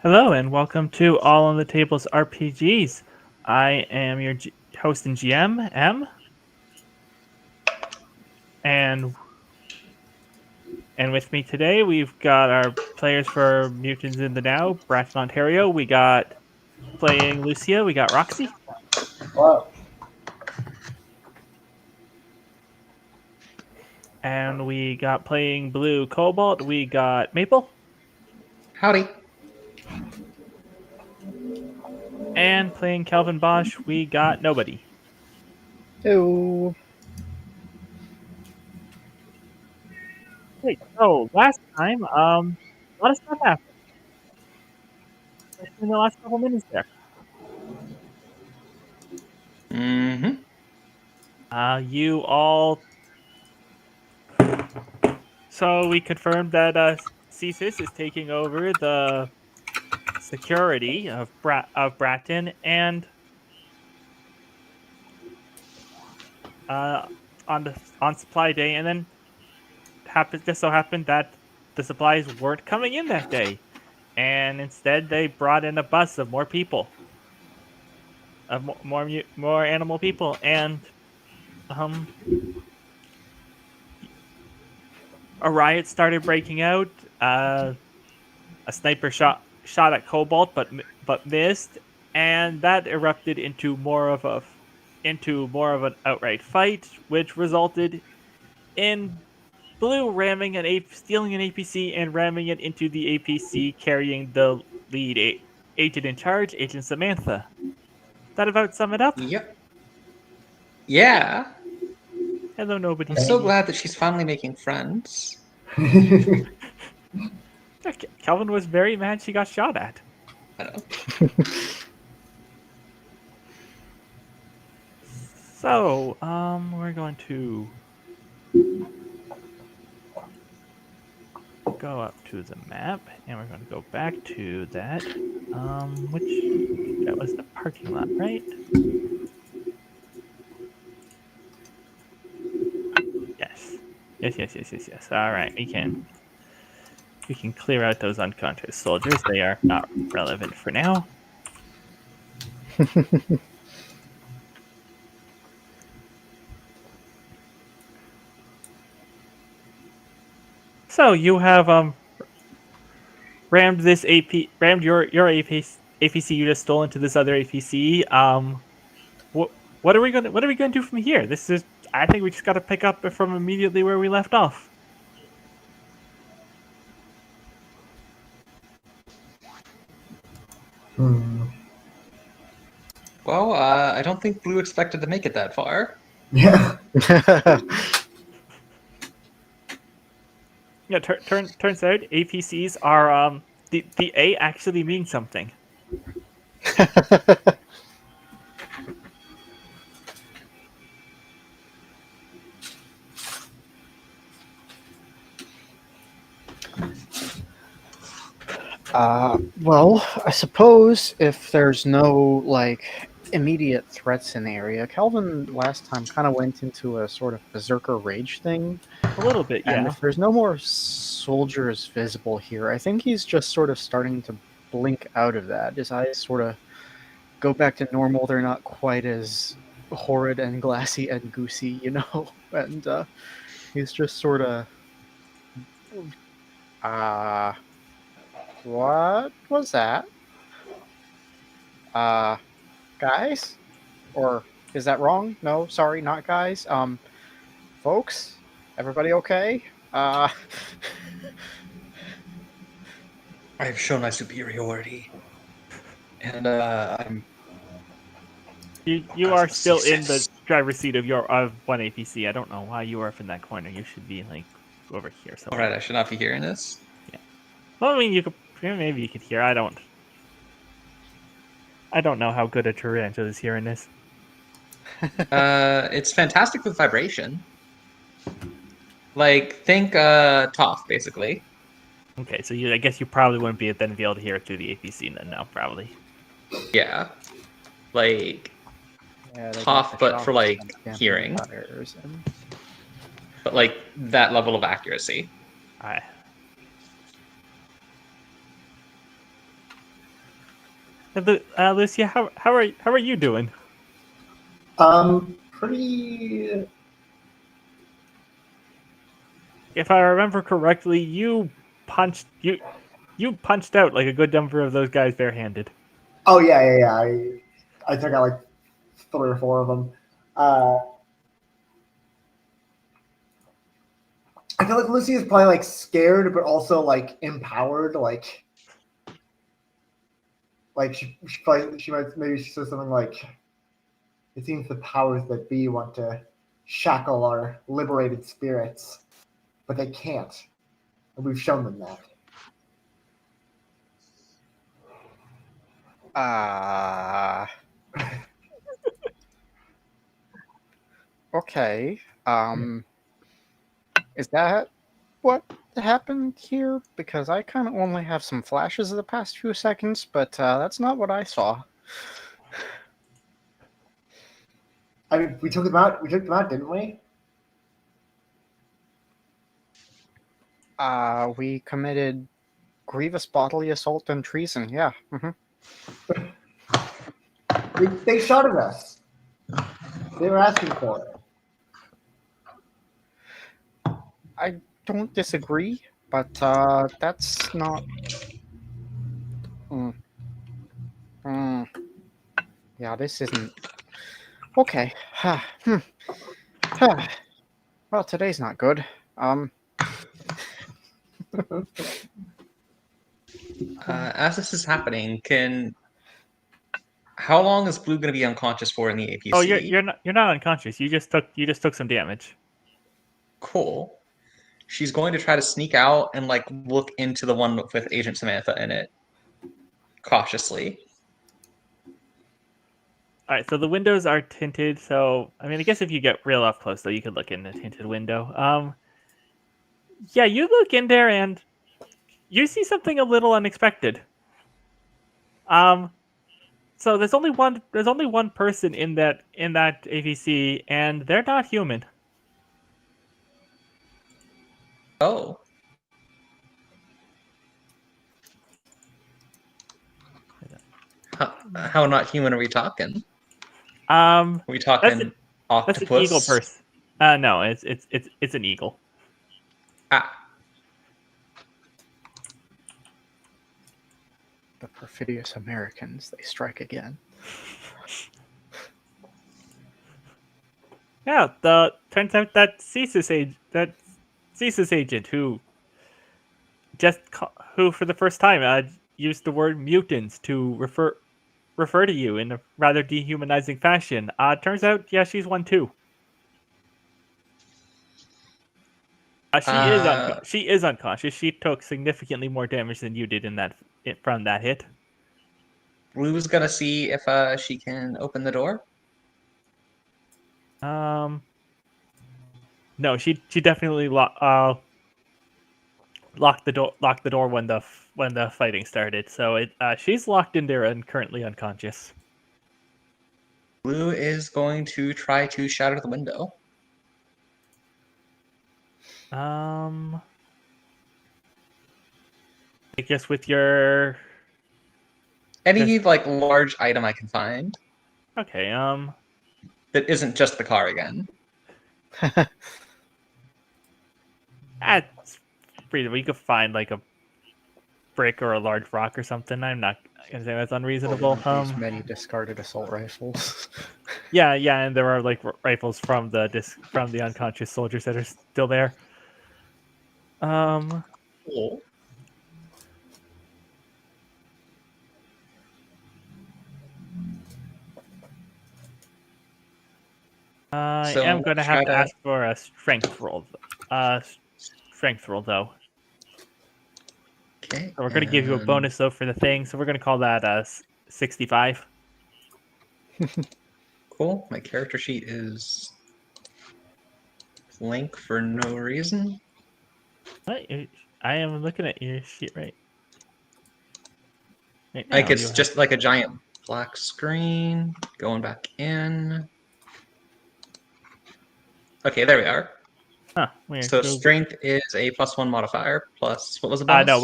Hello and welcome to All on the Tables RPGs. I am your host and GM, M, and with me today we've got our players for Mutants in the Now, Braxton, Ontario. We got playing Lucia. We got Roxy, Wow. and we got playing Blue Cobalt. We got Maple, Howdy. and playing Calvin Bosch. We got Nobody. Ew. Wait, so last time, a lot of stuff happened in the last couple minutes there. Mm-hmm. You all. So we confirmed that CSIS is taking over the security of Bratton, and uh, on supply day, and then just so happened that the supplies weren't coming in that day, and instead they brought in a bus of more people, of more animal people, and um, a riot started breaking out. A sniper shot at Cobalt, but missed, and that erupted into more of an outright fight, which resulted in Blue ramming stealing an APC and ramming it into the APC, carrying the lead agent in charge, Agent Samantha. That about sum it up. Yep. Yeah. Hello, I'm Nobody. so glad that she's finally making friends. Calvin was very mad she got shot at. I don't know. So, we're going to go up to the map, and we're going to go back to that. That was the parking lot, right? Yes. Yes. All right, we can clear out those unconscious soldiers. They are not relevant for now. So you have rammed your APC you just stole into this other APC. What are we gonna do from here? This is I think we just got to pick up from immediately where we left off. Well, I don't think Blue expected to make it that far. Yeah. Yeah, turns out APCs are the A actually means something. Well, I suppose if there's no immediate threats in the area, Calvin last time kind of went into a sort of berserker rage thing, A little bit, and yeah. if there's no more soldiers visible here, I think he's just sort of starting to blink out of that. His eyes sort of go back to normal. They're not quite as horrid and glassy and goosey, and he's just sort of uh what was that? Uh Guys? Or is that wrong? No, sorry, not guys. Folks? Everybody okay? Uh I've shown my superiority. And I'm You are still in the driver's seat of one APC. I don't know why you are up in that corner. You should be over here. So Alright, I should not be hearing this. yeah. Well, I mean, maybe you could hear. I don't know how good a tarantula is hearing this. It's fantastic with vibration. Think Toph, basically. Okay, so I guess you probably wouldn't be able to hear it through the APC then. Now, probably. Yeah. yeah, Toph, but for hearing. But that level of accuracy. Lucia, how are you doing? Pretty. If I remember correctly, you punched out like a good number of those guys barehanded. Oh yeah. I took out like 3 or 4 of them. I feel like Lucy is probably like scared, but also like empowered. Like she might maybe she says something like, "It seems the powers that be want to shackle our liberated spirits, but they can't, and we've shown them that." Okay. Is that what happened here? Because I kind of only have some flashes of the past few seconds, but that's not what I saw. I mean, we took them out. We took them out, didn't we? We committed grievous bodily assault and treason. Yeah. They shot at us. They were asking for it. I don't disagree, but that's not. Yeah, this isn't. Okay. Well, today's not good. As this is happening, how long is Blue going to be unconscious for in the APC? Oh, you're not unconscious. You just took some damage. Cool. She's going to try to sneak out and like look into the one with Agent Samantha in it cautiously. All right, so the windows are tinted. So I mean, I guess if you get real up close, though, you could look in the tinted window. Yeah, you look in there and you see something a little unexpected. So there's only one person in that APC, and they're not human. Oh. How not human are we talking? Are we talking octopus? That's an eagle person. No, it's an eagle. The perfidious Americans, they strike again. Yeah, turns out that CSIS agent who for the first time used the word mutants to refer to you in a rather dehumanizing fashion. Turns out, yeah, she's one too. She is unconscious. She took significantly more damage than you did from that hit. Blue's gonna see if she can open the door. No, she definitely locked the door when the fighting started. So she's locked in there and currently unconscious. Blue is going to try to shatter the window. I guess with your any like large item I can find. Okay. That isn't just the car again. That's reasonable. You could find like a brick or a large rock or something. I'm not gonna say that's unreasonable. These many discarded assault rifles. yeah, and there are like rifles from the unconscious soldiers that are still there. Cool. I am going to have to ask for a strength roll. Strength roll, though. Okay. So we're going to give you a bonus, though, for the thing. So we're going to call that 65. Cool. My character sheet is blank for no reason. What? I am looking at your sheet right now. Like it's just like a giant black screen. Going back in. Okay, there we are. Huh, weird. So strength is a +1 modifier plus what was the bonus? No,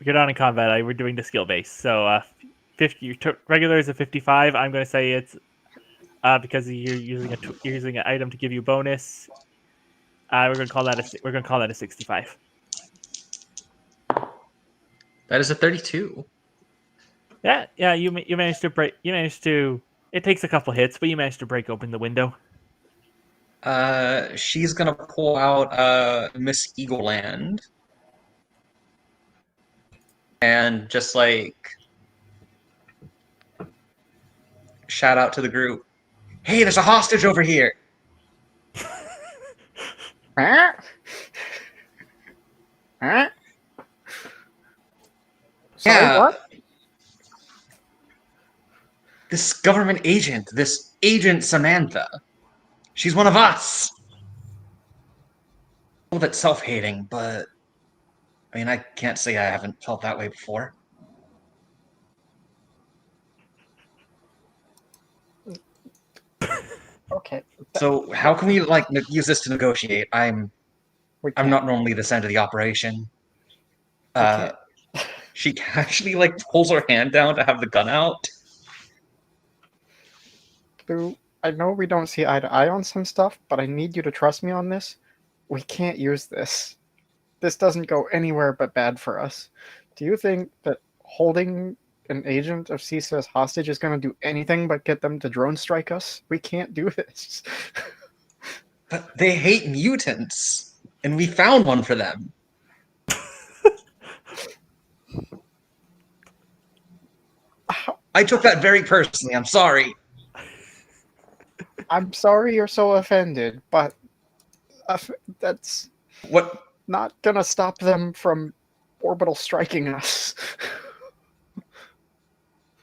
you're not in combat. We're doing the skill base. So 50. Regular is a 55. I'm going to say it's because you're using an item to give you bonus. We're going to call that a 65. That is a 32. Yeah. You managed to break. You managed to. It takes a couple hits, but you managed to break open the window. She's gonna pull out Miss Eagleland and just like shout out to the group, "Hey, there's a hostage over here!" Huh? Huh? Sorry, Yeah, what? this government agent, this Agent Samantha. She's one of us. A little bit self-hating, but I mean, I can't say I haven't felt that way before. Okay. So how can we like use this to negotiate? I'm We can't. not normally this end of the operation. We can't. She actually like pulls her hand down to have the gun out. Blue, I know we don't see eye to eye on some stuff, but I need you to trust me on this. We can't use this. This doesn't go anywhere but bad for us. Do you think that holding an agent of CISA as hostage is going to do anything but get them to drone strike us? We can't do this. But they hate mutants, and we found one for them. I took that very personally. I'm sorry. I'm sorry you're so offended, but that's What? not going to stop them from orbital striking us.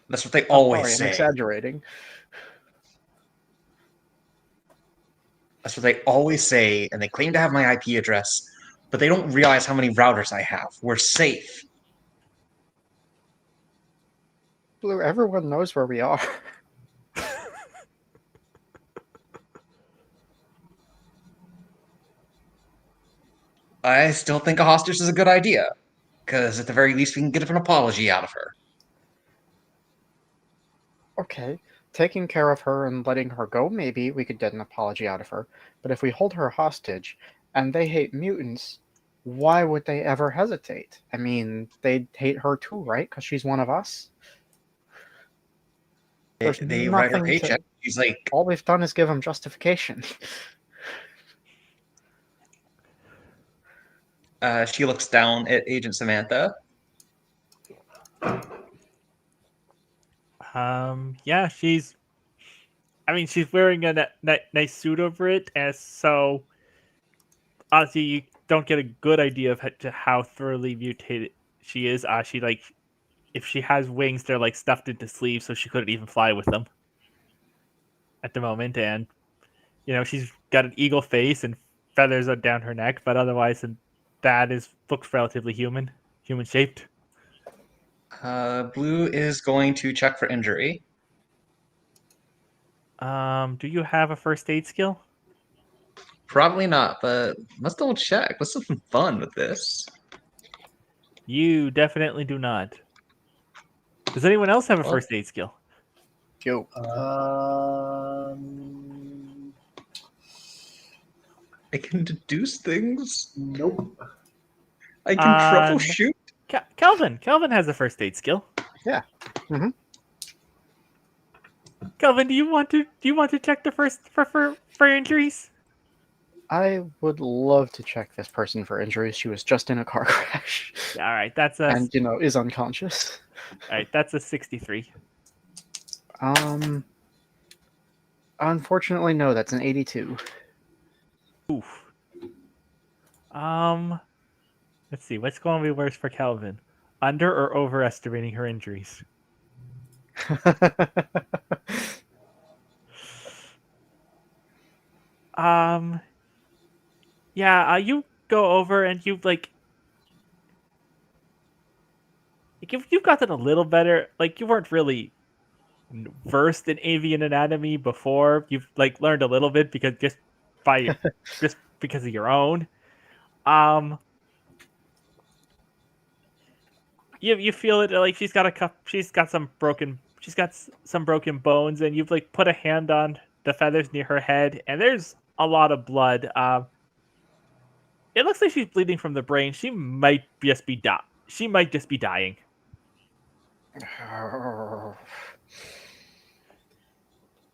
That's what they always Sorry, say. I'm exaggerating. That's what they always say, and they claim to have my IP address, but they don't realize how many routers I have. We're safe. Blue, everyone knows where we are. I still think a hostage is a good idea, because at the very least we can get an apology out of her. Okay, taking care of her and letting her go, maybe we could get an apology out of her. But if we hold her hostage and they hate mutants, why would they ever hesitate? I mean, they'd hate her too, right? Because she's one of us. There's They write her nothing to- paycheck. She's like, All we've done is give them justification. she looks down at Agent Samantha. Yeah, she's wearing a nice suit over it, and so honestly, you don't get a good idea of how thoroughly mutated she is. If she has wings, they're like stuffed into sleeves, so she couldn't even fly with them at the moment. And she's got an eagle face and feathers down her neck, but otherwise, and looks relatively human shaped. Blue is going to check for injury. Do you have a first aid skill? Probably not, but let's double check. Let's have some fun with this. You definitely do not. Does anyone else have a first aid skill? Yo. I can deduce things. Nope. I can troubleshoot. Kelvin has a first aid skill. Yeah. Mm-hmm. Kelvin, do you want to check the first for injuries? I would love to check this person for injuries. She was just in a car crash. Yeah, all right, that's and is unconscious. All right, that's a 63. Unfortunately, no. That's an 82. Oof. Let's see. What's going to be worse for Kelvin? Under or overestimating her injuries? Yeah. You go over and you've gotten a little better. Like you weren't really versed in avian anatomy before. You've learned a little bit because just because of your own. you feel it like she's got some broken bones, and you've like put a hand on the feathers near her head, and there's a lot of blood. It looks like she's bleeding from the brain. She might just be dying.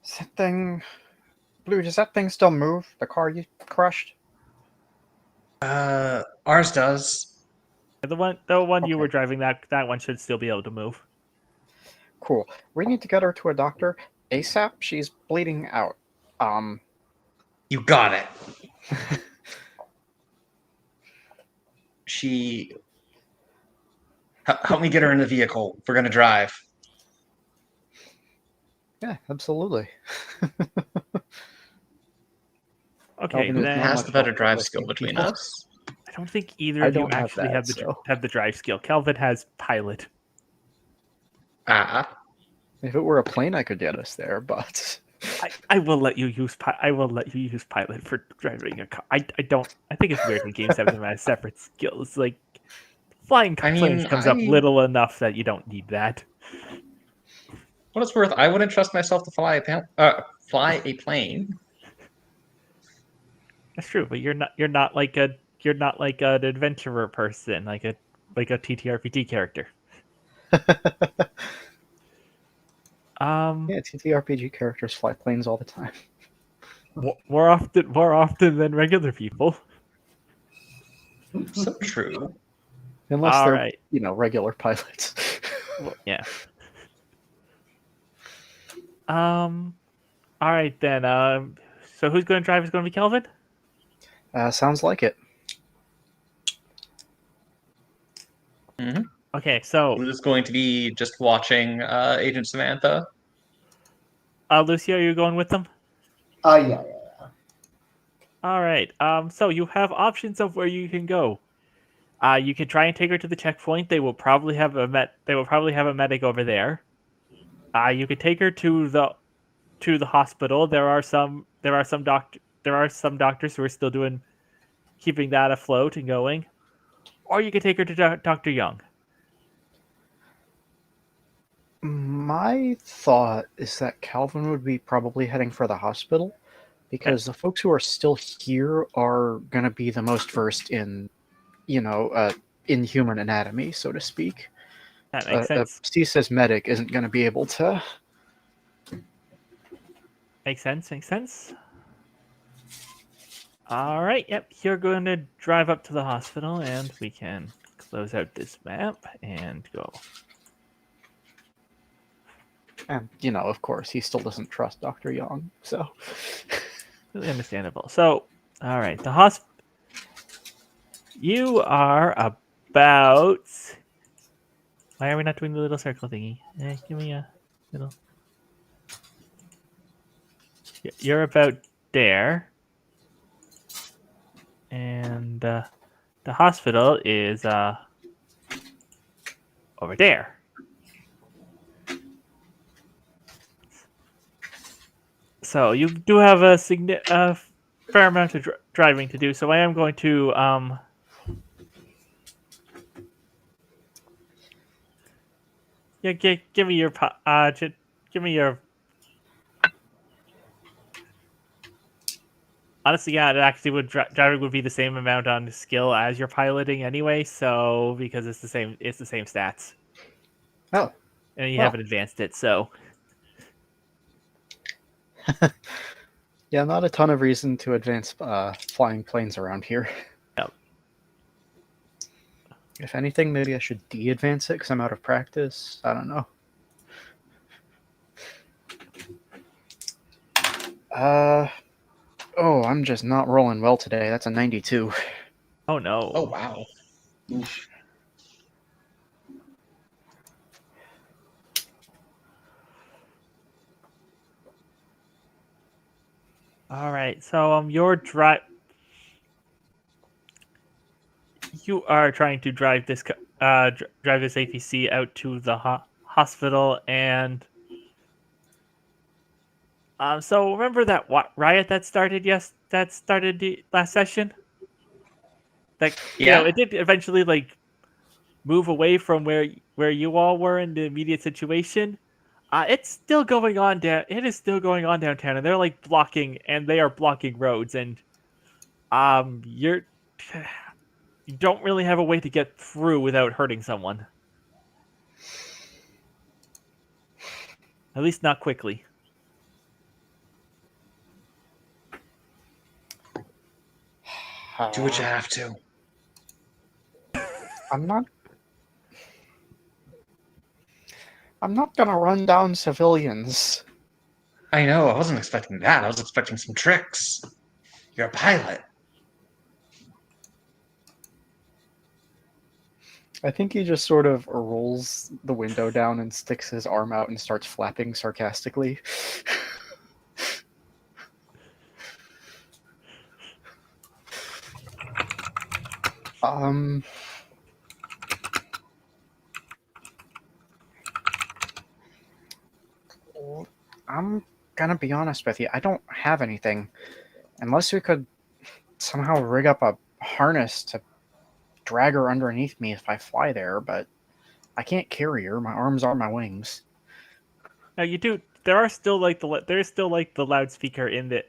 Is that thing, Blue? Does that thing still move? The car you crushed? Ours does. The one you Okay. were driving, that one should still be able to move. Cool. We need to get her to a doctor ASAP. She's bleeding out. You got it. She. Help me get her in the vehicle. We're gonna drive. Yeah, absolutely. Okay, Calvin is then not Pass much the better help drive with skill listening between people. us. I don't think either I of you don't have actually that, have so. the drive skill. Kelvin has pilot. Ah. If it were a plane, I could get us there, but I will let you use pilot for driving a car. I think it's weird when games have them as separate skills. Like flying I planes mean, comes up little enough that you don't need that. what it's worth, I wouldn't trust myself to fly a plane. That's true, but you're not like an adventurer person, like a TTRPG character. yeah, TTRPG characters fly planes all the time. More often than regular people. So true. Unless All they're, right. regular pilots. Well, yeah. All right then. So who's going to drive? Is going to be Kelvin? Sounds like it. Mm-hmm. Okay, so I'm just going to be just watching Agent Samantha. Lucy, are you going with them? Yeah. All right. So you have options of where you can go. You can try and take her to the checkpoint. They will probably have a medic over there. You could take her to the hospital. There are some doctors who are still keeping that afloat and going. Or you could take her to Dr. Young. My thought is that Calvin would be probably heading for the hospital because the folks who are still here are going to be the most versed in, in human anatomy, so to speak. That makes sense. CSIS medic isn't going to be able to. Makes sense. All right, yep. You're going to drive up to the hospital, and we can close out this map and go. And, of course, he still doesn't trust Dr. Young, so. Really understandable. So, all right, you are about. Why are we not doing the little circle thingy? Give me a little. You're about there, and the hospital is over there. So you do have a fair amount of driving to do. So I am going to give me your give me your. Honestly, yeah, it actually driving would be the same amount on skill as your piloting anyway. So because it's the same stats. Oh. And you haven't advanced it, so. Yeah, not a ton of reason to advance flying planes around here. Yep. If anything, maybe I should de-advance it because I'm out of practice. I don't know. Oh, I'm just not rolling well today. That's a 92. Oh no. Oh wow. Oof. All right. So you are trying to drive this APC out to the hospital, and so remember that riot that started the last session? That Yeah. it did eventually move away from where where you all were in the immediate situation, it's still going on down. It is still going on downtown, and they're like blocking, and they are blocking roads, and you don't really have a way to get through without hurting someone. At least not quickly. Do what you have to. I'm not gonna run down civilians. I know, I wasn't expecting that. I was expecting some tricks. You're a pilot. I think he just sort of rolls the window down and sticks his arm out and starts flapping sarcastically. um, I'm gonna be honest with you. I don't have anything. Unless we could somehow rig up a harness to drag her underneath me if I fly there, but I can't carry her. My arms are my wings. Now you do. There are still like there's still like the loudspeaker in this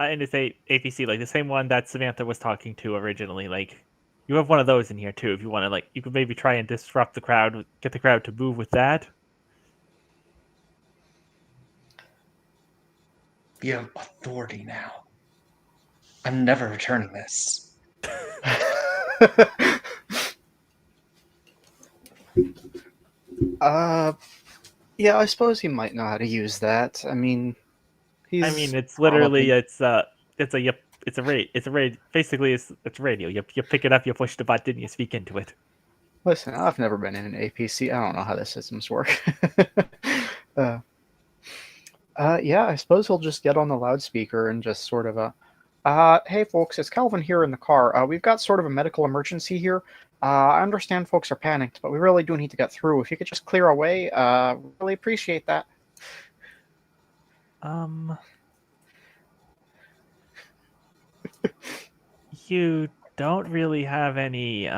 APC, like the same one that Samantha was talking to originally. Like you have one of those in here too. If you want to, like, you could maybe try and disrupt the crowd, get the crowd to move with that. You have authority now. I'm never returning this. Yeah, I suppose he might know how to use that. I mean, It's literally it's a basically it's radio. You pick it up, you push the button, you speak into it. Listen, I've never been in an APC. I don't know how the systems work. Yeah, I suppose he'll just get on the loudspeaker and just sort of hey folks, it's Calvin here in the car. We've got sort of a medical emergency here. I understand folks are panicked, but we really do need to get through. If you could just clear away, really appreciate that. You don't really have any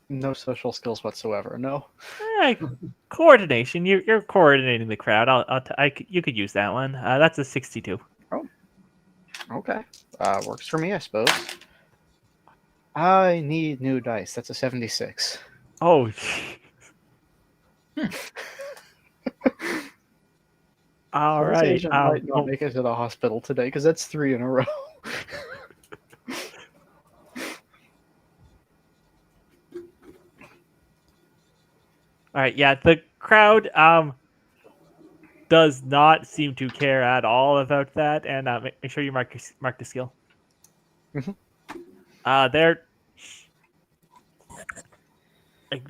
No social skills whatsoever. No. coordination. You're coordinating the crowd. You could use that one. That's a 62. Oh, okay. Works for me, I suppose. I need new dice. That's a 76. Oh. All This right. agent might not make it to the hospital today because that's 3 in a row. All right. Yeah, the crowd does not seem to care at all about that, and make sure you mark the skill. Mm-hmm.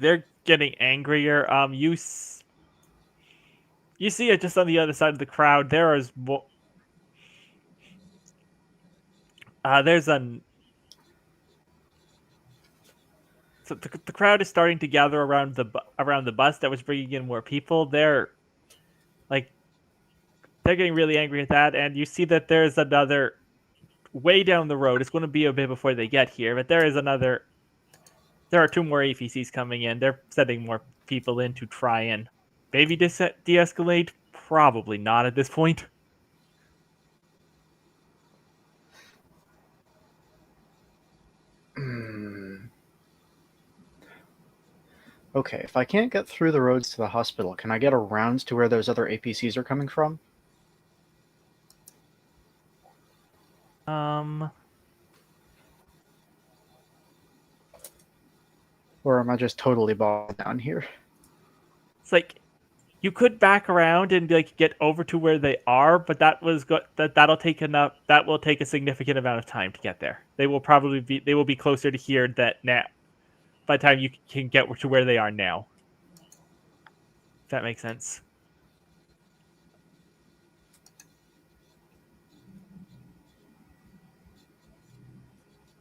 They're getting angrier. You see it just on the other side of the crowd. There is more. So the crowd is starting to gather around the bus that was bringing in more people. They're getting really angry at that, and you see that there's another way down the road. It's going to be a bit before they get here, but there are 2 more APCs coming in. They're sending more people in to try and maybe de-escalate. Probably not at this point. Okay, if I can't get through the roads to the hospital, can I get around to where those other APCs are coming from? Or am I just totally bogged down here? It's like you could back around and get over to where they are, but that'll take enough. That will take a significant amount of time to get there. They will be closer to here that now. By the time you can get to where they are now. If that makes sense.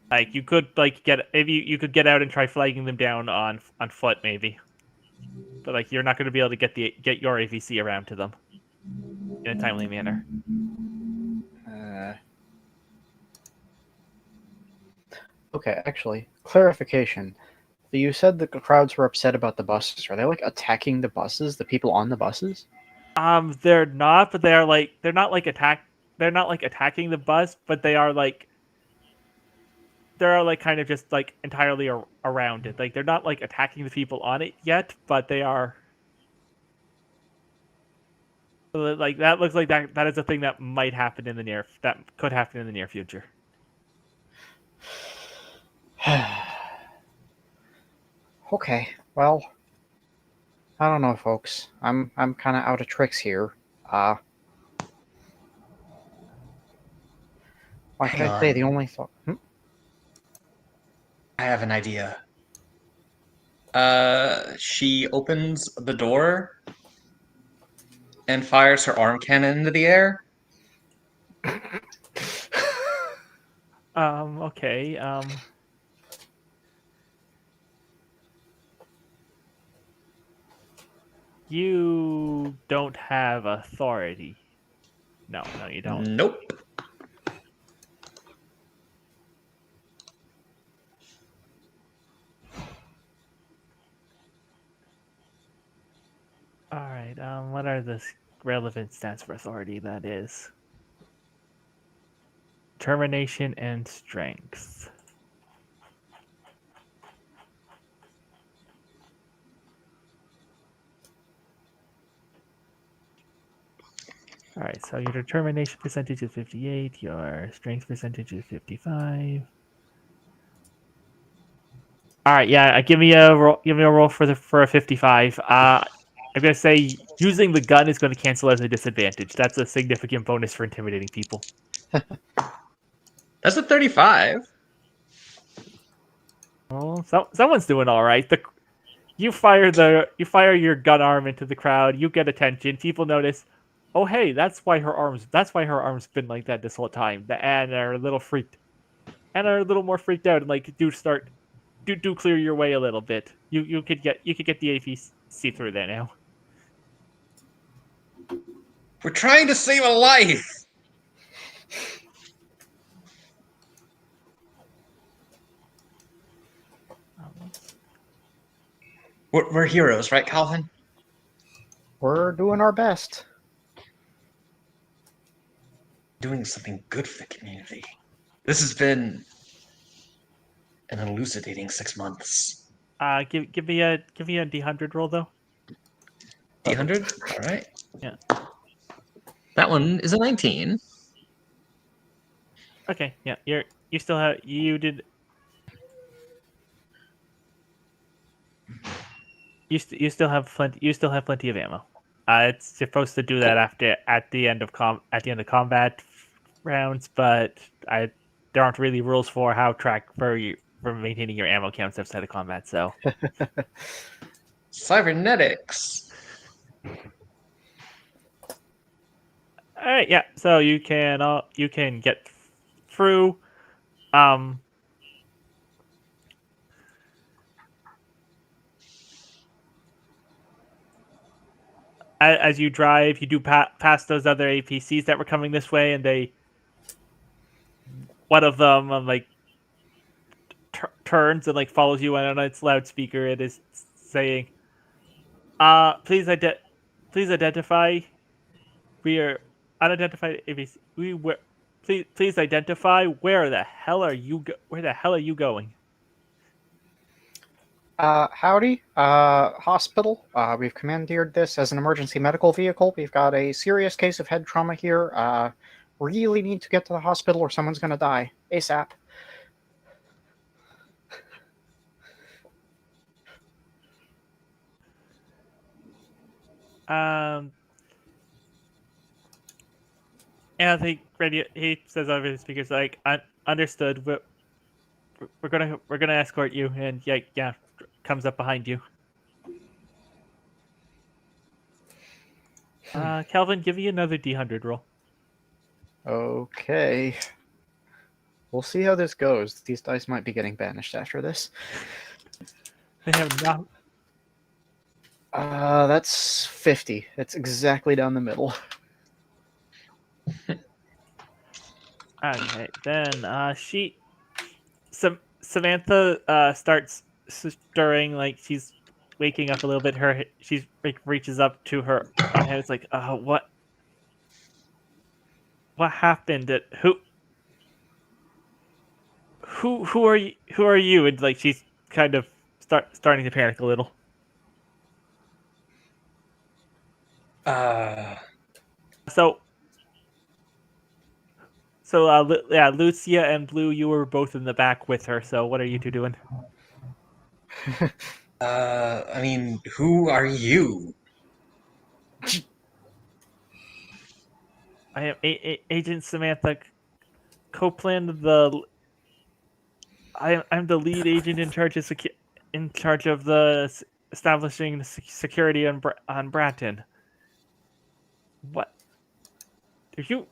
Like you could you could get out and try flagging them down on foot maybe, but you're not going to be able to get your AVC around to them in a timely manner. Okay, actually, clarification. You said the crowds were upset about the buses. Are they like attacking the buses, the people on the buses? They're not, but they are like they're not like attacking the bus, but they're kind of just like entirely around it. Like they're not like attacking the people on it yet, but they are. Like that looks like that is a thing that might happen that could happen in the near future. Okay, well, I don't know, folks. I'm kind of out of tricks here. Like Hang I say, on. the only thought. I have an idea. She opens the door and fires her arm cannon into the air. Okay. You don't have authority. No, you don't. Nope. All right. What are the relevant stats for authority? That is determination and strength. All right. So your determination percentage is 58. Your strength percentage is 55. All right. Yeah. Give me a roll. Give me a roll for a 55. I'm gonna say using the gun is going to cancel as a disadvantage. That's a significant bonus for intimidating people. That's a 35. Oh, someone's doing all right. You fire your gun arm into the crowd. You get attention. People notice. Oh, hey, that's why her arm's been like that this whole time. And are a little freaked, and are a little more freaked out, and like do clear your way a little bit. You could get the APC through there now. We're trying to save a life. We're heroes, right, Calvin? We're doing our best. Doing something good for the community. This has been an elucidating 6 months. Give me a D100 roll though. D100? All right. Yeah. That one is a 19. Okay. Yeah. You still have you did. You still have plenty of ammo. It's supposed to do that at the end of combat rounds, but there aren't really rules for how for maintaining your ammo counts outside of combat. So Cybernetics. all right, yeah. So you can get through. Um, as you drive, you do pass those other APCs that were coming this way, and one of them like turns and like follows you, and on its loudspeaker it is saying, please identify. We are unidentified APC. Please identify. Where the hell are you going?" Howdy, hospital. We've commandeered this as an emergency medical vehicle. We've got a serious case of head trauma here. Really need to get to the hospital or someone's gonna die. ASAP. And I think he says over the speakers like, "Understood. We're gonna escort you." And yeah, comes up behind you. Calvin, give me another D100 roll. Okay. We'll see how this goes. These dice might be getting banished after this. They have not. That's 50. It's exactly down the middle. Okay, then Samantha starts stirring, like she's waking up a little bit. She like reaches up to her own head. It's like, what happened? Who are you? Who are you? And like she's kind of starting to panic a little. Uh, So yeah, Lucia and Blue, you were both in the back with her. So what are you two doing? I mean, who are you? I am Agent Samantha Copeland. I'm the lead agent in charge of establishing the security on Bratton. What are you?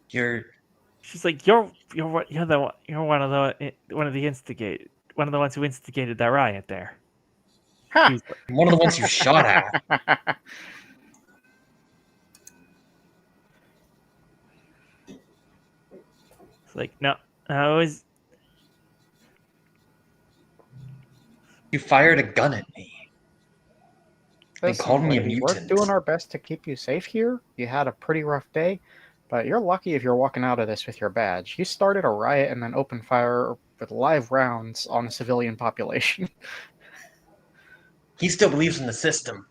You're She's like, you're one of the ones who instigated that riot there. Ha! She's one of the ones you shot at. like, no, I was. You fired a gun at me. They Listen, called me a lady, we're mutant. doing our best to keep you safe here. You had a pretty rough day, but you're lucky if you're walking out of this with your badge. You started a riot and then opened fire with live rounds on a civilian population. He still believes in the system.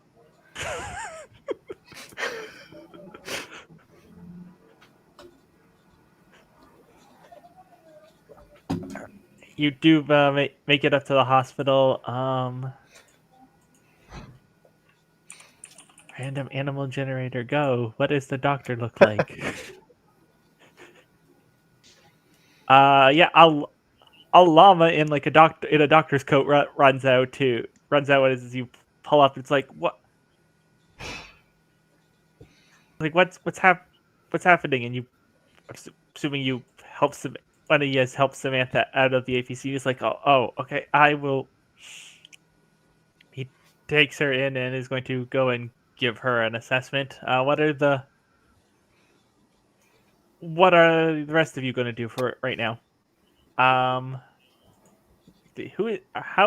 You do make it up to the hospital. Random animal generator, go. What does the doctor look like? Yeah, a llama in like a doctor's coat runs out as you pull up. It's like, what? Like what's happening? And you, assuming you one of you has helped Samantha out of the APC. He's like, okay, I will. He takes her in and is going to go and give her an assessment. What are the rest of you going to do for it right now? How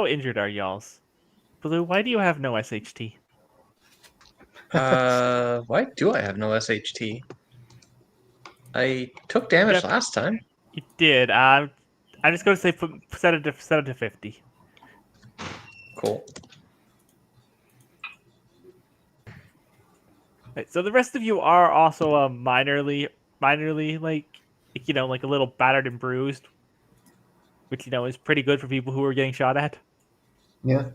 injured are y'all's? Blue, why do you have no SHT? Why do I have no SHT? I took damage Yep. last time. You did. I'm just going to say set it to 50. Cool. Right, so the rest of you are also minorly like a little battered and bruised, which is pretty good for people who are getting shot at. Yeah.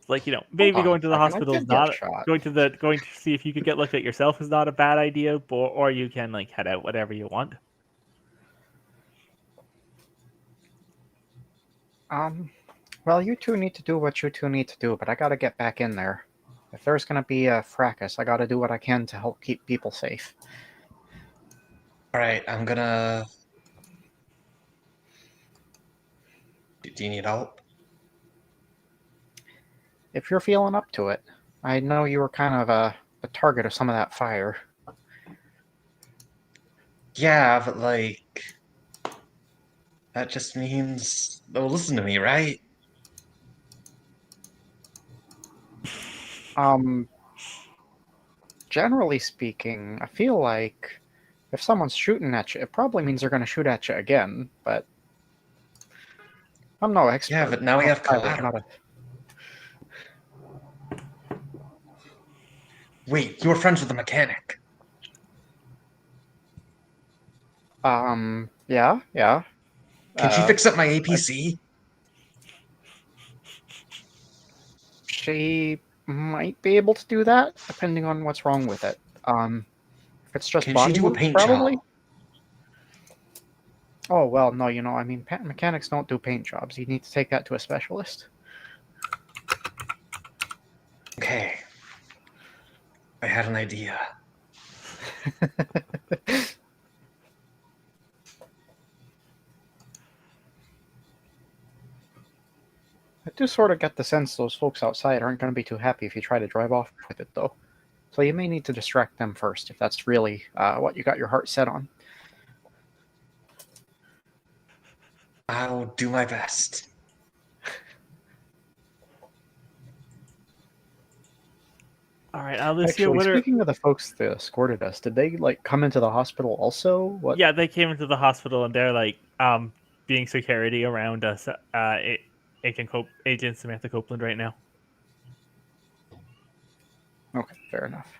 It's like maybe going to the I hospital did is get not shot. going to see if you could get looked at yourself is not a bad idea, or you can like head out whatever you want. Well, you two need to do what you two need to do, but I gotta get back in there. If there's gonna be a fracas, I gotta do what I can to help keep people safe. Alright, I'm gonna... Do you need help? If you're feeling up to it, I know you were kind of the target of some of that fire. Yeah, but like... That just means they'll listen to me, right? Generally speaking, I feel like if someone's shooting at you, it probably means they're going to shoot at you again, but I'm no expert. Yeah, but now we I'm a have pilot, collateral. not Wait, you were friends with the mechanic. Yeah. Can she fix up my APC? She might be able to do that, depending on what's wrong with it. If it's just Can body she do a moves, paint probably. job? Oh well, no, I mean, mechanics don't do paint jobs. You need to take that to a specialist. Okay. I had an idea. I do sort of get the sense those folks outside aren't going to be too happy if you try to drive off with it, though. So you may need to distract them first if that's really what you got your heart set on. I'll do my best. All right, Lucia, Actually, what are? speaking of the folks that escorted us, did they like come into the hospital also? What? Yeah, they came into the hospital and they're like being security around us. Agent Samantha Copeland right now. Okay, fair enough.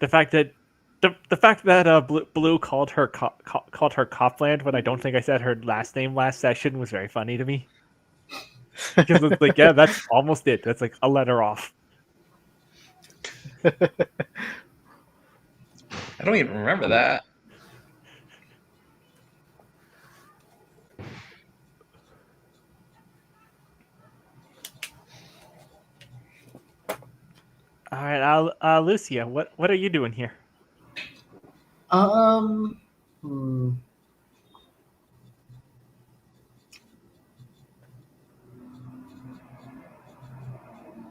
The fact that the fact that Blue called her called her Copland when I don't think I said her last name last session was very funny to me. Because it's like, yeah, that's almost it. That's like a letter off. I don't even remember that. All right, Lucia, what are you doing here? Hmm.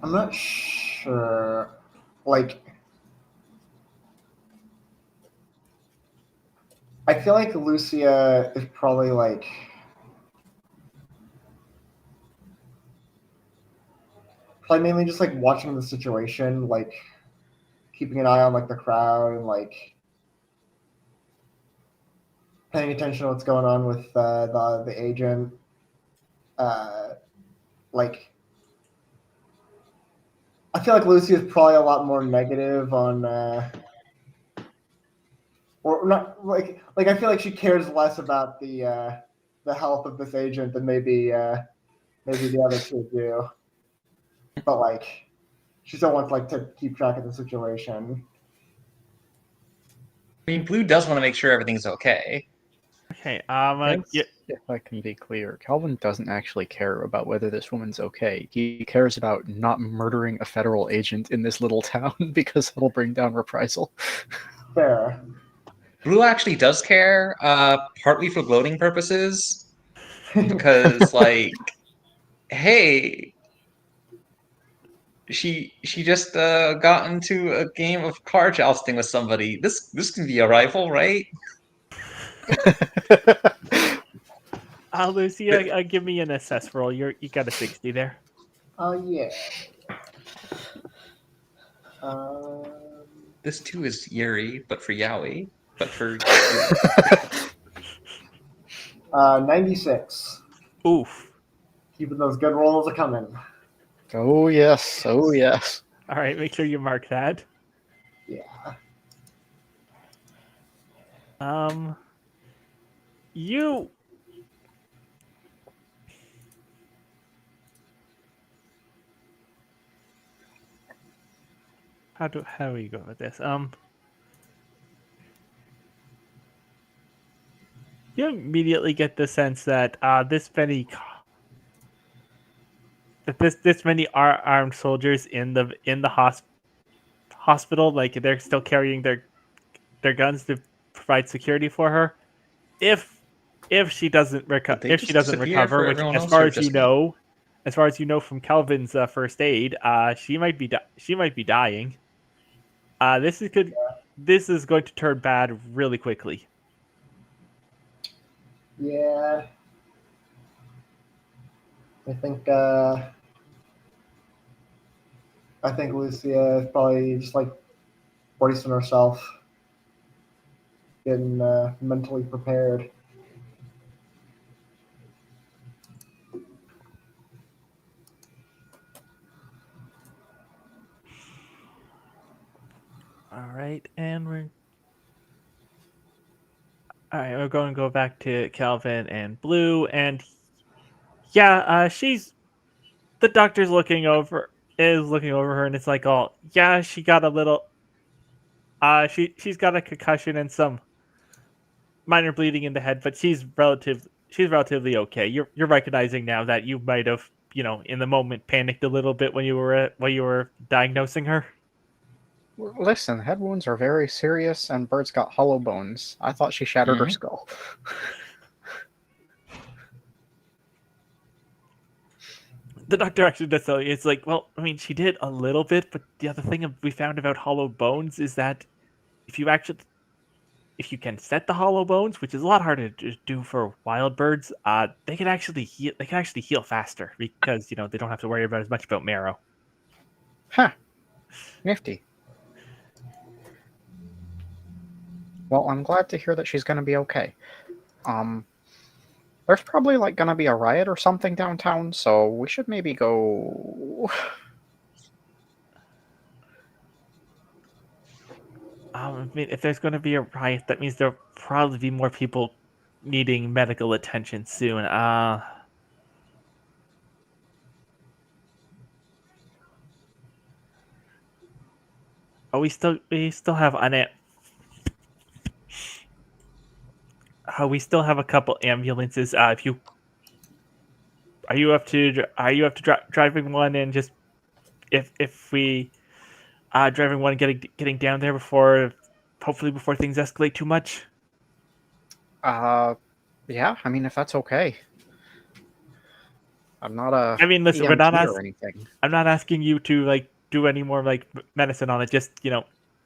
I'm not sure. Like, I feel like Lucia is probably like mainly just like watching the situation, like keeping an eye on like the crowd and like paying attention to what's going on with the agent. Like, I feel like Lucy is probably a lot more negative on, or not like I feel like she cares less about the health of this agent than maybe the other two do. But like, she still wants like to keep track of the situation. I mean, Blue does want to make sure everything's okay. Okay, Yes, if I can be clear, Calvin doesn't actually care about whether this woman's okay. He cares about not murdering a federal agent in this little town because it'll bring down reprisal. Fair. Blue actually does care, partly for gloating purposes, because like, hey, she just got into a game of card jousting with somebody. This can be a rival, right? Lucia, give me an assess roll. You got a 60 there. Oh yeah. This too is Yuri, but for Yaoi, but for 96. Oof. Keeping those good rolls a coming. Oh yes, oh yes. All right, make sure you mark that. Yeah. You. How do we go with this? You immediately get the sense that this many armed soldiers in the hospital, like they're still carrying their guns to provide security for her. If she doesn't they just disappear recover, for which everyone as else, far or as you just know, from Calvin's first aid, she might be dying. This is going to turn bad really quickly. Yeah. I think Lucia is probably just like bracing herself, getting mentally prepared. All right, and we're going to go back to Calvin and Blue, and yeah, the doctor's looking over her, and it's like, oh yeah, she got a little, she's got a concussion and some minor bleeding in the head, but she's relatively okay. You're recognizing now that you might have, in the moment panicked a little bit when you were diagnosing her. Listen, head wounds are very serious, and Bird's got hollow bones. I thought she shattered her skull. The doctor actually does tell you. It's like, well, I mean, she did a little bit, but the other thing we found about hollow bones is that if you can set the hollow bones, which is a lot harder to do for wild birds, they can actually heal. They can actually heal faster because they don't have to worry about as much about marrow. Huh. Nifty. Well, I'm glad to hear that she's going to be okay. There's probably like going to be a riot or something downtown, so we should maybe go. I mean, if there's going to be a riot, that means there'll probably be more people needing medical attention soon. Oh, we still have we still have a couple ambulances. If you are you up to driving one and just if we driving one and getting down there before hopefully before things escalate too much. Yeah, I mean, if that's okay. I'm not a I mean, listen, EMT or anything. I'm not asking you to like do any more like medicine on it. Just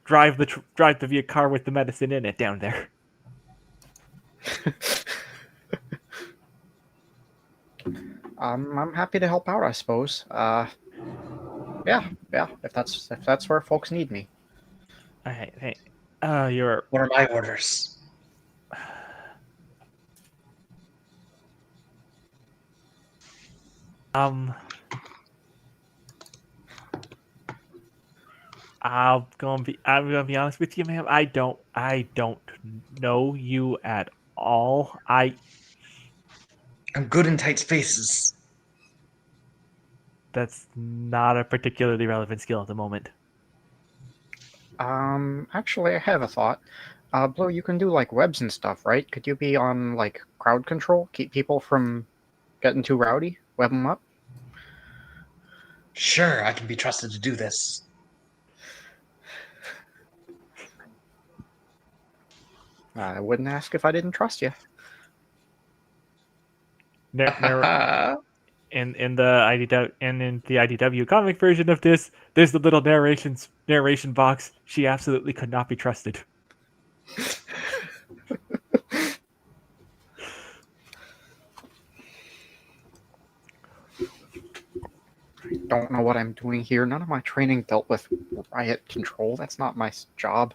drive the car with the medicine in it down there. I'm happy to help out, I suppose. Yeah. If that's where folks need me. All right, hey, you're What are my orders? I'm I'm gonna be honest with you, ma'am. I don't know you at all. I'm good in tight spaces. That's not a particularly relevant skill at the moment. Actually, I have a thought. Blue, you can do like webs and stuff, right? Could you be on like crowd control? Keep people from getting too rowdy? Web them up? Sure, I can be trusted to do this. I wouldn't ask if I didn't trust you. In the IDW comic version of this, there's the little narration box. She absolutely could not be trusted. Don't know what I'm doing here. None of my training dealt with riot control. That's not my job.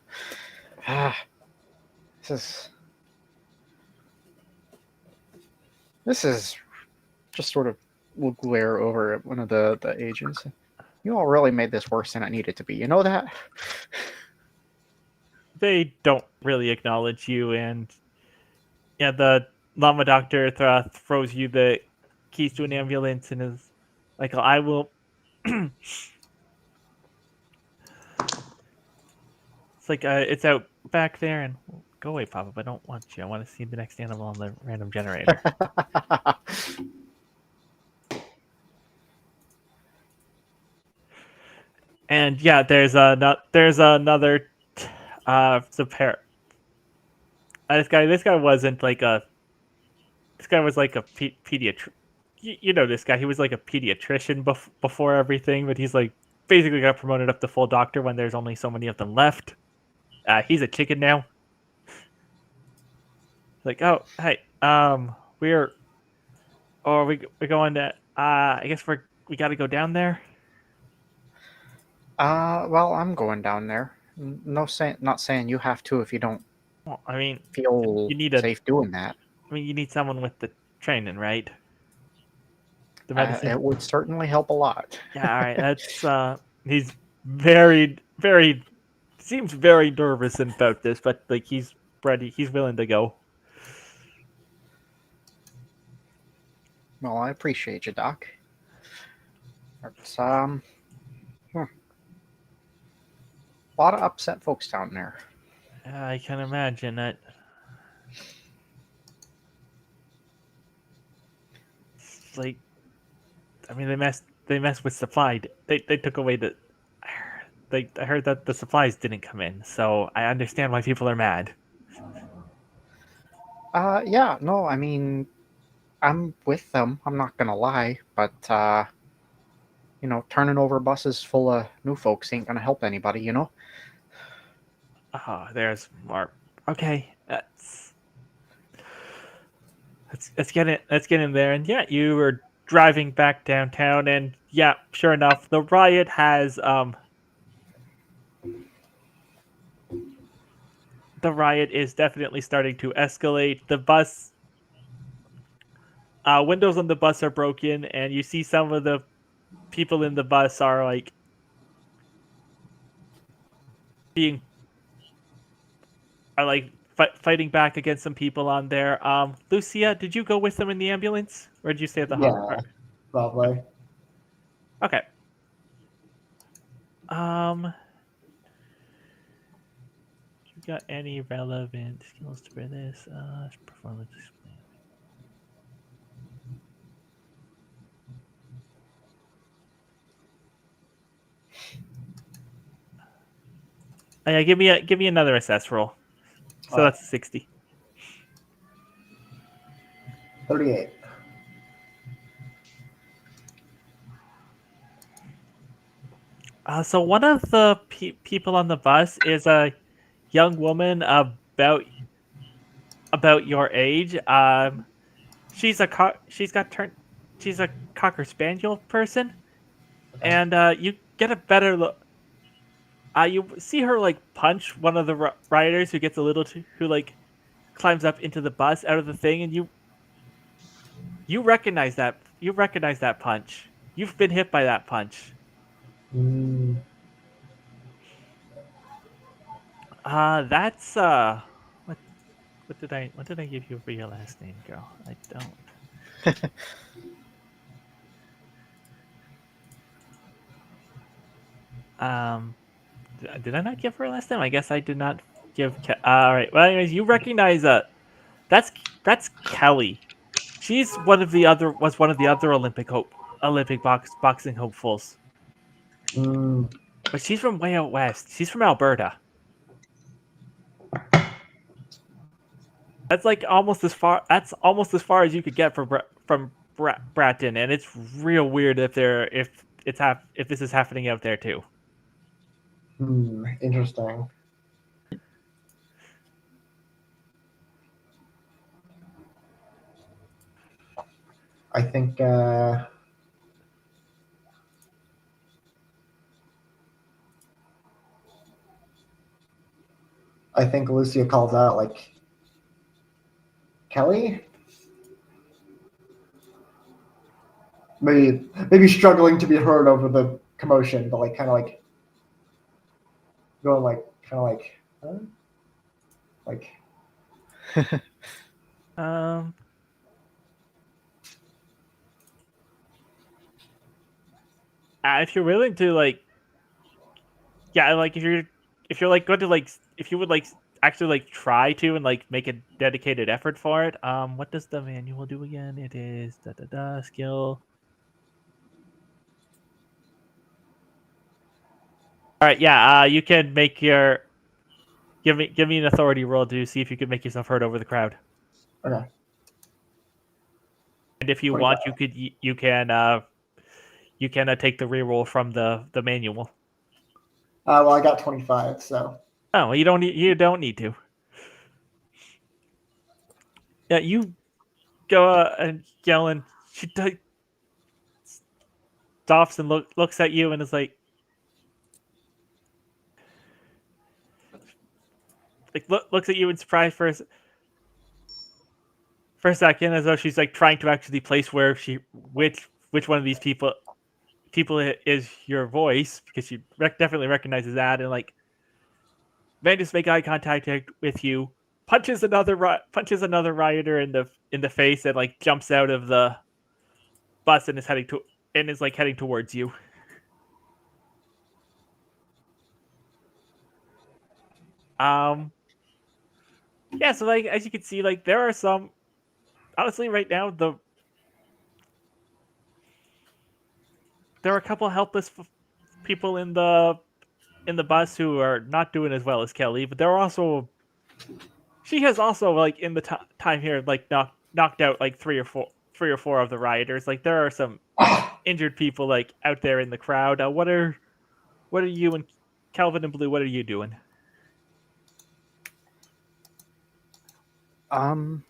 This is just sort of will glare over at one of the agents. You all really made this worse than it needed to be. You know that? They don't really acknowledge you, and yeah, the llama doctor throws you the keys to an ambulance and is like, I will. It's like it's out back there, and go away, Papa. I don't want you. I want to see the next animal on the random generator. And yeah, there's another pair. This guy wasn't like a. This guy was like a pediatrician. You know this guy. He was like a pediatrician before everything, but he's like basically got promoted up to full doctor when there's only so many of them left. He's a chicken now. Like, oh, hey, we're going to. I guess we got to go down there. Well, I'm going down there. Not saying you have to if you don't. Well, I mean, feel safe doing that. I mean, you need someone with the training, right? The medicine. It would certainly help a lot. Yeah, all right. That's he's very seems very nervous about this, but like he's ready. He's willing to go. Well, I appreciate you, Doc. It's a lot of upset folks down there. I can imagine that. It's like, I mean, they messed with supply. They took away the. I heard that the supplies didn't come in, so I understand why people are mad. Yeah, no, I mean, I'm with them. I'm not gonna lie, but turning over buses full of new folks ain't gonna help anybody, you know? There's more. Okay, let's get in there. And yeah, you were driving back downtown, and yeah, sure enough, the riot has the riot is definitely starting to escalate. The bus windows on the bus are broken, and you see some of the people in the bus are like being are like fighting back against some people on there. Lucia, did you go with them in the ambulance, or did you stay at the Yeah, probably. Okay. You got any relevant skills for this? Performance. Oh, yeah, give me another assess roll. So that's 60. 38. So one of the people on the bus is a young woman about your age. She's she's a cocker spaniel person, Okay. and you get a better look. You see her like punch one of the riders who gets a little who like climbs up into the bus out of the thing, and you recognize that punch. You've been hit by that punch. Mm, That's what did I give you for your last name, girl? I don't. Um, did I not give her a last name? I guess I did not give. All right. Well, anyways, you recognize that's Kelly. She's one of the other Olympic boxing hopefuls. mm, But she's from way out west. She's from Alberta. That's like almost as far. That's almost as far as you could get from Bratton, and it's real weird if this is happening out there too. interesting. I think Lucia calls out like, Kelly? Maybe struggling to be heard over the commotion, but like kind of like going like kind of like, huh? Like, Um. If you're willing to like, yeah, like if you're like going to like if you would like actually like try to and like make a dedicated effort for it. What does the manual do again? It is skill. All right, yeah. You can make your give me an authority roll to see if you can make yourself heard over the crowd. okay, And if you 25. want, you can take the reroll from the manual. Well, I got 25, so Oh, well, you don't need to. Yeah, you go and yell, and she stops and looks at you and is like looks at you in surprise for a second, as though she's like trying to actually place where which one of these people is your voice, because she definitely recognizes that, and like manages to make eye contact with you, punches another rioter in the face, and like jumps out of the bus and is heading towards you. Yeah, so like as you can see, like there are some, honestly right now there are a couple helpless people in the bus who are not doing as well as Kelly, but there are also she has also like in the time here like knocked out like three or four of the rioters. Like there are some injured people like out there in the crowd. What are you and Calvin and Blue? What are you doing? Well,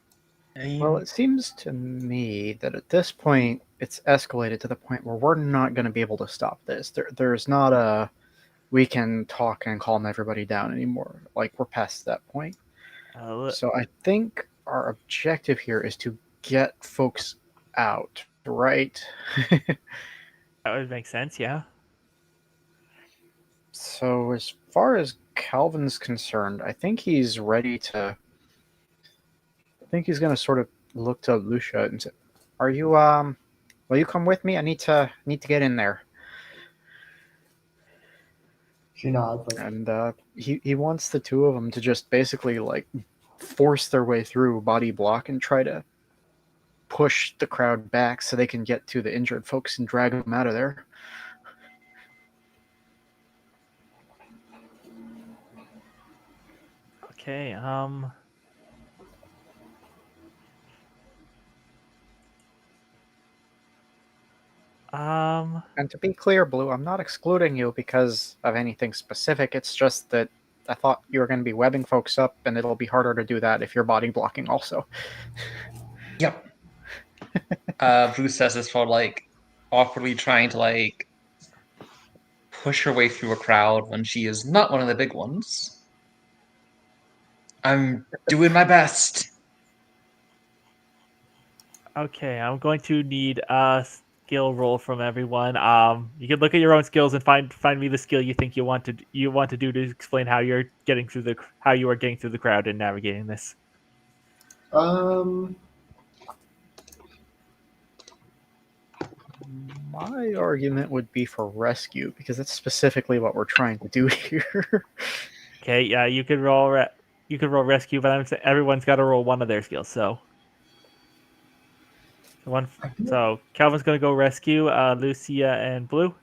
I it seems to me that at this point it's escalated to the point where we're not going to be able to stop this. There's not a we can talk and calm everybody down anymore. Like we're past that point. So I think our objective here is to get folks out, right? That would make sense. Yeah. So as far as Calvin's concerned, I think he's ready to. I think he's going to sort of look to Lucia and say, "Are you Will you come with me? I need to get in there." She nods. Like, And he wants the two of them to just basically like force their way through body block and try to push the crowd back so they can get to the injured folks and drag them out of there. Okay. And to be clear, Blue, I'm not excluding you because of anything specific. It's just that I thought you were going to be webbing folks up, and it'll be harder to do that if you're body blocking also. Yep. Blue says this for like awkwardly trying to like push her way through a crowd when she is not one of the big ones. I'm doing my best. Okay, I'm going to need a skill roll from everyone. You can look at your own skills and find me the skill you think you want to do to explain how you are getting through the crowd and navigating this. My argument would be for rescue because that's specifically what we're trying to do here. Okay, yeah, you could roll rescue, but everyone's got to roll one of their skills. So Calvin's going to go rescue. Lucia and Blue.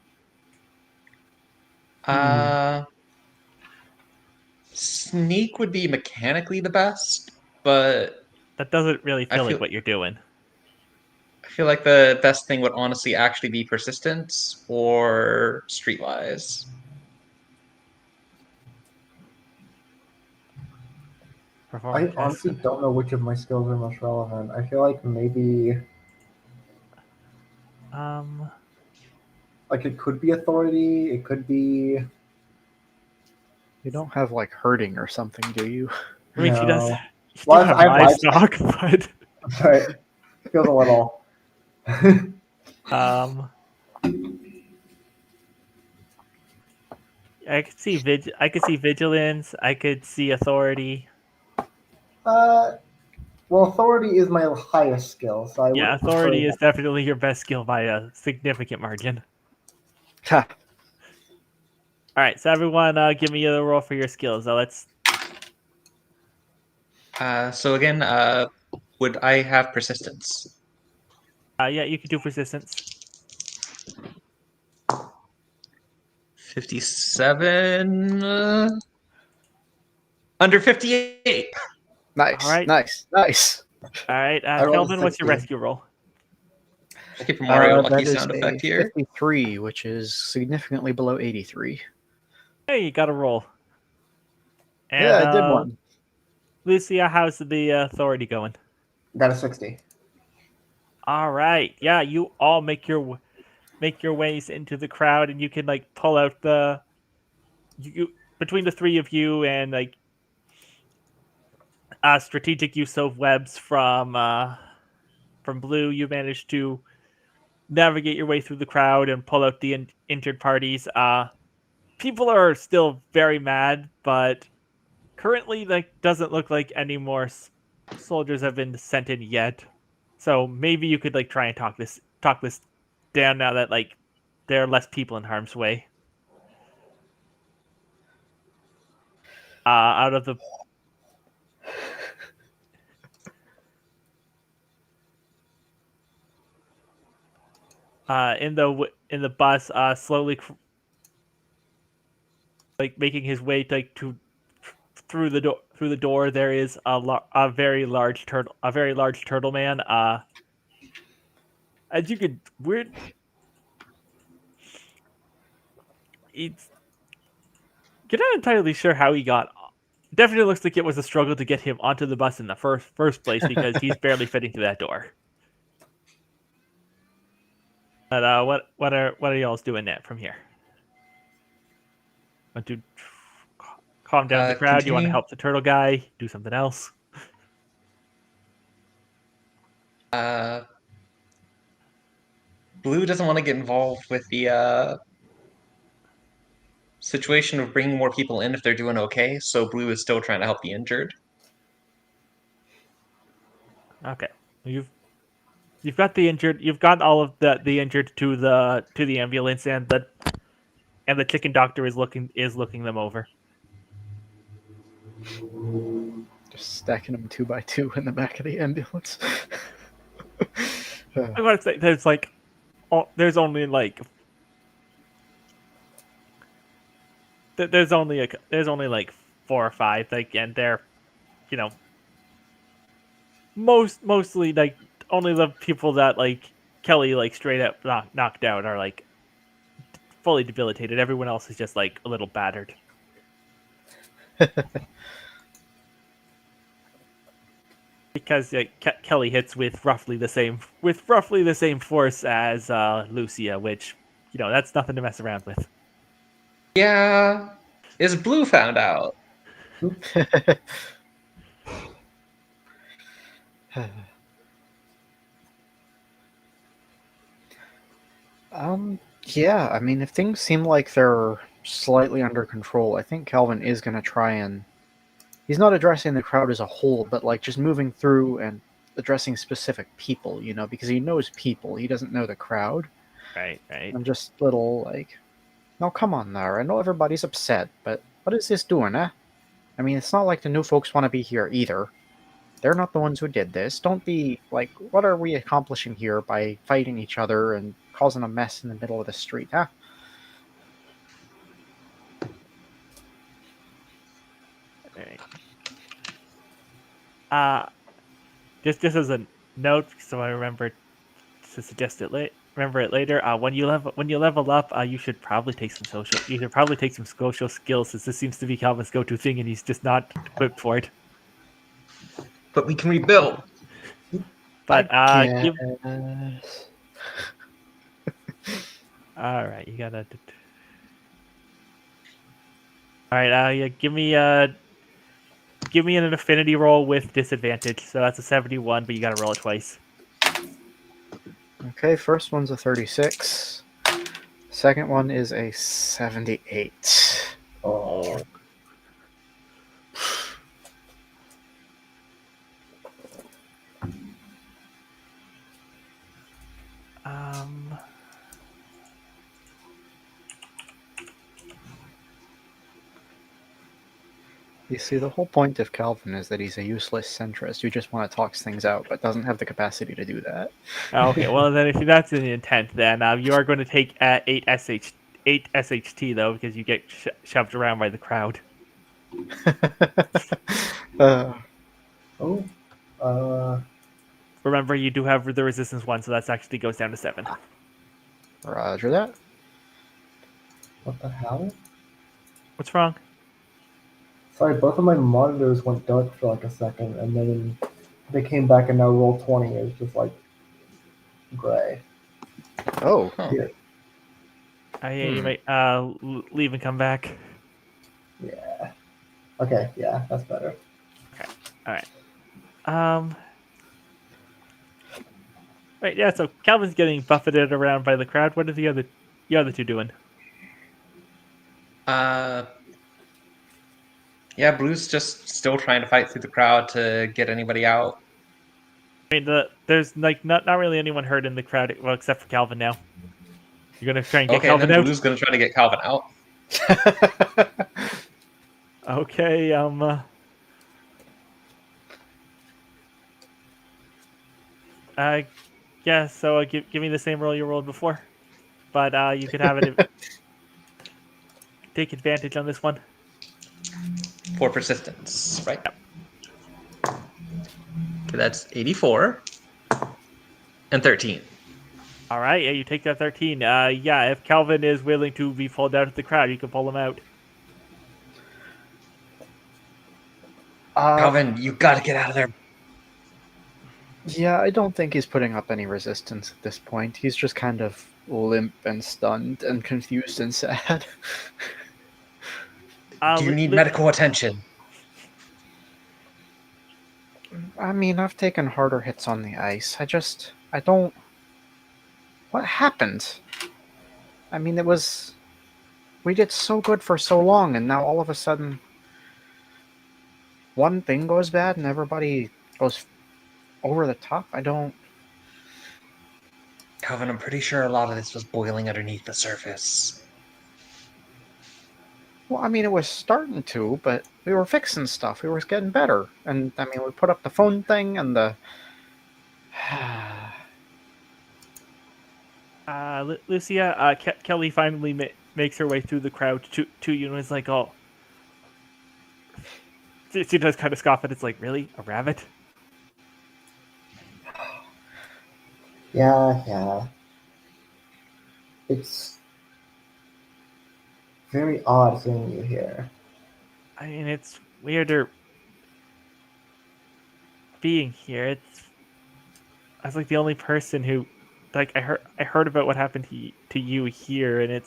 Sneak would be mechanically the best, but That doesn't really feel feel- like what you're doing. I feel like the best thing would honestly actually be persistence or streetwise. I honestly don't know which of my skills are most relevant. I feel like maybe like it could be authority. It could be. You don't have like hurting or something, do you? I mean, No. she does. You Well, do have I have livestock, but I'm sorry. Feels a little. I could see vigilance. I could see authority. Well, authority is my highest skill, so I would. Authority is definitely your best skill by a significant margin. Ha. All right, so everyone, give me a roll for your skills. Let's. So again, would I have persistence? Yeah, you could do persistence. 57. Under 58. Nice, All right. nice. All right, rolled a Kelvin, what's your 16. rescue roll? Skip Mario that lucky is sound a effect here. 53, which is significantly below 83. Hey, you got a roll. And, Yeah, I did one. Lucia, how's the authority going? Got a 60. All right, yeah, you all make your ways into the crowd, and you can like pull out you between the three of you and like strategic use of webs from Blue. You managed to navigate your way through the crowd and pull out the injured parties. People are still very mad, but currently, like, doesn't look like any more soldiers have been sent in yet. So maybe you could like try and talk this down now that like there are less people in harm's way. Out of the in the bus, slowly like making his way to through the door. There is a very large turtle man. As you could it's you're not entirely sure how he got. Definitely looks like it was a struggle to get him onto the bus in the first place because he's barely fitting through that door. But what are y'all doing net from here? Want to calm down the crowd? You want to Continue. help the turtle guy? Do something else? Blue doesn't want to get involved with the situation of bringing more people in if they're doing okay, so Blue is still trying to help the injured. Okay, you've got the injured. You've got all of the injured to the ambulance, and the chicken doctor is looking them over. Just stacking them 2 by 2 in the back of the ambulance. I want to say there's only like 4 or 5, like, and they're, you know, mostly like only the people that like Kelly like straight up knocked out are like fully debilitated. Everyone else is just like a little battered. Because Kelly hits with roughly the same force as Lucia, which, you know, that's nothing to mess around with. Yeah. Is Blue found out? Yeah, I mean, if things seem like they're slightly under control, I think Calvin is going to try and... He's not addressing the crowd as a whole, but like just moving through and addressing specific people, you know, because he knows people. He doesn't know the crowd. Right. And just little like, no, come on there. I know everybody's upset, but what is this doing, eh? I mean, it's not like the new folks want to be here either. They're not the ones who did this. Don't be like, what are we accomplishing here by fighting each other and causing a mess in the middle of the street, huh? Right. Just as a note, so I remember to suggest it remember it later. When you level up, you should probably take some social. You should probably take some social skills, since this seems to be Calvin's go-to thing, and he's just not equipped for it. But we can rebuild. But Yes. all right, you gotta. All right, yeah, give me an affinity roll with disadvantage. So that's a 71, but you gotta roll it twice. Okay, first one's a 36. Second one is a 78. Oh. You see, the whole point of Calvin is that he's a useless centrist who just want to talk things out, but doesn't have the capacity to do that. Okay, well then, if that's the intent, then you are going to take 8 SHT though, because you get shoved around by the crowd. Remember, you do have the resistance 1, so that actually goes down to 7. Roger that. What the hell? What's wrong? Sorry, both of my monitors went dark for like a second, and then they came back, and now roll 20 is just like gray. Oh. Huh. Yeah. Yeah, you might leave and come back. Yeah. Okay, yeah, that's better. Okay, all right. Right, yeah. So Calvin's getting buffeted around by the crowd. What are the other two doing? Yeah, Blue's just still trying to fight through the crowd to get anybody out. I mean, there's like not really anyone hurt in the crowd, well, except for Calvin now. You're gonna try and get Okay, Calvin then out? Blue's gonna try to get Calvin out. Okay, yeah, so give me the same roll you rolled before. But you could have it take advantage on this one. For persistence, right? Yep. Okay, that's 84 and 13. All right, yeah, you take that 13. Yeah, if Calvin is willing to be pulled out of the crowd, you can pull him out. Calvin, you gotta get out of there. Yeah, I don't think he's putting up any resistance at this point. He's just kind of limp and stunned and confused and sad. Do you need medical attention? I mean, I've taken harder hits on the ice. I don't. What happened? I mean, we did so good for so long, and now all of a sudden, one thing goes bad and everybody goes over the top. I don't. Calvin, I'm pretty sure a lot of this was boiling underneath the surface. Well, I mean, it was starting to, but we were fixing stuff. We were getting better. And, I mean, we put up the phone thing and the. Lucia, Kelly finally makes her way through the crowd to you and is like, oh. She does kind of scoff at it. It's like, really? A rabbit? Yeah. It's very odd seeing you here. I mean, it's weirder being here. I was like the only person who, like, I heard about what happened to you here, and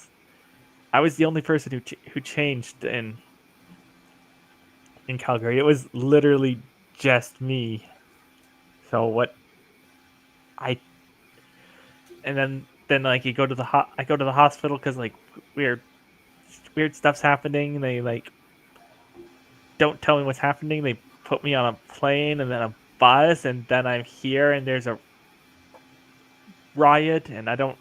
I was the only person who changed in Calgary. It was literally just me. So what I and then like you go to I go to the hospital because like weird stuff's happening. They like don't tell me what's happening. They put me on a plane and then a bus, and then I'm here and there's a riot, and I don't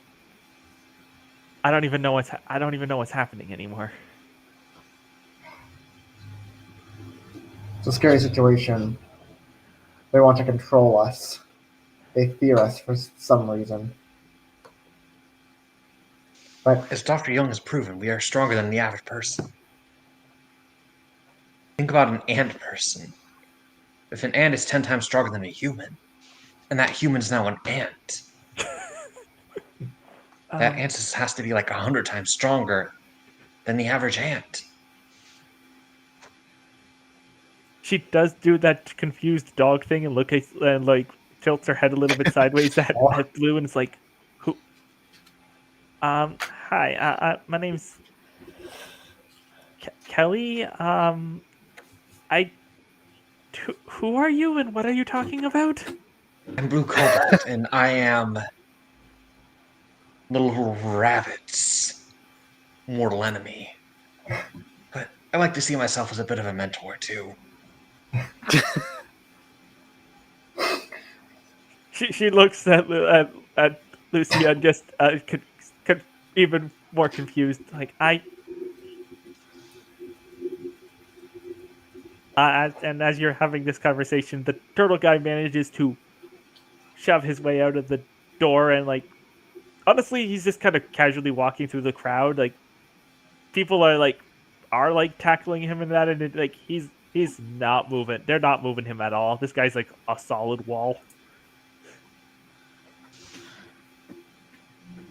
even know I don't even know what's happening anymore. It's a scary situation. They want to control us. They fear us for some reason. But As Dr. Young has proven, we are stronger than the average person. Think about an ant person. If an ant is 10 times stronger than a human, and that human is now an ant, that ant has to be like 100 times stronger than the average ant. She does do that confused dog thing and like tilts her head a little bit sideways at Blue, and it's like, who? Hi. My name's Kelly. Who are you and what are you talking about? I'm Blue Cobalt, and I am Little Rabbit's mortal enemy. But I like to see myself as a bit of a mentor, too. She looks at Lucia and just even more confused. Like and as you're having this conversation, the turtle guy manages to shove his way out of the door, and like honestly, he's just kind of casually walking through the crowd. Like people are like tackling him and that, and like he's not moving. They're not moving him at all. This guy's like a solid wall.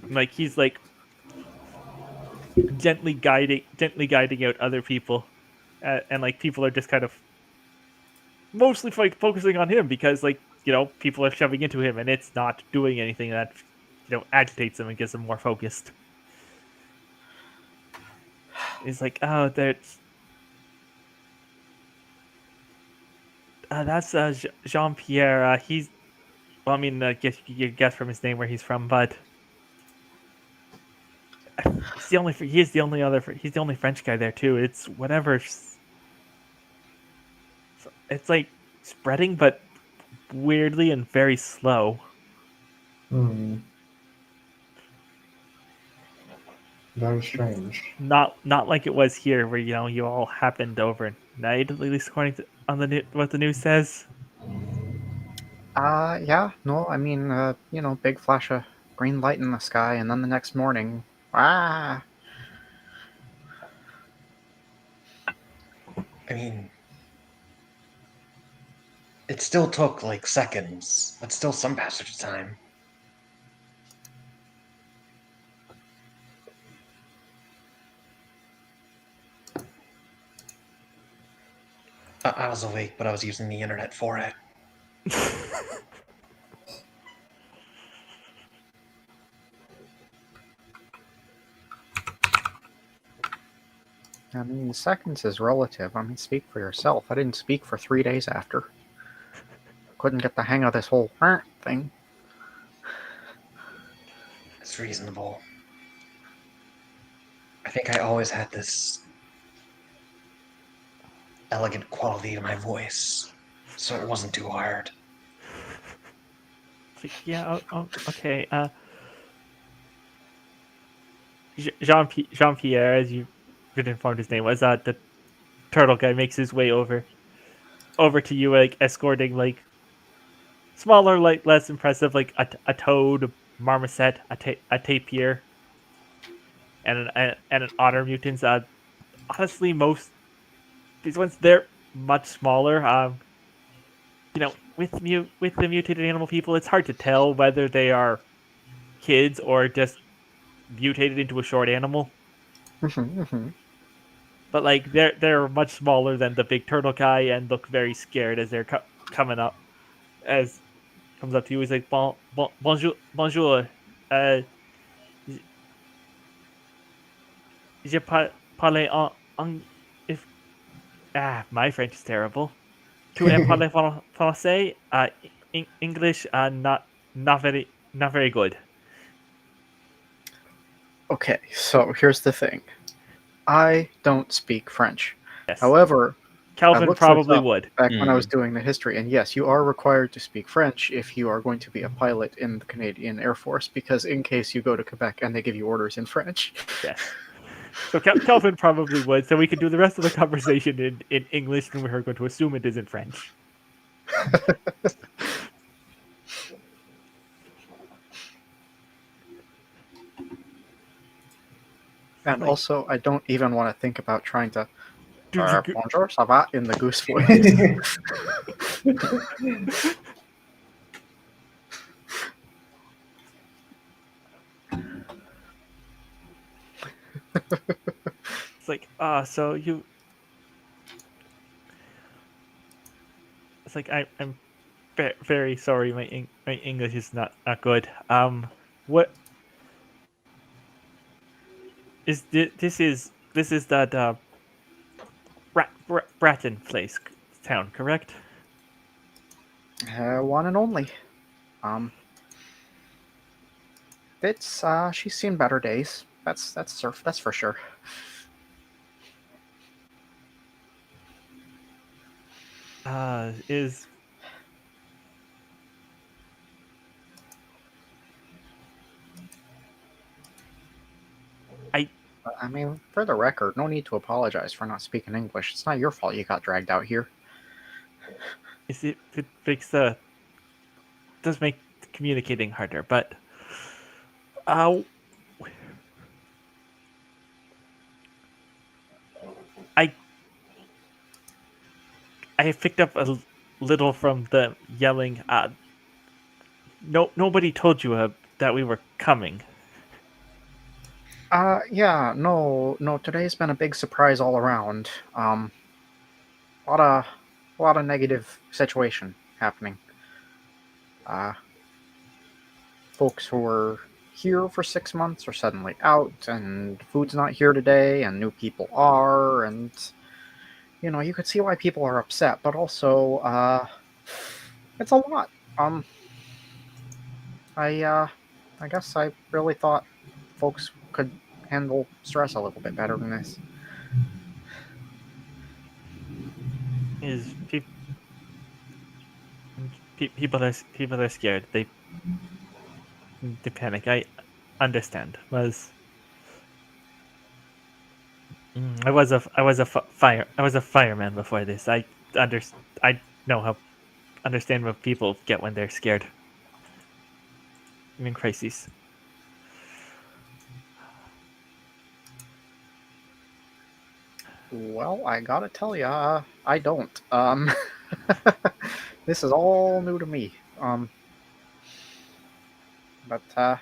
Like he's like gently guiding out other people, and like people are just kind of mostly like focusing on him because like people are shoving into him and it's not doing anything that agitates him and gets him more focused. It's like, oh, that's Jean Pierre. He's well, I mean, guess you guess from his name where he's from, but he's the only French guy there too. It's whatever. It's like spreading, but weirdly and very slow. Very strange. Not like it was here, where you all happened overnight. At least according to what the news says. Yeah, no, I mean, big flash of green light in the sky, and then the next morning, ah. I mean, it still took like seconds, but still some passage of time. I was awake, but I was using the internet for it. I mean, seconds is relative. I mean, speak for yourself. I didn't speak for 3 days after. Couldn't get the hang of this whole thing. It's reasonable. I think I always had this elegant quality to my voice, so it wasn't too hard. It's like, yeah, okay. Jean Pierre, as you've been informed his name was, the turtle guy makes his way over to you, like escorting like smaller, like less impressive, like a toad, a marmoset, a tapir, and an otter mutant. Honestly, most these ones they're much smaller. With the mutated animal people, it's hard to tell whether they are kids or just mutated into a short animal. But like they're much smaller than the big turtle guy and look very scared as they're coming up. As comes up to you, he's like, bonjour, bonjour. Uh, je parle en if my French is terrible. Tu es parler français? English, not very good. Okay, so here's the thing. I don't speak French. Yes, However, I Calvin looked this probably up would. back when I was doing the history, and yes, you are required to speak French if you are going to be a pilot in the Canadian Air Force, because in case you go to Quebec and they give you orders in French. Yes. So Calvin probably would. So we could do the rest of the conversation in English, and we're going to assume it is in French. And also, I don't even want to think about trying to Do you bonjour, ça va in the goose voice. It's like, so you. It's like I'm very sorry. My English is not good. What is this is that Bratton place town, correct? One and only. It's she's seen better days. That's for sure. Is I mean, for the record, no need to apologize for not speaking English. It's not your fault you got dragged out here. it makes does make communicating harder, but uh I I have picked up a little from the yelling. Nobody told you that we were coming. Yeah, no, today's been a big surprise all around. Lot of, lot of negative situation happening. Folks who were here for 6 months are suddenly out, and food's not here today, and new people are, and you could see why people are upset, but also, it's a lot. I guess I really thought folks could handle stress a little bit better than this. Is people are scared. They panic. I understand. I was a fireman before this. I know how understand what people get when they're scared. I'm in crises. Well, I gotta tell ya, I don't. This is all new to me. But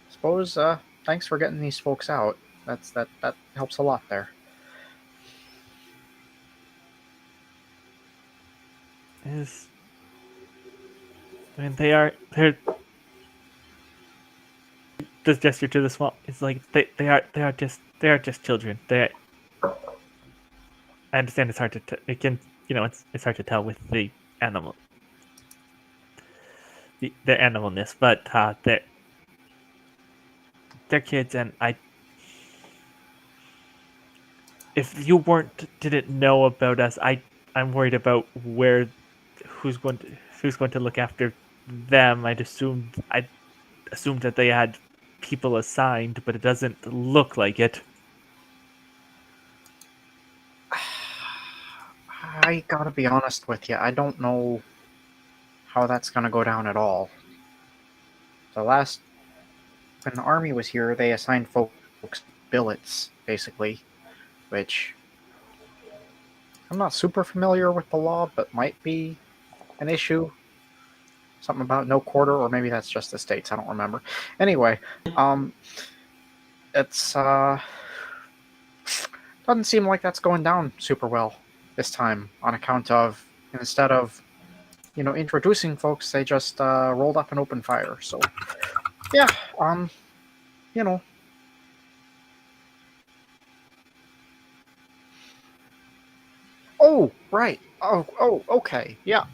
suppose thanks for getting these folks out. That helps a lot there. is, I mean, they're this gesture to the small. It's like they are just children. I understand it's hard to it can it's hard to tell with the animal the animalness, but they're kids, and I if you didn't know about us, I'm worried about who's going to look after them. I assumed that they had people assigned, but it doesn't look like it. I gotta be honest with you, I don't know how that's gonna go down at all. When the army was here, they assigned folks billets, basically, which I'm not super familiar with the law, but might be an issue. Something about no quarter, or maybe that's just the states. I don't remember. Anyway, it's doesn't seem like that's going down super well this time. On account of instead of introducing folks, they just rolled up and opened fire. So yeah, you know. Oh, right. Oh, okay. Yeah.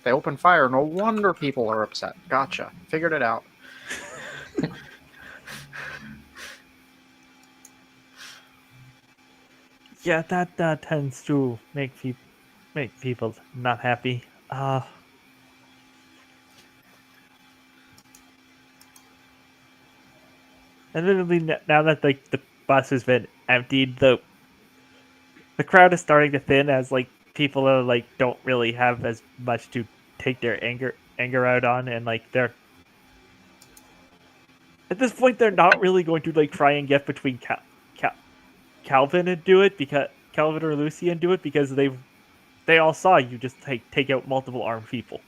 They opened fire. No wonder people are upset. Gotcha. Figured it out. Yeah, that tends to make people not happy. Admittedly, now that the bus has been emptied, the crowd is starting to thin as like people are like don't really have as much to take their anger out on, and like they're at this point they're not really going to like try and get between Calvin and do it because Calvin or Lucy and do it because they all saw you just take out multiple armed people.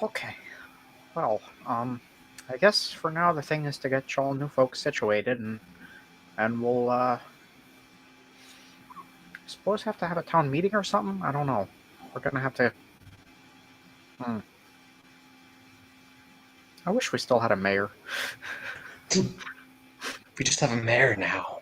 Okay. Well, I guess for now the thing is to get y'all new folks situated, and we'll suppose have to have a town meeting or something. I don't know. We're gonna have to. I wish we still had a mayor. We just have a mayor now.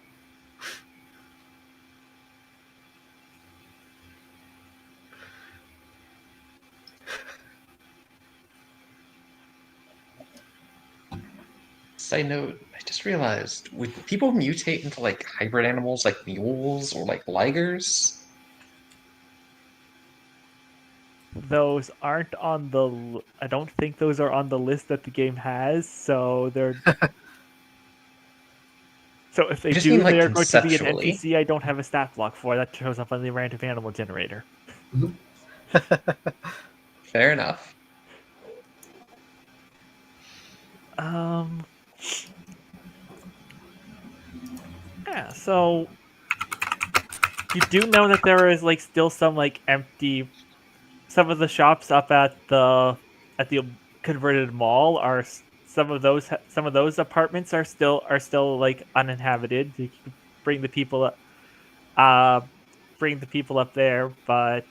Side note, I just realized, would people mutate into like hybrid animals like mules or like ligers? Those aren't on the. I don't think those are on the list that the game has. So they're. So if they I just do, mean, like, they are going to be an conceptually. NPC I don't have a stat block for that shows up on the random animal generator. Fair enough. Yeah, so you do know that there is like still some like empty. Some of the shops up at the converted mall are some of those apartments are still like uninhabited. You can bring the people up, there, but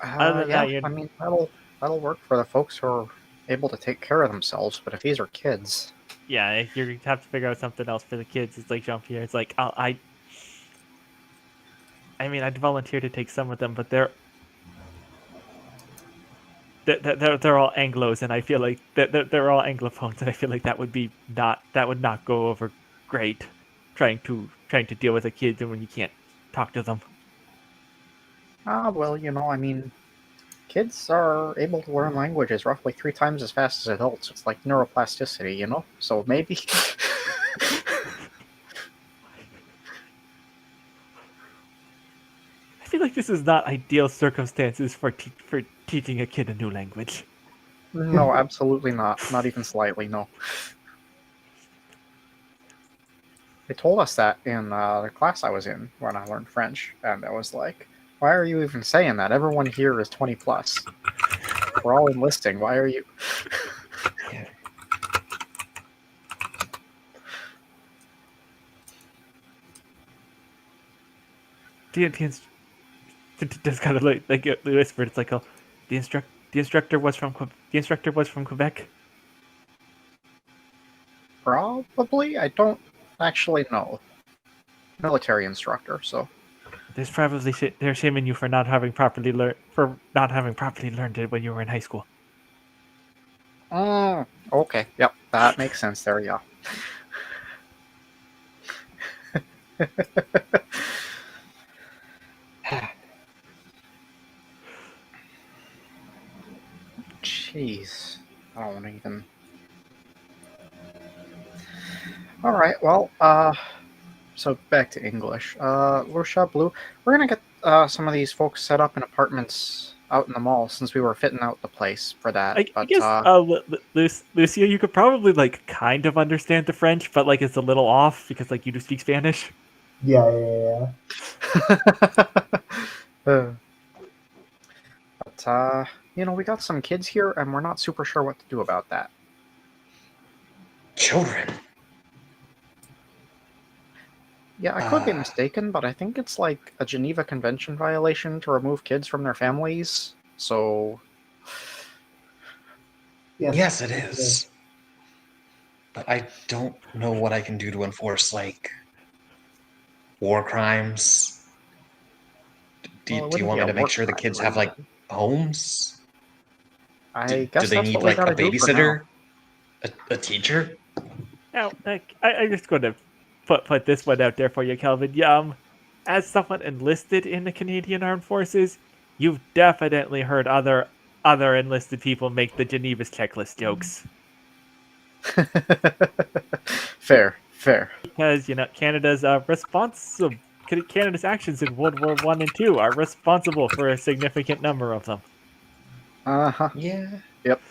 other than Yeah. that, you I mean, that'll work for the folks who are able to take care of themselves. But if these are kids, yeah, you have to figure out something else for the kids. It's like jump here. It's like I mean, I'd volunteer to take some of them, but they're all Anglos, and I feel like they're all Anglophones, and I feel like that would not go over great. Trying to deal with the kids and when you can't talk to them. well, I mean, kids are able to learn languages roughly 3 times as fast as adults. It's like neuroplasticity, So maybe. I feel like this is not ideal circumstances for teaching a kid a new language. No, absolutely not. Not even slightly, no. They told us that in the class I was in when I learned French, and I was like, why are you even saying that? Everyone here is 20 plus. We're all enlisting. Why are you... Yeah. just kind of like whispered. It's like, oh, the instructor was from Quebec. Probably. I don't actually know. Military instructor, so. They're shaming you for not having properly learned it when you were in high school. Okay. Yep, that makes sense there, yeah. Jeez. I don't even... Alright, well, so back to English. Lucia, Blue, we're gonna get some of these folks set up in apartments out in the mall since we were fitting out the place for that. I guess, Lucia, you could probably like kind of understand the French, but like it's a little off because like you do speak Spanish. Yeah. But we got some kids here, and we're not super sure what to do about that. Children. Yeah, I could be mistaken, but I think it's like a Geneva Convention violation to remove kids from their families. So, Yes, it is. But I don't know what I can do to enforce, like, war crimes. Do you want me to make sure the kids have, like, homes? I guess do they that's need, what we like, a gotta do for now. babysitter? A teacher? Now, like, I'm just going to put this one out there for you, Kelvin. As someone enlisted in the Canadian Armed Forces, you've definitely heard other enlisted people make the Geneva's checklist jokes. Fair. Because Canada's Canada's actions in World War I and II are responsible for a significant number of them. Uh-huh. Yeah. Yep.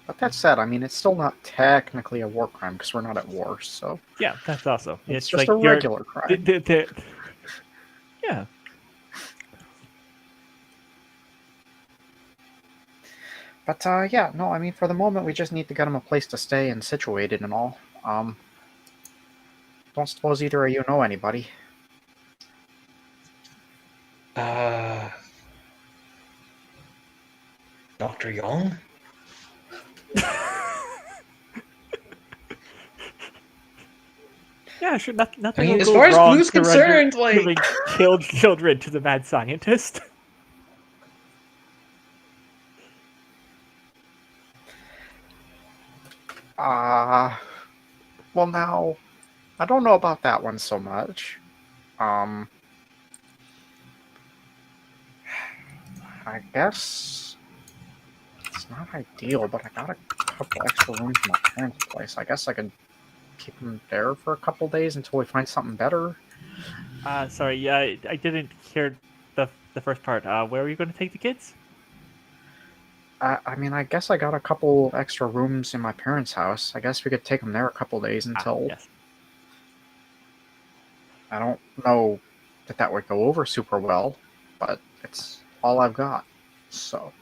But that said, I mean, it's still not technically a war crime because we're not at war, so... Yeah, that's also... It's just like a regular crime. Yeah. But, yeah, no, I mean, for the moment, we just need to get them a place to stay and situated and all. Don't suppose either of you know anybody. Dr. Young? Yeah, sure. Nothing. I mean, will as go far as wrong Blue's concerned, like... giving killed children to the mad scientist. Well, now, I don't know about that one so much. I guess it's not ideal, but I got a couple extra rooms in my parents' place. I guess I could keep them there for a couple days until we find something better. Sorry, yeah, I didn't hear the first part. Where are you going to take the kids? I mean, I guess I got a couple extra rooms in my parents' house. I guess we could take them there a couple days until... Yes. I don't know that would go over super well, but it's all I've got, so...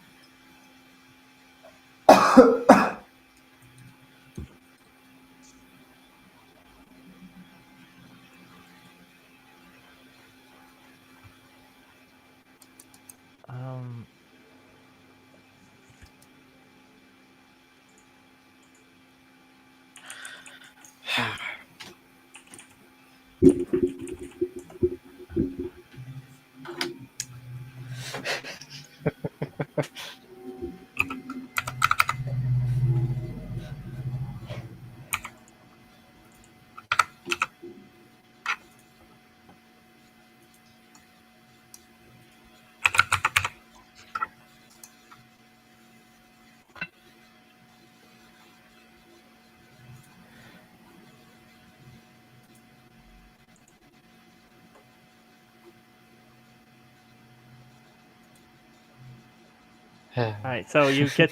All right, so you do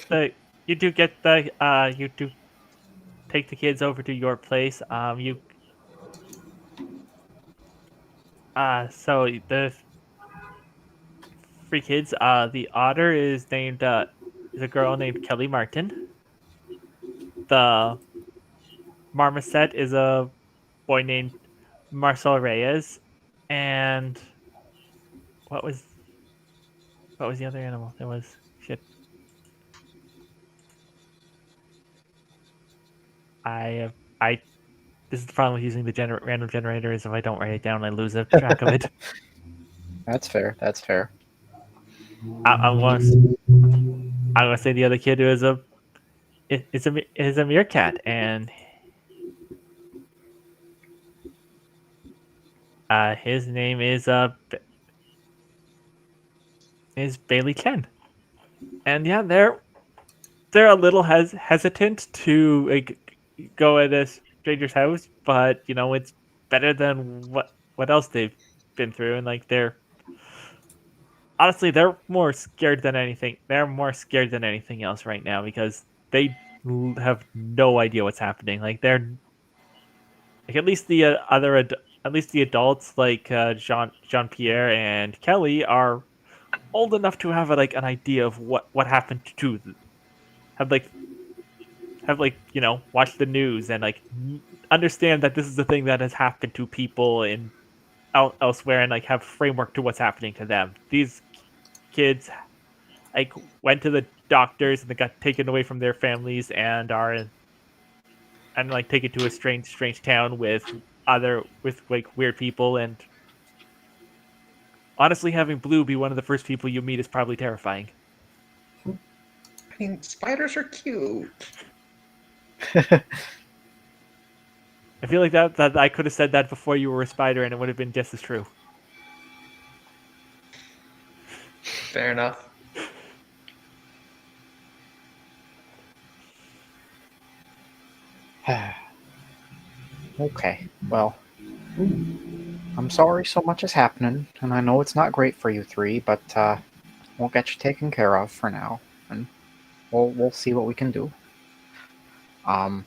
take the kids over to your place. So the three kids. The otter is a girl named Kelly Martin. The marmoset is a boy named Marcel Reyes, and what was the other animal? There was shit. I this is the problem with using the random generator is if I don't write it down, I lose a track of it. That's fair. That's fair. I'm gonna say the other kid is a meerkat, and his name is Bailey Ken, and yeah, they're a little hesitant to like, go at a stranger's house, but it's better than what else they've been through, and like they're honestly they're more scared than anything. They're more scared than anything else right now because they have no idea what's happening. Like they're like at least the at least the adults like Jean Pierre and Kelly are old enough to have like an idea of what happened to them. Have watch the news and like understand that this is the thing that has happened to people in elsewhere and like have framework to what's happening to them. These kids like went to the doctors and they got taken away from their families and are and like taken to a strange town with like weird people, and honestly having Blue be one of the first people you meet is probably terrifying. I mean, spiders are cute. I feel like that I could have said that before you were a spider and it would have been just as true. Fair enough. Okay, well, I'm sorry so much is happening, and I know it's not great for you three, but we'll get you taken care of for now, and we'll see what we can do. I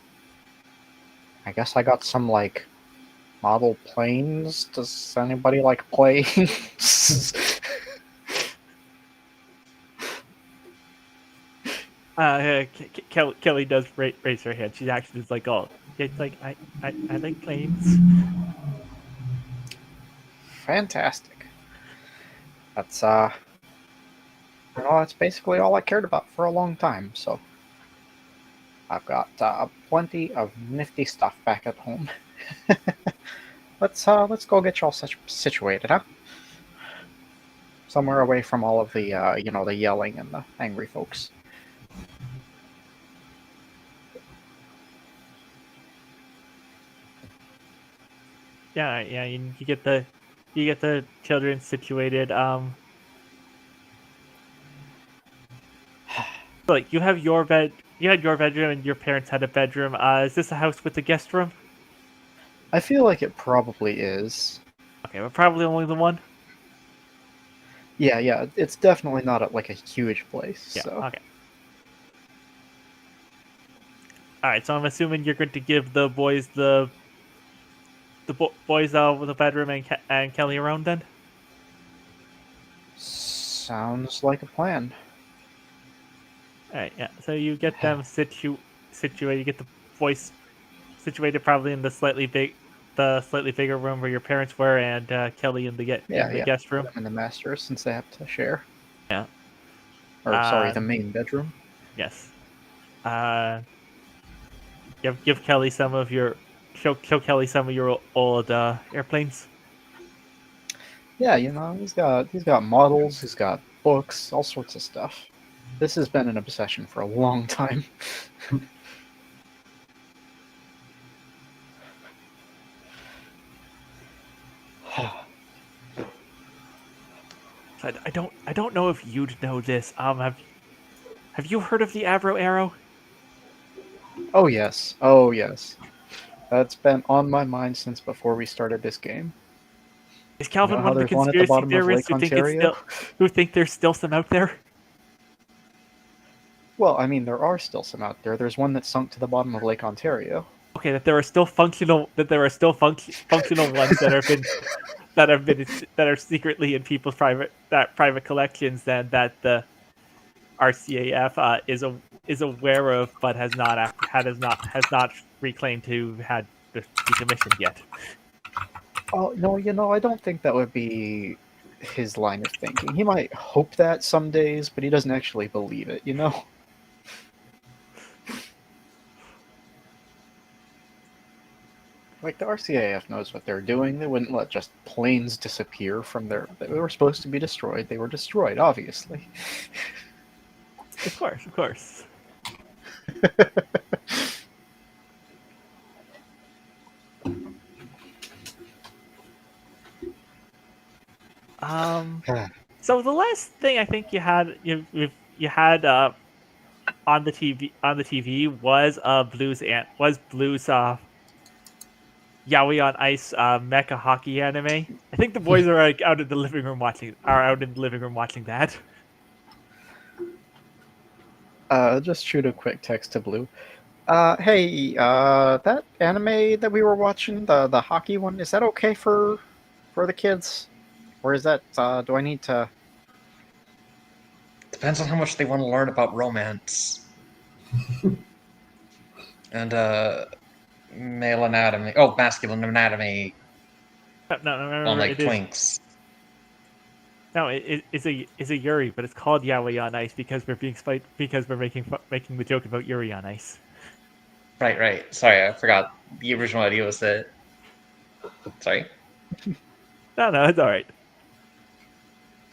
guess I got some like model planes. Does anybody like planes? Kelly does raise her hand. She actually is like, "Oh, it's like I like planes." Fantastic. That's that's basically all I cared about for a long time. So I've got plenty of nifty stuff back at home. Let's go get y'all situated, huh? Somewhere away from all of the the yelling and the angry folks. Yeah, you get the children situated. So, like you have your bed, you had your bedroom, and your parents had a bedroom. Is this a house with a guest room? I feel like it probably is. Okay, but probably only the one. Yeah, it's definitely not like a huge place. Yeah. So. Okay. All right, so I'm assuming you're going to give the boys the boys with the bedroom and Kelly around then. Sounds like a plan. All right, yeah. So you get them situated. You get the boys situated probably in the slightly bigger room where your parents were, and Kelly in the guest room. And the master, since they have to share. Yeah. Or sorry, the main bedroom. Yes. Give Kelly some of your show Kelly some of your old airplanes. Yeah, he's got models, he's got books, all sorts of stuff. This has been an obsession for a long time. I don't know if you'd know this. Have you heard of the Avro Arrow? Oh yes. That's been on my mind since before we started this game. Is Calvin one of the there's one at the conspiracy bottom of theorists Lake Ontario? who think there's still some out there? Well, I mean, there are still some out there. There's one that sunk to the bottom of Lake Ontario. Okay, that there are still functional ones that are secretly in people's private collections, and that the RCAF is aware of, but has not reclaimed to had decommissioned yet. Oh no, I don't think that would be his line of thinking. He might hope that some days, but he doesn't actually believe it. Like the RCAF knows what they're doing. They wouldn't let just planes disappear from their. They were supposed to be destroyed. They were destroyed, obviously. Of course, of course. So the last thing I think you had on the TV was Blue's Yaoi on Ice mecha hockey anime. I think the boys are like out in the living room watching that. Just shoot a quick text to Blue. Hey, that anime that we were watching, the hockey one, is that okay for the kids, or is that do I need to? Depends on how much they want to learn about romance. And male anatomy. Oh, masculine anatomy No, on remember like it is twinks. no, it's a Yuri, but it's called Yaoi on Ice because we're making the joke about Yuri on Ice. Right. Sorry, I forgot. The original idea was that. Sorry. No, it's all right.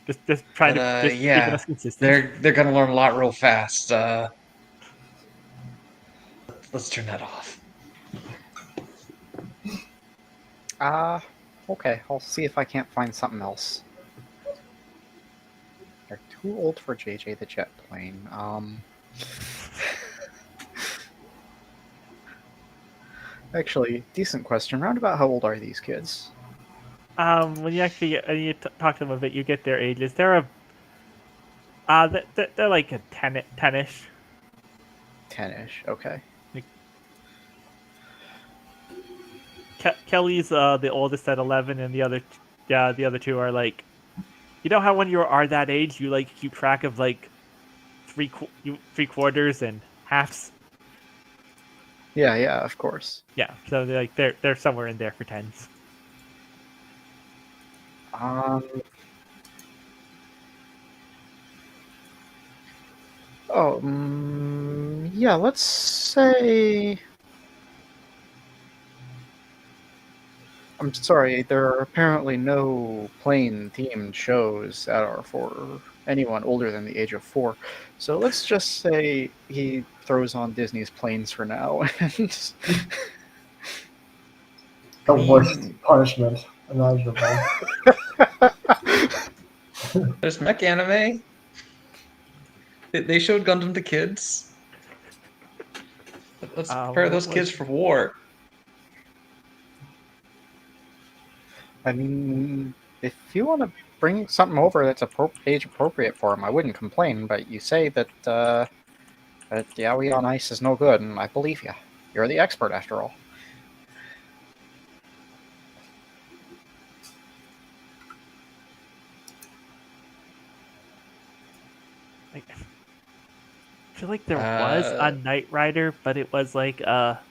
Just trying But to just keeping yeah, us consistent. they're gonna learn a lot real fast. Let's turn that off. Okay, I'll see if I can't find something else. They're too old for JJ the jet plane. Actually, decent question. Round about how old are these kids? When you actually talk to them a bit, you get their ages. They're like a 10-ish. 10-ish. Okay. Kelly's the oldest at 11, and the other two are like, you know how when you are that age, you like keep track of like three quarters and halves. Yeah, of course. Yeah, so they're somewhere in there for tens. Um. Yeah. Let's say. I'm sorry. There are apparently no plane-themed shows that are for anyone older than the age of 4. So let's just say he throws on Disney's Planes for now. And The worst punishment imaginable. There's mech anime. They showed Gundam to kids. Let's prepare those kids for war. I mean, if you want to bring something over that's age appropriate for him, I wouldn't complain. But you say that Yaoi on Ice is no good, and I believe you. You're the expert, after all. I feel like there was a Knight Rider, but it was like a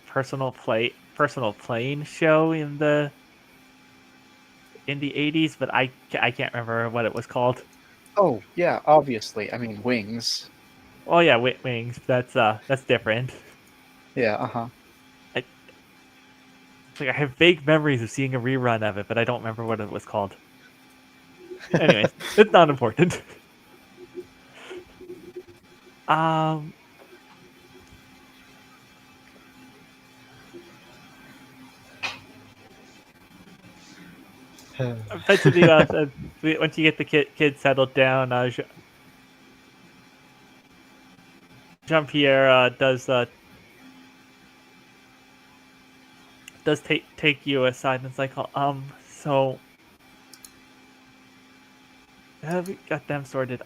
personal plane show in the 80s, but I can't remember what it was called. Oh yeah, obviously. I mean, Wings. Oh yeah, Wings. That's different. Yeah. Like I have vague memories of seeing a rerun of it, but I don't remember what it was called. Anyways, it's not important. Eventually, once you get the kids settled down, Jean-Pierre does take you aside and it's like, so have we got them sorted?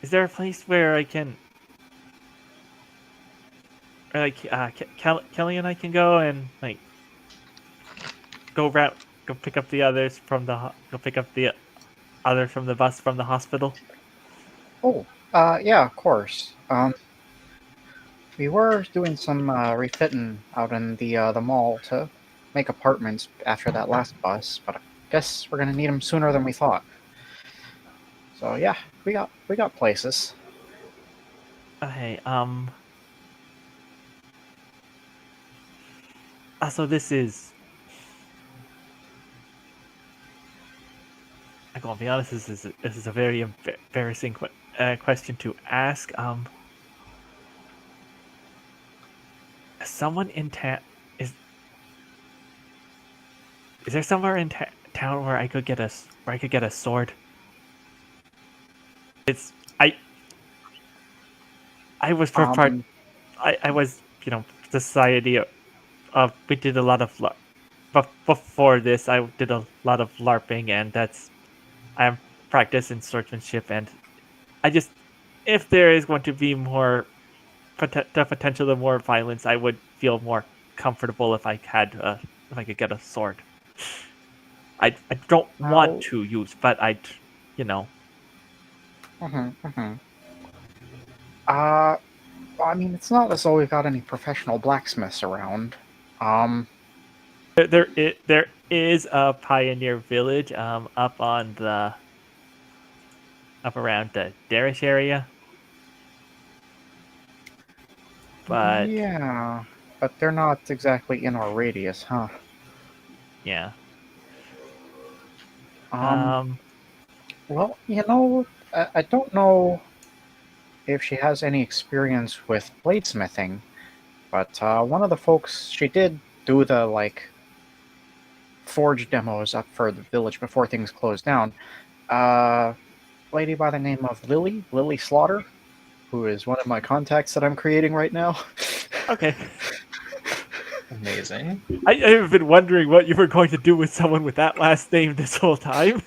Is there a place where I can, or like, Kelly and I can go and like go pick up the others from the bus from the hospital? Oh, yeah, of course. We were doing some refitting out in the mall to make apartments after that last bus, but I guess we're gonna need them sooner than we thought. So yeah, we got places. Hey, so this is. I'm gonna be honest. This is a very embarrassing question to ask. Someone in town is is there somewhere in town where I could get a sword? It's I was for part Um, I was society of we did a lot of but before this I did a lot of LARPing, and I'm practicing swordsmanship, and I just if there is going to be more the potential of more violence, I would feel more comfortable if I could get a sword. I don't want how? to use, but you know, Mm-hmm. Uh, I mean, it's not as though we've got any professional blacksmiths around. Um, there is a pioneer village up around the Darish area, but yeah, but they're not exactly in our radius, huh? yeah. Um, Um, well, I don't know if she has any experience with bladesmithing, but one of the folks, she did do the, like, forge demos up for the village before things closed down. A lady by the name of Lily Slaughter, who is one of my contacts that I'm creating right now. okay. Amazing. I have been wondering what you were going to do with someone with that last name this whole time.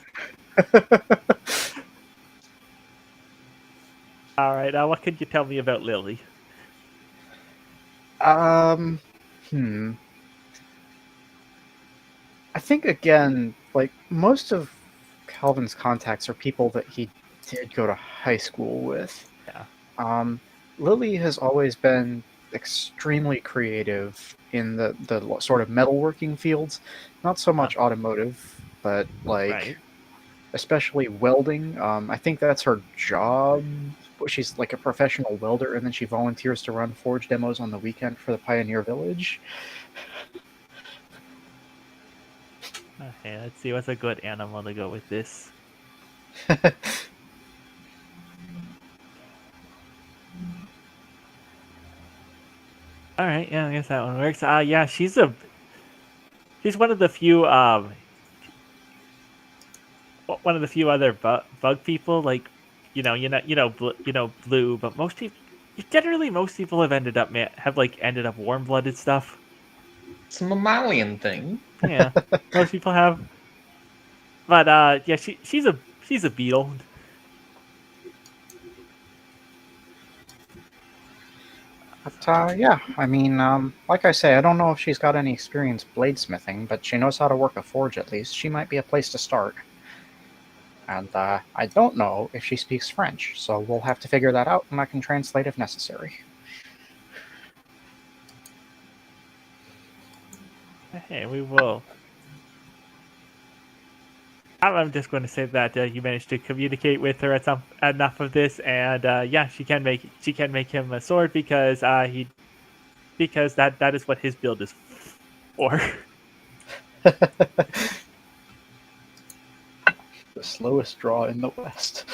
All right, what can you tell me about Lily? um, hmm. I think again, like most of Calvin's contacts are people that he did go to high school with. Yeah. Um, Lily has always been extremely creative in the sort of metalworking fields, not so Uh, much automotive, but like right. especially welding. I think that's her job. She's like a professional welder, and then she volunteers to run forge demos on the weekend for the Pioneer Village. Okay, let's see what's a good animal to go with this. All right, yeah, I guess that one works. Yeah, she's one of the few one of the few other bug people, like blue, but most people have ended up warm blooded stuff. It's a mammalian thing. Yeah, most people have, but yeah, she's a beetle. But yeah, I mean, like I say, I don't know if she's got any experience bladesmithing, but she knows how to work a forge at least. She might be a place to start. And I don't know if she speaks French, so we'll have to figure that out, and I can translate if necessary. Hey, we will. I'm just going to say that you managed to communicate with her at some enough of this, and yeah, she can make him a sword because that is what his build is for. The slowest draw in the West.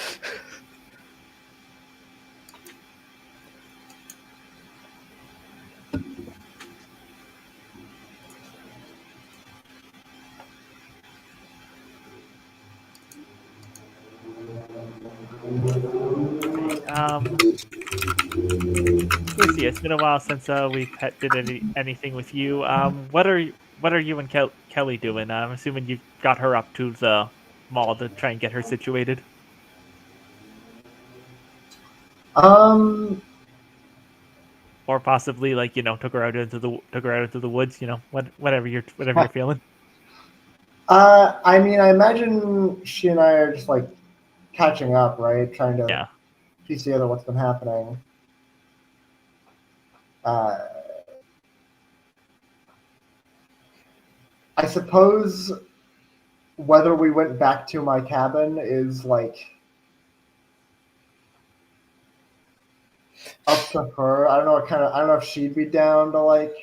Right, Lucy, it's been a while since did anything with you. What are you and Kelly doing? I'm assuming you got her up to the mall to try and get her situated, Um, or possibly took her out into the woods. Whatever you're feeling. I mean, I imagine she and I are just like catching up, right? Trying to Yeah. piece together what's been happening. Uh, I suppose whether we went back to my cabin is like up to her. I don't know what kind of. I don't know if she'd be down to like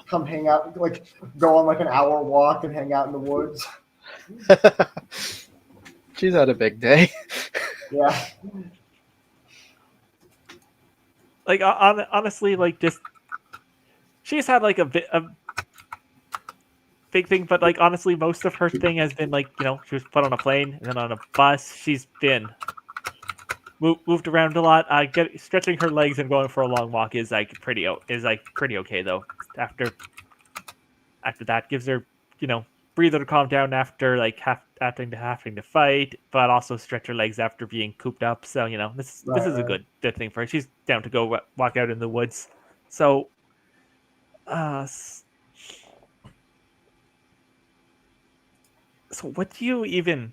come hang out, like go on like an hour walk and hang out in the woods. She's had a big day. Yeah. Like honestly, like just she's had like a big thing, but like honestly, most of her thing has been like she was put on a plane and then on a bus. She's been moved around a lot. Stretching her legs and going for a long walk is like pretty okay though. After that, gives her breather to calm down after like having to fight, but also stretch her legs after being cooped up. So this is a Right. good thing for her. She's down to go walk out in the woods. So, uh, so what do you even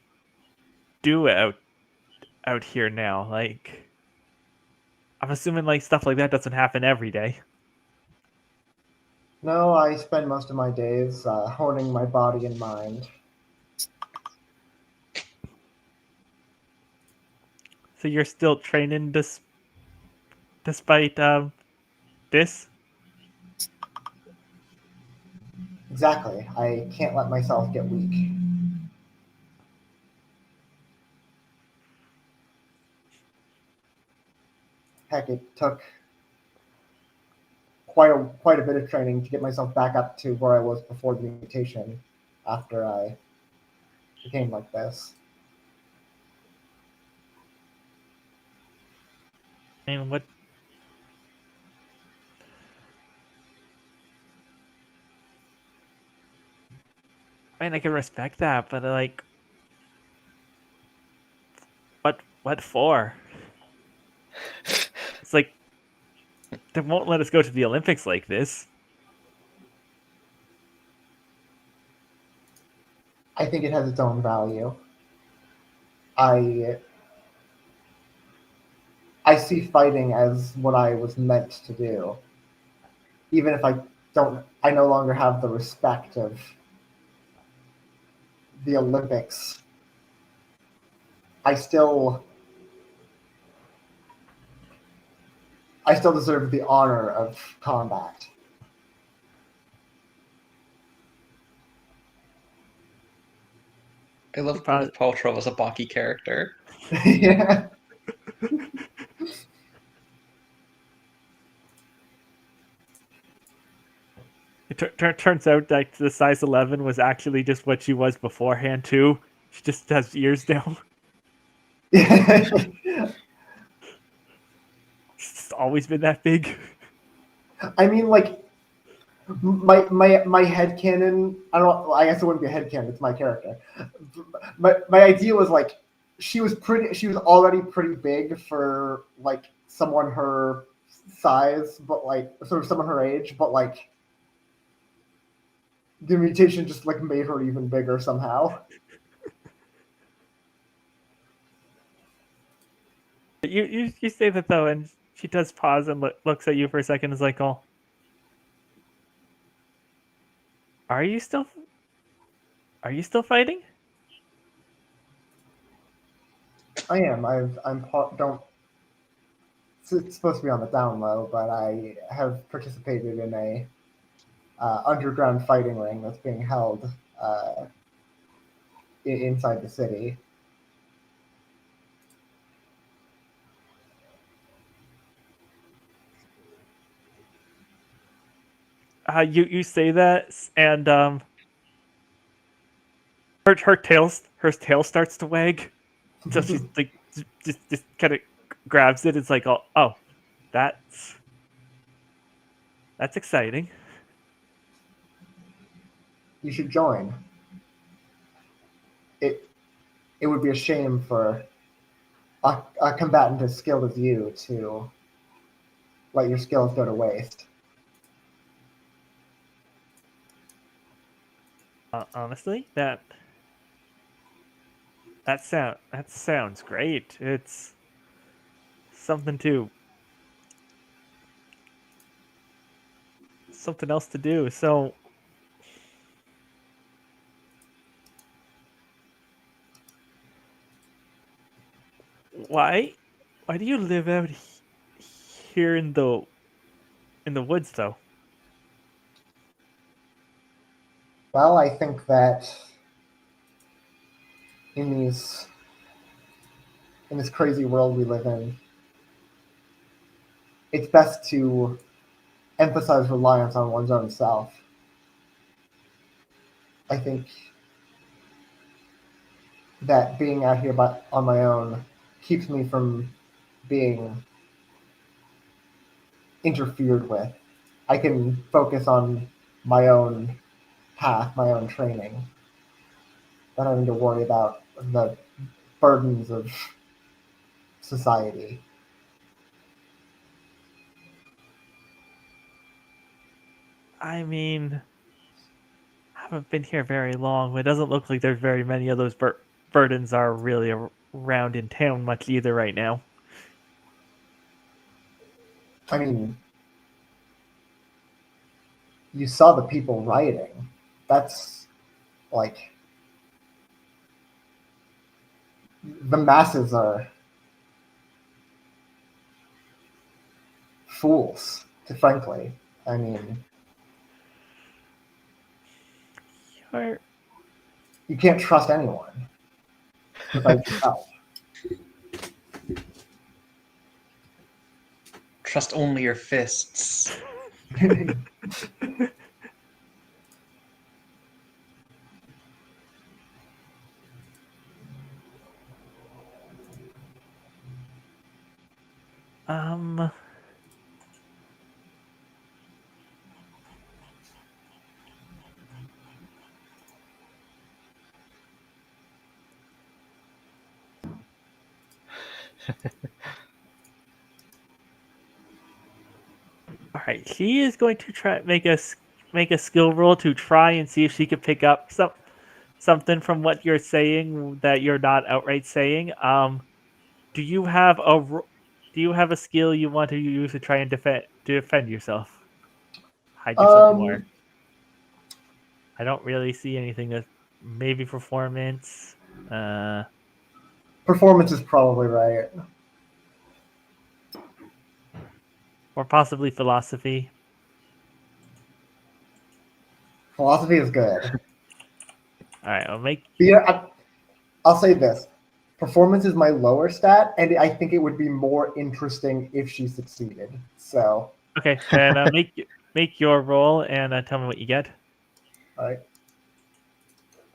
do out here now? Like, I'm assuming like stuff like that doesn't happen every day. No, I spend most of my days honing my body and mind. So you're still training despite this. Exactly. I can't let myself get weak. Heck, it took quite a bit of training to get myself back up to where I was before the mutation. After I became like this. And what? I mean, I can respect that, but like, what for? It's like they won't let us go to the Olympics like this. I think it has its own value. I I see fighting as what I was meant to do. Even if I no longer have the respect of the Olympics. I still deserve the honor of combat. I love Probably, Gwyneth Paltrow as a Baki character. Yeah. it turns out that the size 11 was actually just what she was beforehand too. She just has ears now. It's always been that big. I mean, like my headcanon. I don't. I guess it wouldn't be a headcanon. It's my character. My idea was like she was pretty. She was already pretty big for like someone her size, but like sort of someone her age. But like the mutation just like made her even bigger somehow. You say that though, and she does pause and looks at you for a second. Is like, "Oh, are you still fighting?" I am. Don't. It's supposed to be on the down low, but I have participated in a underground fighting ring that's being held inside the city. You say that, and her tail starts to wag. So she's like, just kind of grabs it. It's like, oh, that's exciting. You should join. It it would be a shame for a combatant as skilled as you to let your skills go to waste. Honestly, that sounds great. It's something to something else to do. So why why do you live out here in the woods though? Well, I think that in these in this crazy world we live in, it's best to emphasize reliance on one's own self. I think that being out here on my own keeps me from being interfered with. I can focus on my own path, my own training, not having to worry about the burdens of society. I mean, I haven't been here very long, but it doesn't look like there's very many of those burdens are really around in town much either right now. I mean, you saw the people rioting. That's like the masses are fools, frankly. I mean, You're, you can't trust anyone besides yourself. Trust only your fists. um, all right. She is going to try make a skill roll to try and see if she can pick up something from what you're saying that you're not outright saying. Do you have do you have a skill you want to use to try and defend yourself? Hide yourself more. um, I don't really see anything that maybe performance, uh, performance is probably right. or possibly philosophy. Philosophy is good. All right, I'll make. But yeah, I'll say this: performance is my lower stat, and I think it would be more interesting if she succeeded. So, Okay, then make your roll and tell me what you get. all right,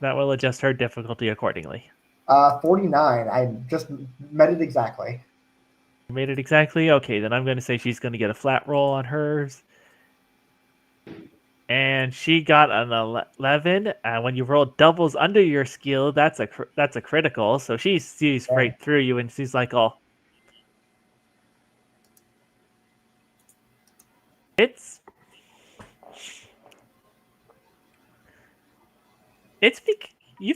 That will adjust her difficulty accordingly. 49. I just met it exactly. You made it exactly. Okay, then I'm going to say she's going to get a flat roll on hers. And she got an 11. And when you roll doubles under your skill, that's a critical. So she sees Okay. right through you, and she's like, "Oh, it's you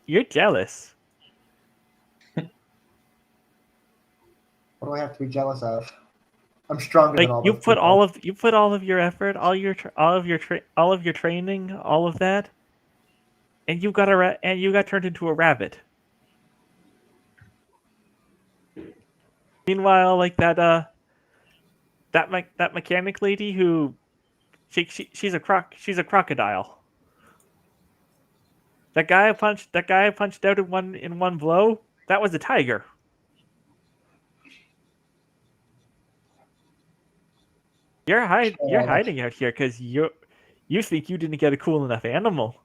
you're jealous. What do I have to be jealous of? I'm stronger than Like all those people. you put all of your effort, all of your training, all of that, and you got turned into a rabbit. Meanwhile, like that mechanic lady who she's a crocodile. That guy I punched out in one blow. That was a tiger. You're Uh, hiding out here because you think you didn't get a cool enough animal.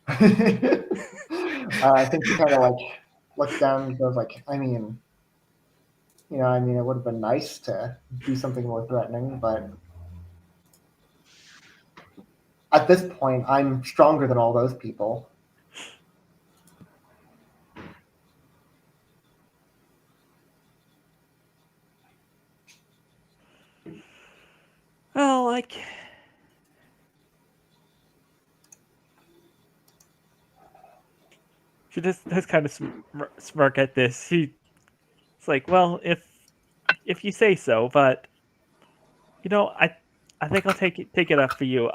I think she kind of like looks down and goes like, I mean, I mean, it would have been nice to do something more threatening, but at this point, I'm stronger than all those people. Well, like she just kind of smirk at this. It's like, well, if if you say so, but I think I'll take it up for you.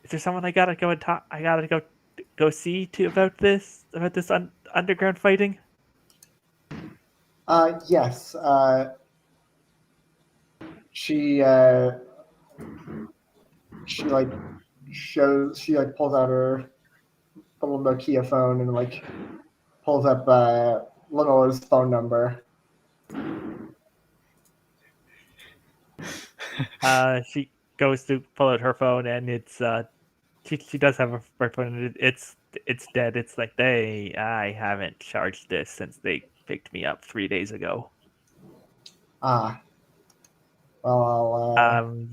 Is there someone I gotta go and talk? I gotta go see to about this underground fighting. Yes. She she like pulls out her little Nokia phone and like pulls up Lenore's phone number. She goes to pull out her phone, and it's she does have a phone. And it's dead. It's like I haven't charged this since they picked me up 3 days ago. Ah, well, I'll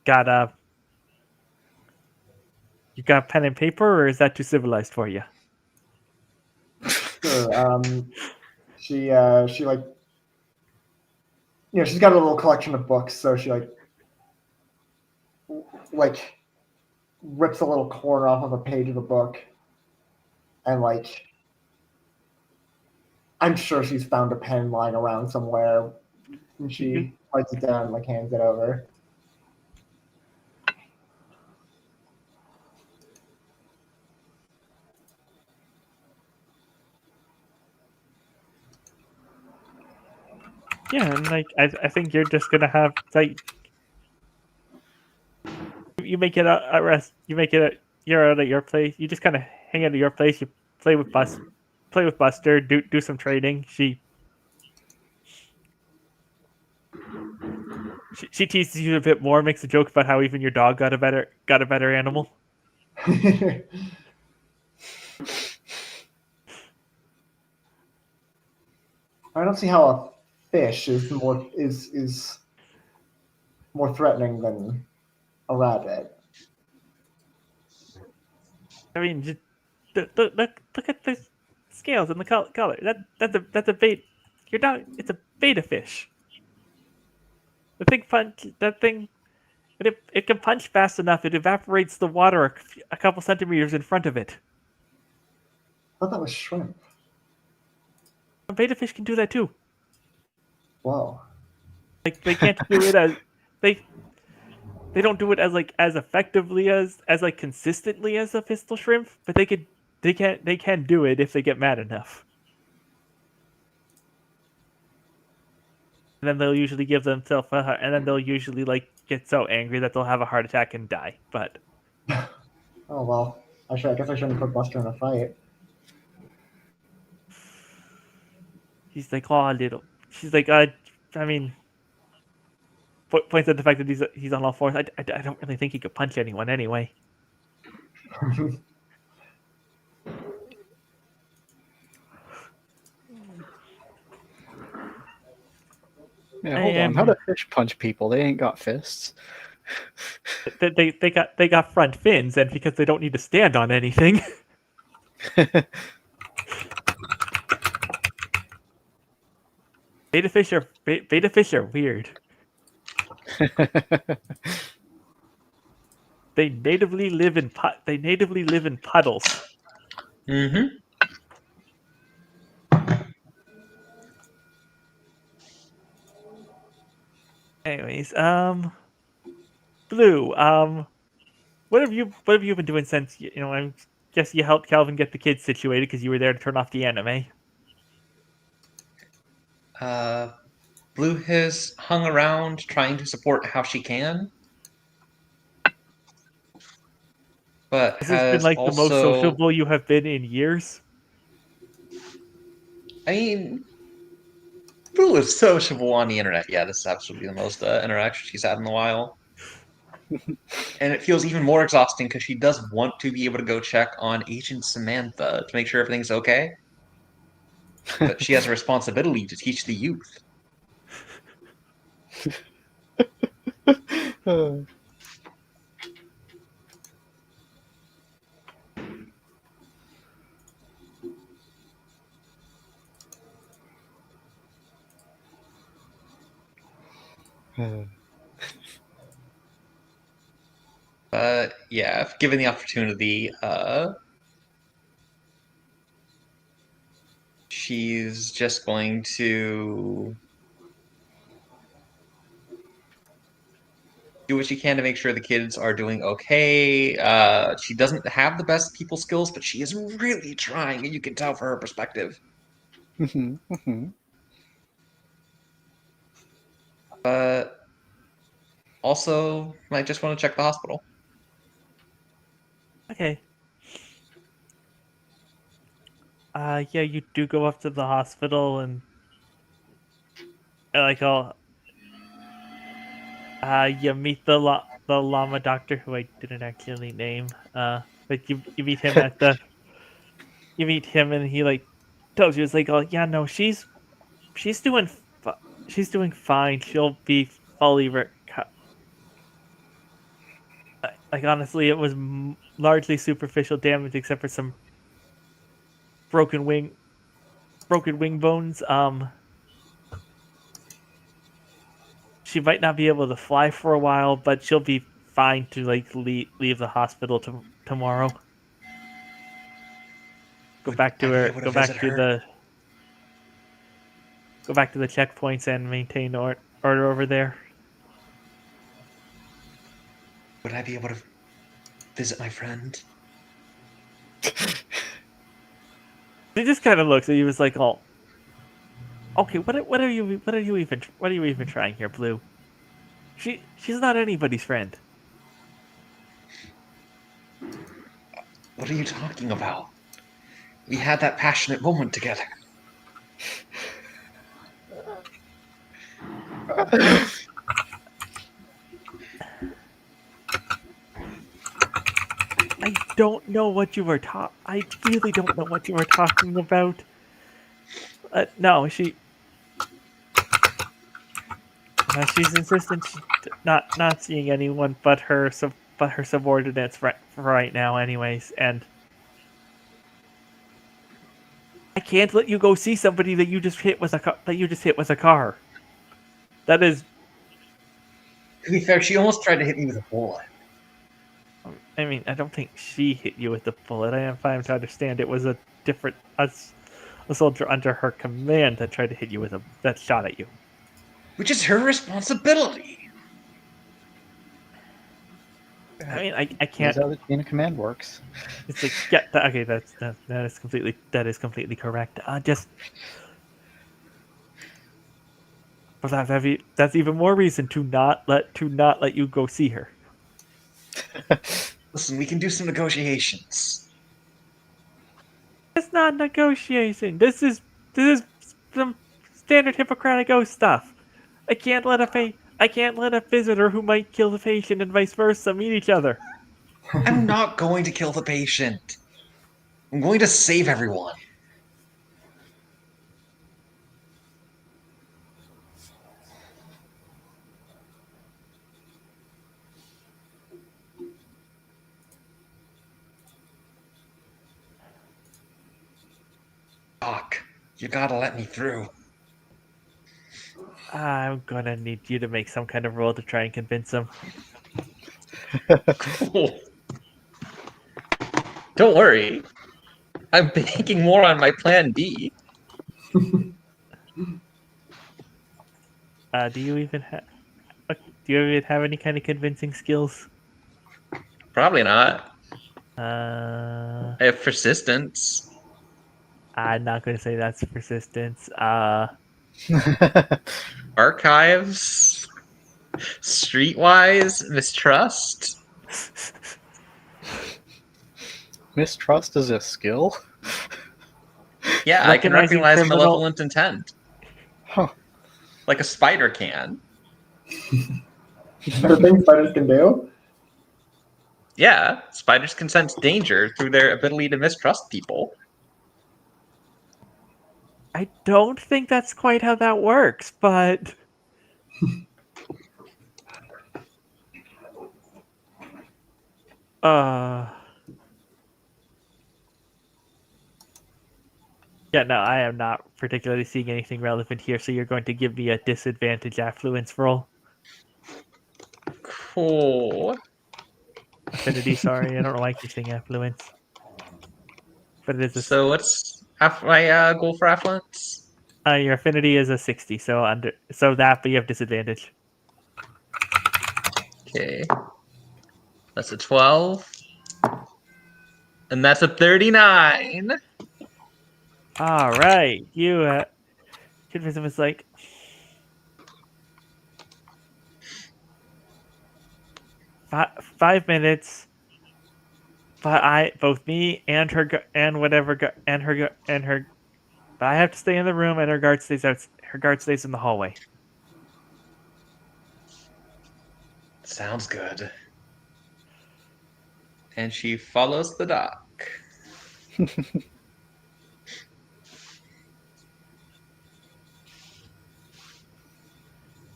Got a you got pen and paper, or is that too civilized for you? sure. She like she's got a little collection of books, so she like rips a little corner off of a page of a book, and like I'm sure she's found a pen lying around somewhere, and she writes it down and like hands it over. Yeah, and like I think you're just gonna have like you make it a rest. You make it you're out at your place. You just kind of hang out at your place. You play with Buster. Do some trading. She teases you a bit more. Makes a joke about how even your dog got a better animal. I don't see how a fish is more threatening than a rabbit. I mean, just look at the scales and the color. That's a bait. Your dog. It's a beta fish. That thing. It can punch fast enough. It evaporates the water a couple centimeters in front of it. I thought that was shrimp. A beta fish can do that too. Whoa. Like they can't do it as they they don't do it as effectively as like consistently as a pistol shrimp, but they can do it if they get mad enough. And then they'll usually give themselves and then they'll usually like get so angry that they'll have a heart attack and die. But Oh well. I guess I shouldn't put Buster in a fight. he's like, oh, little. She's like, I mean, points at the fact that he's on all fours. I don't really think he could punch anyone anyway. Yeah, hold on. How do fish punch people? They ain't got fists. They got front fins, and because they don't need to stand on anything. Beta fish are weird. They natively live in puddles. Mm-hmm. Anyways, Blue, what have you been doing since I guess you helped Calvin get the kids situated because you were there to turn off the anime. Blue has hung around trying to support how she can, but This has been has like the most also. sociable you have been in years. I mean, Blue is sociable on the internet. Yeah, this is absolutely the most interaction she's had in a while. And it feels even more exhausting because she does want to be able to go check on Agent Samantha to make sure everything's okay. But she has a responsibility to teach the youth. But yeah, if given the opportunity, she's just going to do what she can to make sure the kids are doing okay. She doesn't have the best people skills, but she is really trying, and you can tell from her perspective. Mhm, mhm. But also, I just want to check the hospital. Okay. Yeah, you do go up to the hospital and like you meet the llama doctor who I didn't actually name. But you meet him at the you meet him and he like tells you it's like, oh yeah, no, she's doing she's doing fine. She'll be fully like honestly, it was largely superficial damage except for some broken wing broken wing bones. She might not be able to fly for a while, but she'll be fine to like leave the hospital tomorrow. Go Would back to I be her. able to visit her? Go back to the checkpoints and maintain order over there. Would I be able to visit my friend? He just kind of looks at you. Was like, "Oh, okay. What are you even trying here, Blue? She's not anybody's friend. What are you talking about? We had that passionate moment together. I don't know what you were I really don't know what you were talking about. No, she's insistent not seeing anyone but her subordinates right now, anyways. And I can't let you go see somebody that you just hit with a car. That is, To be fair, she almost tried to hit me with a bullet. I mean, I don't think she hit you with the bullet. I am fine to understand it was a different a soldier under her command that tried to hit you that shot at you. Which is her responsibility. I mean, I can't. That's how the chain of command works. It's like, yeah, okay, that is completely correct. Just for that's even more reason to not let you go see her. Listen, we can do some negotiations. It's not negotiation. This is some standard Hippocratic oath stuff. I can't let a visitor who might kill the patient and vice versa meet each other. I'm not going to kill the patient. I'm going to save everyone. Doc, you gotta let me through. I'm gonna need you to make some kind of roll to try and convince him. Cool. Don't worry. I'm banking more on my plan B. Do you even have any kind of convincing skills? Probably not. Uh, I have persistence. I'm not gonna say that's persistence. Archives. Streetwise. Mistrust. Mistrust is a skill? Yeah, I can Recognizing recognize criminal- malevolent intent. Huh. Like a spider can. Is that a thing spiders can do? Yeah, spiders can sense danger through their ability to mistrust people. I don't think that's quite how that works, but uh yeah, no, I am not particularly seeing anything relevant here, so you're going to give me a disadvantage affluence roll. Cool. Affinity, sorry, I don't know why I keep saying affluence. But it is So what's goal for affluence? Your affinity is a 60, so that, but you have disadvantage. Okay. That's a 12. And that's a 39. All right, you convince him. It's like 5 minutes. But both me and her and whatever and her. But I have to stay in the room, and her guard stays out. Her guard stays in the hallway. Sounds good. And she follows the doc.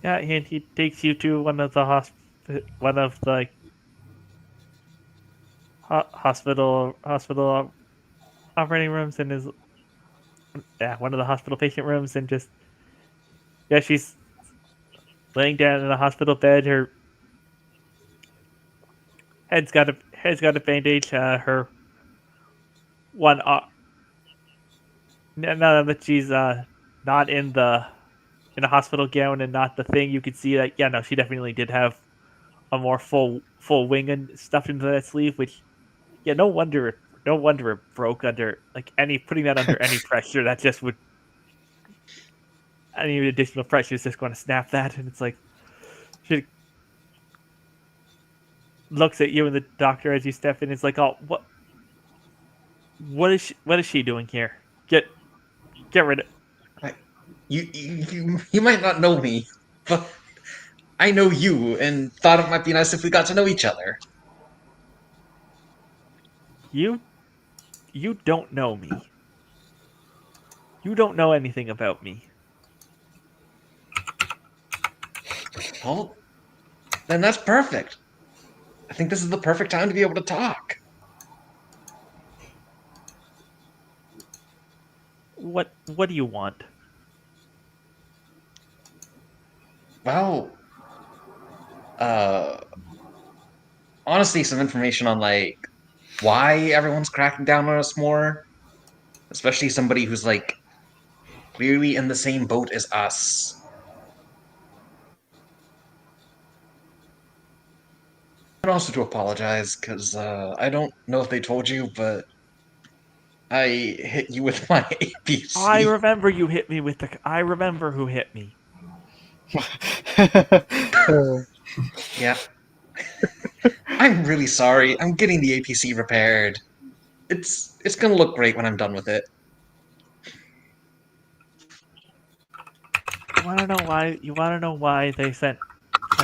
Yeah, and he takes you to one of the hospital operating rooms, and is one of the hospital patient rooms, and just she's laying down in a hospital bed. Her head's got a bandage. Her one now that she's not in a hospital gown and not the thing, you could see that no, she definitely did have a more full wing and stuffed into that sleeve, which no wonder it broke under putting that under any pressure. That just would any additional pressure is just going to snap that. And it's like she looks at you and the doctor as you step in. It's like, oh, what is she doing here? Get rid of. You might not know me, but I know you, and thought it might be nice if we got to know each other. You don't know me. You don't know anything about me. Well, then that's perfect. I think this is the perfect time to be able to talk. What do you want? Well, honestly, some information on why everyone's cracking down on us more, especially somebody who's clearly in the same boat as us. And also to apologize, because I don't know if they told you, but I hit you with my APC. I remember you hit me with the. I remember who hit me. Yeah. I'm really sorry. I'm getting the APC repaired. It's gonna look great when I'm done with it. You want to know why? You want to know why they sent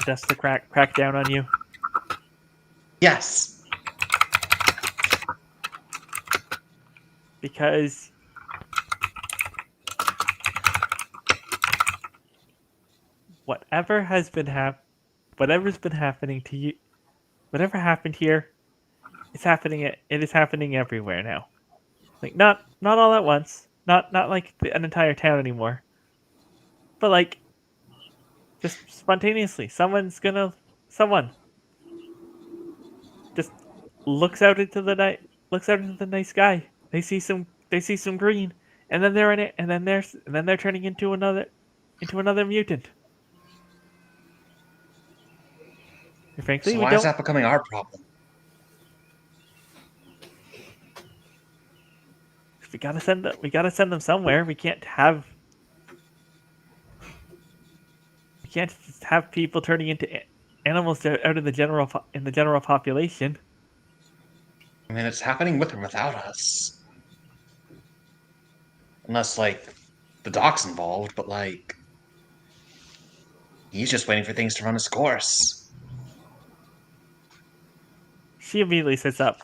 us to crack down on you? Yes. Because whatever's been happening to you, whatever happened here, it is happening everywhere now. Not all at once, not like an entire town anymore, but just spontaneously. Someone just looks out into the night sky. They see some green, and then they're in it, and then they're turning into another mutant. And frankly, So we why is don't. that becoming our problem? We gotta send them somewhere. We can't have people turning into animals out in the general population. I mean, it's happening with or without us. Unless, the doc's involved, but, he's just waiting for things to run its course. She immediately sits up.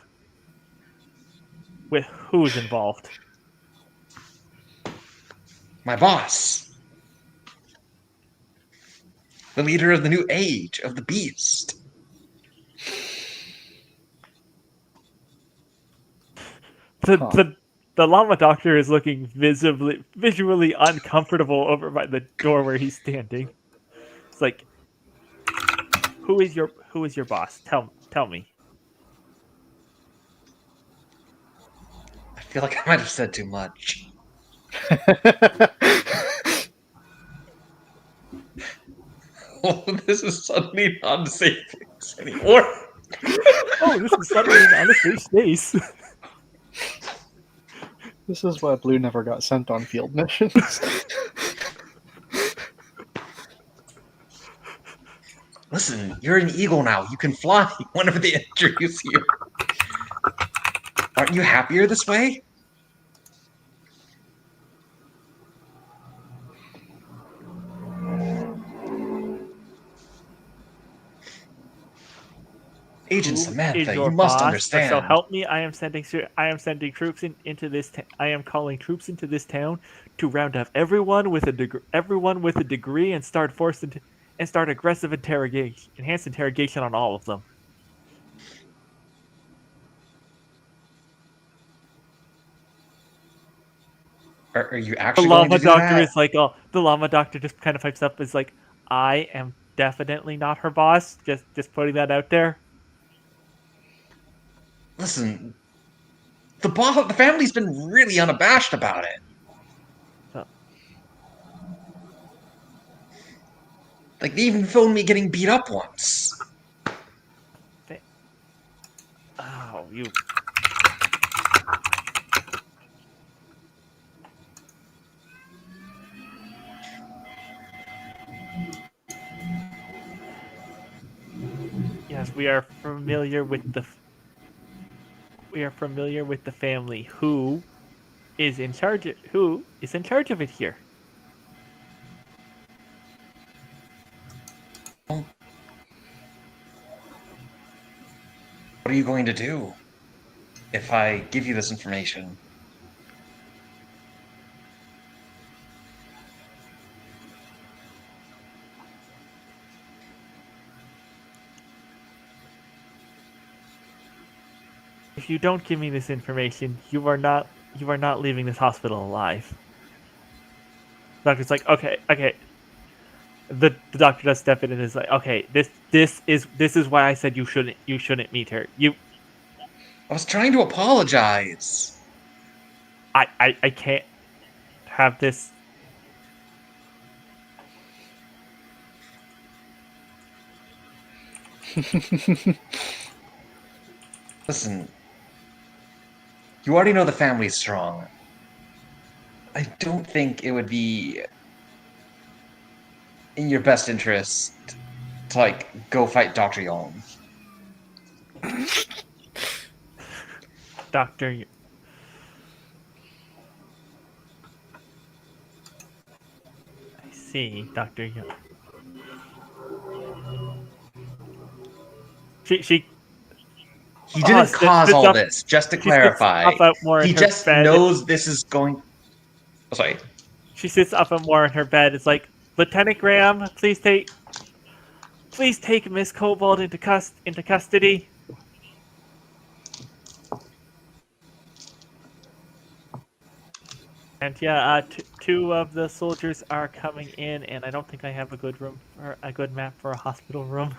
With who's involved? My boss. The leader of the new age of the beast. The llama doctor is looking visually uncomfortable over by the door where he's standing. It's like, who is your boss? Tell me. I feel like I might have said too much. Oh, this is suddenly not a safe place anymore. Oh, this is suddenly not a safe space. This is why Blue never got sent on field missions. Listen, you're an eagle now. You can fly whenever they introduce you. Aren't you happier this way? Agent Who Samantha, is you your must boss? Or so understand. help me! I am sending troops into this. I am calling troops into this town to round up everyone with a degree and start aggressive enhanced interrogation on all of them. Are you The actually going to llama do doctor that? is like, oh, the llama doctor just kind of pipes up, is like, I am definitely not her boss. Just putting that out there. Listen, the family's been really unabashed about it. So, Like, they even filmed me getting beat up once. oh, you. Yes, we are familiar with the family who is in charge of it here. What are you going to do if I give you this information? If you don't give me this information, you are not leaving this hospital alive. The doctor's like, okay. The doctor does step in and is like, okay, this is why I said you shouldn't meet her. I was trying to apologize. I can't have this. Listen, you already know the family's strong. I don't think it would be in your best interest to, like, go fight Dr. Yolm. Doctor. I see, Doctor. She He didn't cause sits all up. this, just to She sits clarify. up more in He her just bed. knows this is going. Oh, sorry. She sits up more in her bed. It's like, Lieutenant Graham, please take Miss Cobalt into custody. And yeah, two of the soldiers are coming in, and I don't think I have a good map for a hospital room.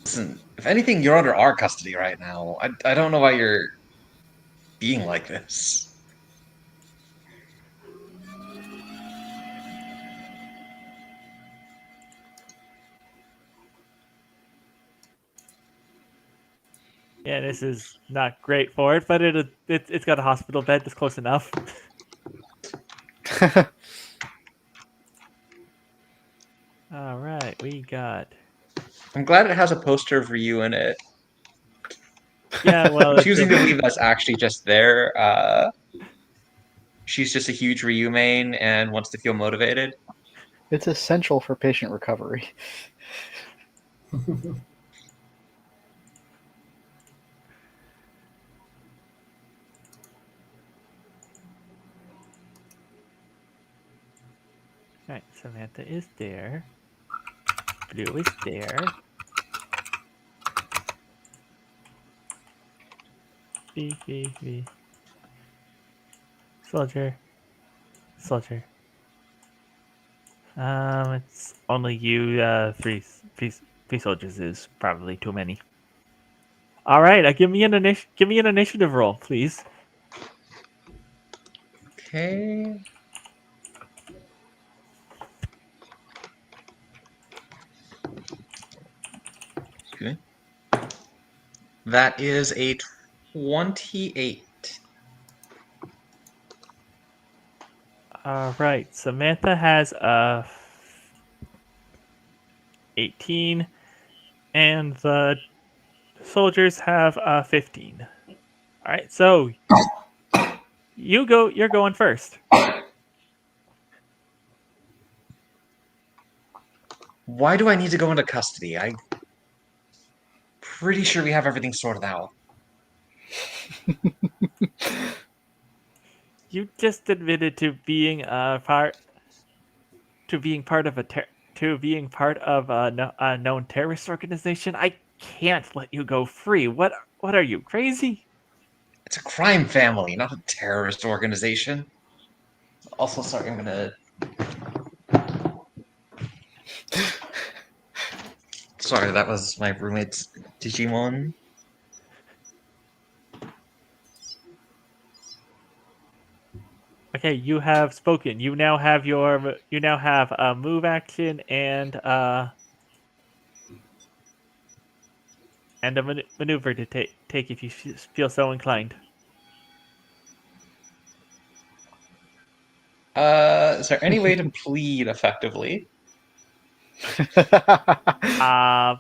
Listen, if anything, you're under our custody right now. I don't know why you're being like this. Yeah, this is not great for it, but it's got a hospital bed that's close enough. All right, we got. I'm glad it has a poster of Ryu in it. Yeah, well, I'm choosing to believe that's actually just there. She's just a huge Ryu main and wants to feel motivated. It's essential for patient recovery. Right, Samantha is there. Blue is there. V. Soldier. It's only you. Three soldiers is probably too many. All right, give me an initiative roll, please. Okay. Excuse me. That is a 28. All right, Samantha has a 18, and the soldiers have a 15. All right, so you're going first. Why do I need to go into custody? I'm pretty sure we have everything sorted out. You just admitted to being part of a known terrorist organization. I can't let you go free. What are you, crazy? It's a crime family, not a terrorist organization. Also, sorry, I'm gonna. Sorry, that was my roommate's Digimon. Okay, you have spoken. You now have a move action and a maneuver to take if you feel so inclined. Is there any way to plead effectively? Uh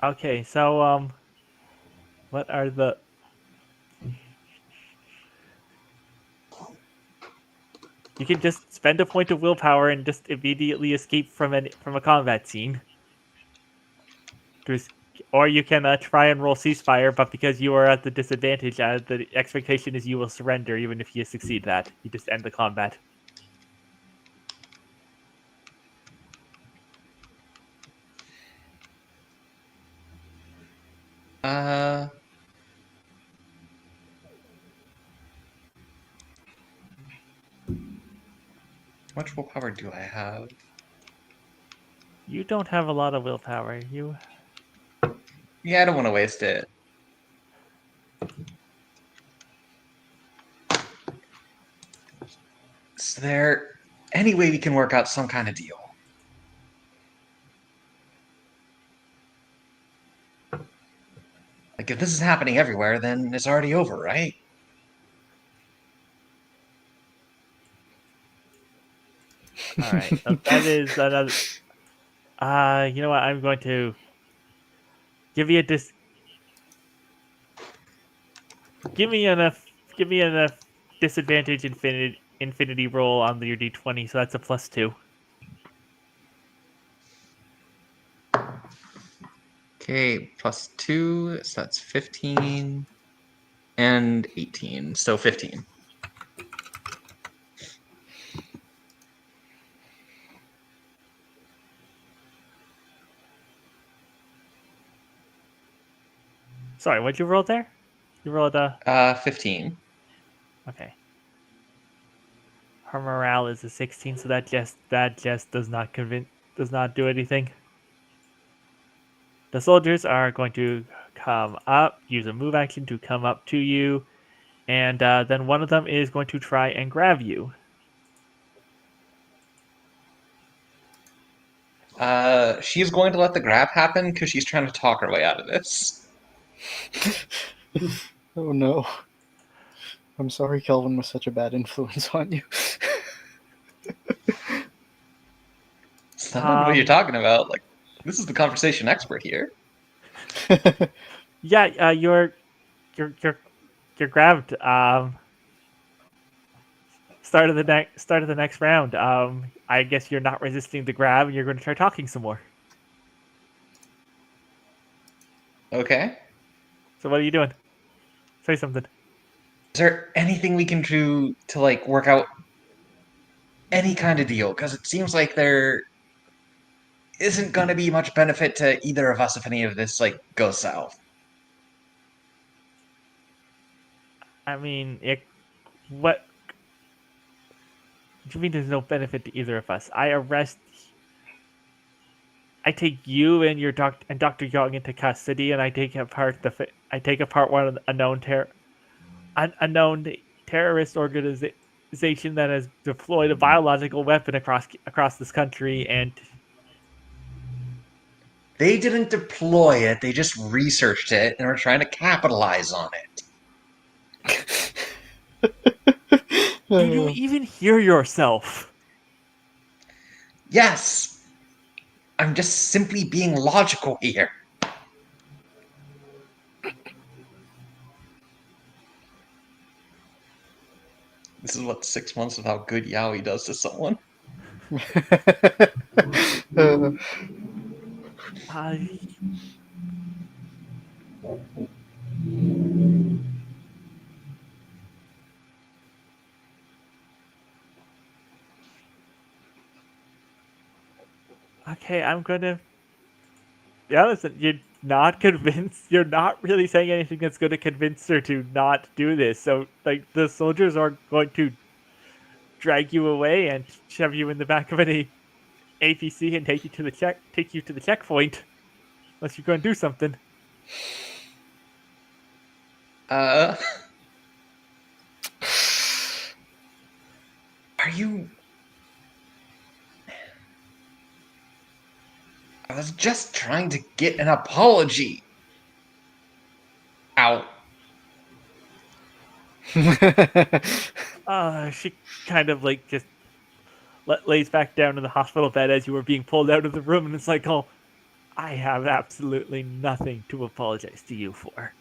okay, so what are the you can just spend a point of willpower and just immediately escape from a combat scene. Or you can try and roll ceasefire, but because you are at the disadvantage, the expectation is you will surrender even if you succeed that. You just end the combat. Uh. How much willpower do I have? You don't have a lot of willpower. Yeah, I don't want to waste it. Is there any way we can work out some kind of deal? Like, if this is happening everywhere, then it's already over, right? All right. So that is another. You know what? I'm going to give you a Give me enough. Give me enough disadvantage infinity roll on your d20. So that's a +2. Okay, +2, so that's 15 and 18, so 15. Sorry, what'd you roll there? You rolled a 15. okay. Her morale is a 16, so that just does not do anything. The soldiers are going to come up, use a move action to come up to you, and then one of them is going to try and grab you. She's going to let the grab happen because she's trying to talk her way out of this. Oh no. I'm sorry Kelvin was such a bad influence on you. I don't know what you're talking about. Like, this is the conversation expert here. Yeah, you're grabbed. Start of the next round. I guess you're not resisting the grab, and you're going to try talking some more. Okay. So what are you doing? Say something. Is there anything we can do to, like, work out any kind of deal? Because it seems like there isn't going to be much benefit to either of us if any of this, like, goes south. I mean, what do you mean? There's no benefit to either of us. I arrest. I take you and your Dr. Young into custody, and I take apart one of the unknown terrorist organization that has deployed a biological weapon across this country, and They didn't deploy it, they just researched it and are trying to capitalize on it. do you even hear yourself? Yes! I'm just simply being logical here. This is what 6 months of how good Yaoi does to someone. Uh, okay, I'm gonna. Yeah, listen, you're not convinced. You're not really saying anything that's going to convince her to not do this. So, like, the soldiers are going to drag you away and shove you in the back of an APC and take you to the checkpoint, unless you're going to do something. Are you... I was just trying to get an apology out. She kind of like just lays back down in the hospital bed as you were being pulled out of the room, and it's like, oh, I have absolutely nothing to apologize to you for.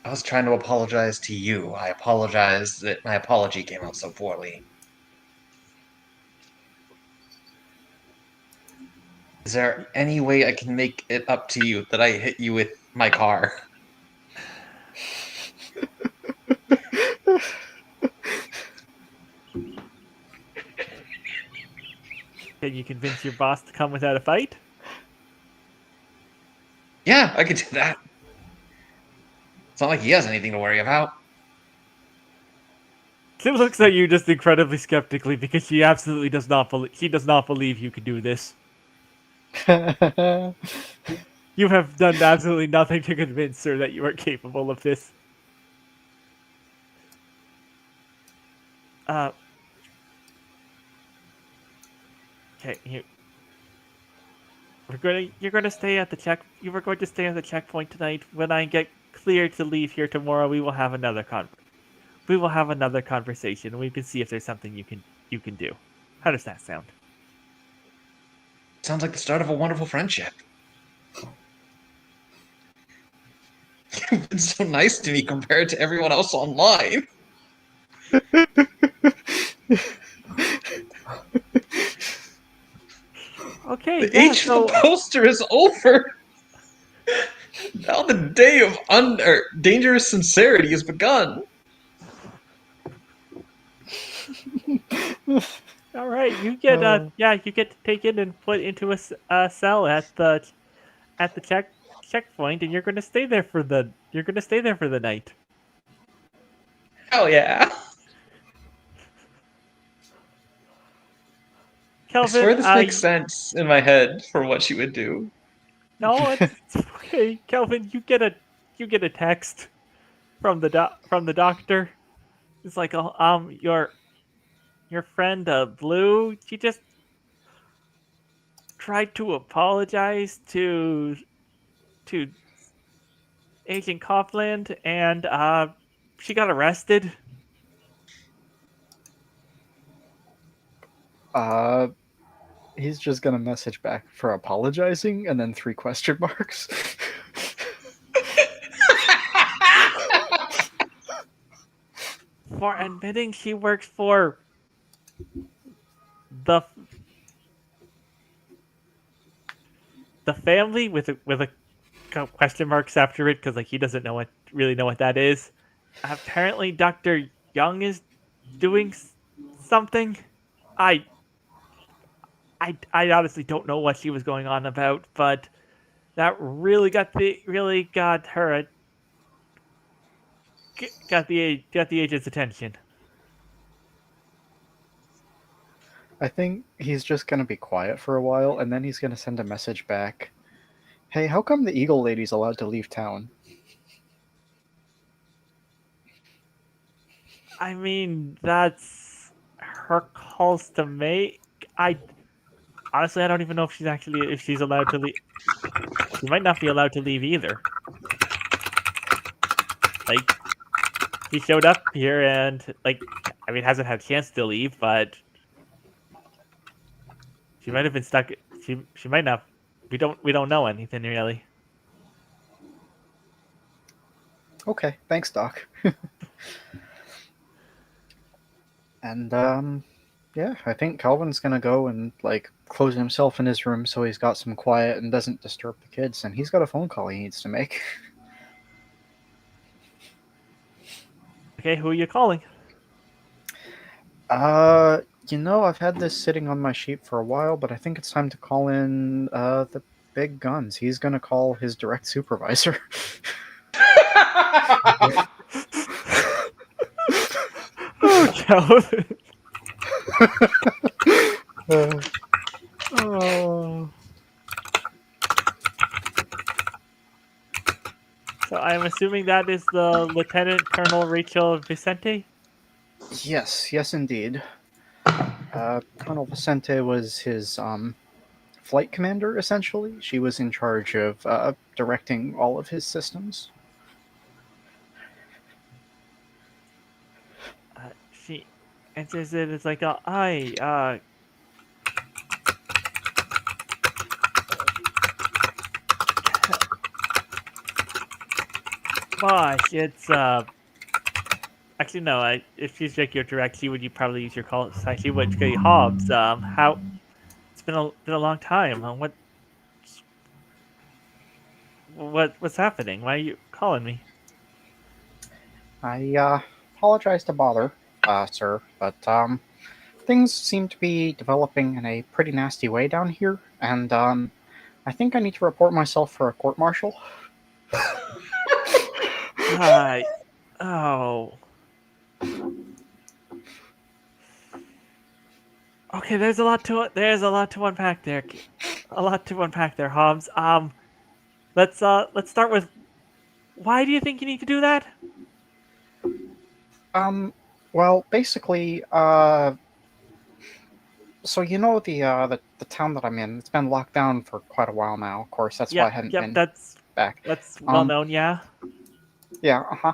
I was trying to apologize to you. I apologize that my apology came out so poorly. Is there any way I can make it up to you that I hit you with my car? Can you convince your boss to come without a fight? Yeah, I could do that. It's not like he has anything to worry about. She looks at you just incredibly skeptically because she absolutely does not believe you can do this. You have done absolutely nothing to convince her that you are capable of this. Okay, you're gonna stay at the check. You were going to stay at the checkpoint tonight. When I get cleared to leave here tomorrow, we will have another conversation, and we can see if there's something you can do. How does that sound? Sounds like the start of a wonderful friendship. You've been so nice to me compared to everyone else online. Okay, The yeah. age So of the poster is over. Now the day of dangerous sincerity has begun. all right, you get you get taken and put into a cell at the checkpoint, and you're gonna stay there for the night. Hell yeah. I Kelvin, swear this makes sense in my head for what she would do. no, it's okay. Kelvin, you get a text from the doctor. It's like, oh, your friend Blue, she just tried to apologize to Agent Copland, and she got arrested. He's just gonna message back for apologizing and then 3 question marks. For admitting she works for the family with a question marks after it because like he doesn't really know what that is. Apparently, Dr. Young is doing something. I I honestly don't know what she was going on about, but that really got her got the agent's attention. I think he's just gonna be quiet for a while, and then he's gonna send a message back. Hey, how come the Eagle Lady's allowed to leave town? I mean, that's her calls to make. I honestly, I don't even know if she's allowed to leave. She might not be allowed to leave either. Like, she showed up here and I mean, hasn't had a chance to leave, but she might have been stuck. She might not. We don't know anything really. Okay, thanks, Doc. And yeah, I think Calvin's gonna go and close himself in his room so he's got some quiet and doesn't disturb the kids. And he's got a phone call he needs to make. Okay, who are you calling? I've had this sitting on my sheet for a while, but I think it's time to call in the big guns. He's gonna call his direct supervisor. Oh, Calvin. Uh, Oh. So I'm assuming that is the Lieutenant Colonel Rachel Vicente? yes, indeed. Colonel Vicente was his flight commander, essentially. She was in charge of directing all of his systems. She answers it as like, hi, gosh, it's, actually, no, if she's like your direct, she would you probably use your call sign. She would say, Hobbs, it's been a long time. What's happening? Why are you calling me? I apologize to bother, sir, but things seem to be developing in a pretty nasty way down here, and I think I need to report myself for a court martial. Hi. Oh. Okay, there's a lot to unpack there. A lot to unpack there, Hobbs. Let's start with why do you think you need to do that? Well, basically, so the town that I'm in, it's been locked down for quite a while now. Of course, that's why I hadn't Yep, been that's back. well known, yeah. Yeah, uh-huh.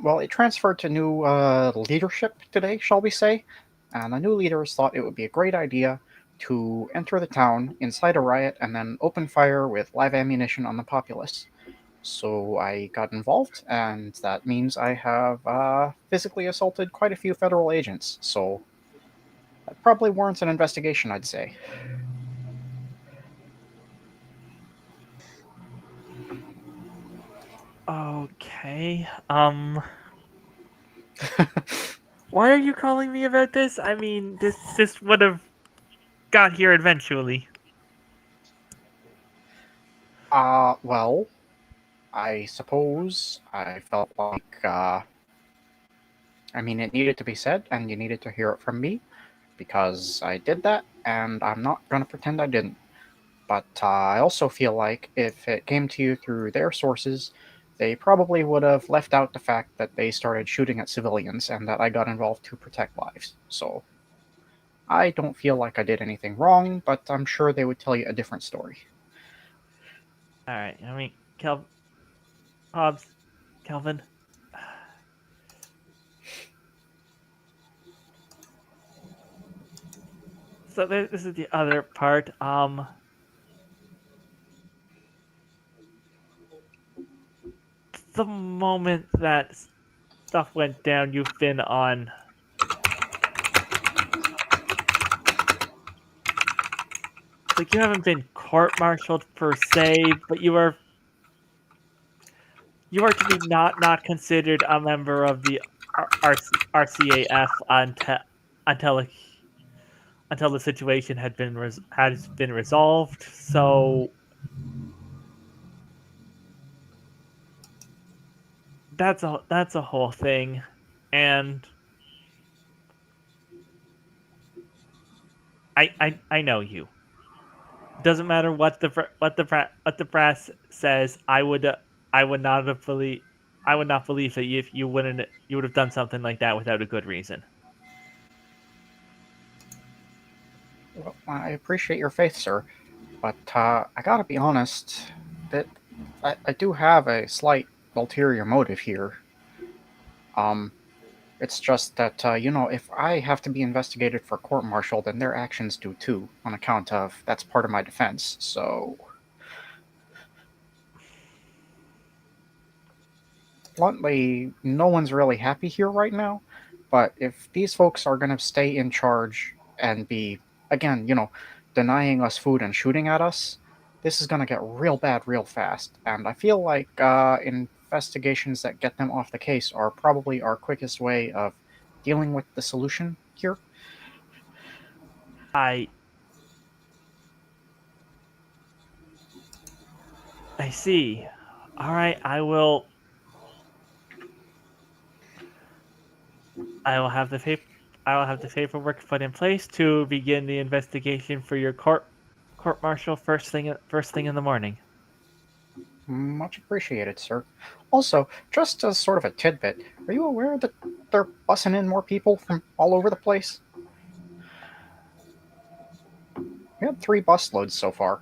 Well, it transferred to new leadership today, shall we say? And the new leaders thought it would be a great idea to enter the town, incite a riot, and then open fire with live ammunition on the populace. So I got involved, and that means I have physically assaulted quite a few federal agents. So that probably warrants an investigation, I'd say. Okay. Why are you calling me about this? I mean, this would have got here eventually. Well, I suppose I felt like, it needed to be said, and you needed to hear it from me, because I did that, and I'm not going to pretend I didn't. But I also feel like if it came to you through their sources, they probably would have left out the fact that they started shooting at civilians and that I got involved to protect lives. So I don't feel like I did anything wrong, but I'm sure they would tell you a different story. All right. I mean, Hobbs, Calvin. So this is the other part. The moment that stuff went down, you've been on. Like you haven't been court-martialed per se, but you are to be not considered a member of the RCAF until until the situation has been resolved. So that's a whole thing, and I know you. Doesn't matter what the press says. I would not have believe I would not believe that if you would have done something like that without a good reason. Well, I appreciate your faith, sir, but I gotta be honest that I do have a slight ulterior motive here. Um, it's just that if I have to be investigated for court-martial, then their actions do too, on account of that's part of my defense. So, bluntly, no one's really happy here right now. But if these folks are going to stay in charge and be, again, denying us food and shooting at us, this is going to get real bad real fast. And I feel like investigations that get them off the case are probably our quickest way of dealing with the solution here. I I see. All right, I will have the I will have the paperwork put in place to begin the investigation for your court martial first thing in the morning. Much appreciated, sir. Also, just as sort of a tidbit, are you aware that they're bussing in more people from all over the place? We had 3 busloads so far.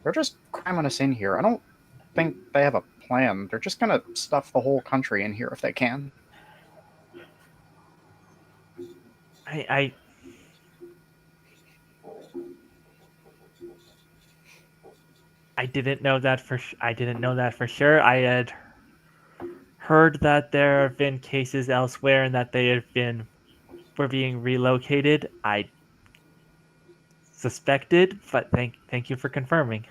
They're just cramming us in here. I don't think they have a plan. They're just gonna stuff the whole country in here if they can. I I didn't know that I didn't know that for sure. I had heard that there have been cases elsewhere and that they were being relocated. I suspected, but thank you for confirming.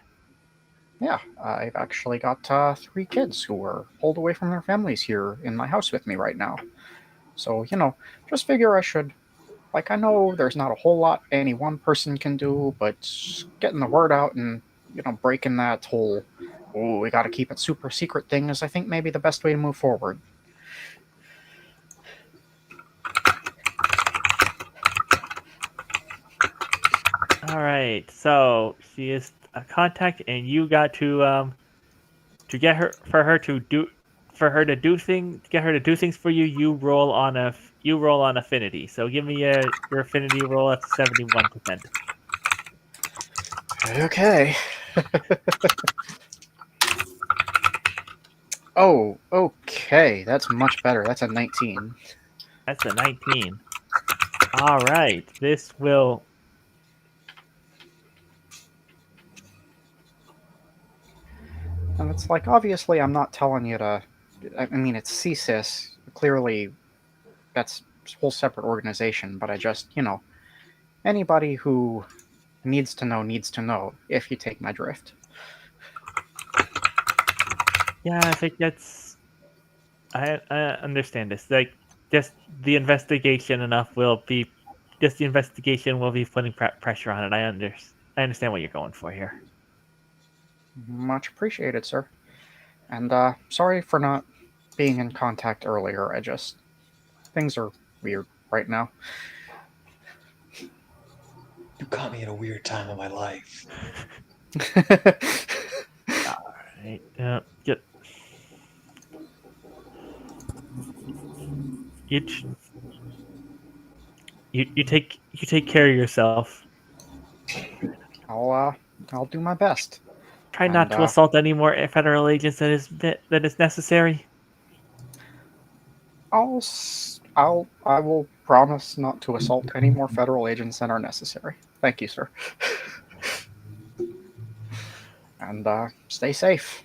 Yeah, I've actually got 3 kids who are pulled away from their families here in my house with me right now. So, just figure I should. Like, I know there's not a whole lot any one person can do, but getting the word out and, breaking that whole, oh, we gotta keep it super secret thing is, I think, maybe the best way to move forward. All right, so she is a contact, and you got to get her for her to do things get her to do things for you. You roll on affinity. So give me your affinity roll at 71%. Okay. Oh, okay. That's much better. That's a 19. That's a 19. All right, this will. And it's like, obviously, I'm not telling you to. I mean, it's CSIS. Clearly, that's a whole separate organization, but I just, anybody who needs to know, if you take my drift. Yeah, I think that's. I understand this. Like, just the investigation enough will be. Just the investigation will be putting pressure on it. I understand what you're going for here. Much appreciated, sir. And sorry for not being in contact earlier. Things are weird right now. You caught me at a weird time of my life. Right. Get you, you take care of yourself. I'll do my best. Try And not to assault any more federal agents that is necessary. I will promise not to assault any more federal agents than are necessary. Thank you, sir. And stay safe.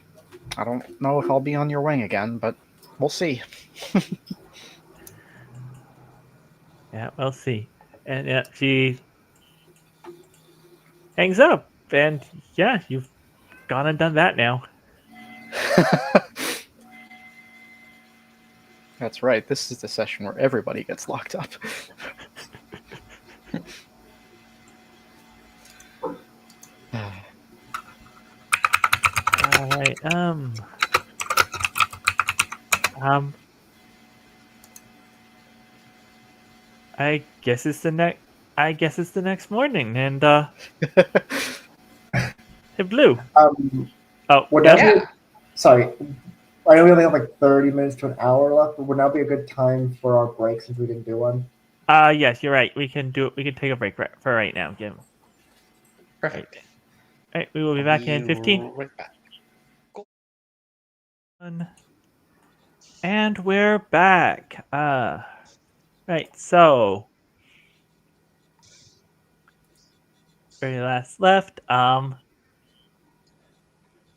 I don't know if I'll be on your wing again, but we'll see. Yeah, we'll see. And yeah, she hangs up, and yeah, you've gone and done that now. That's right. This is the session where everybody gets locked up. All right. I guess it's the next. I guess it's the next morning, and hey, Blue. Oh, Would yeah. now be, Yeah. sorry, I know we only have like 30 minutes to an hour left, but would now be a good time for our break since we didn't do one? Yes, you're right. We can do it. We can take a break for right now. Jim. Perfect. All right, we will be I'll back be in 15. right back. And we're back. Right. So, very last left.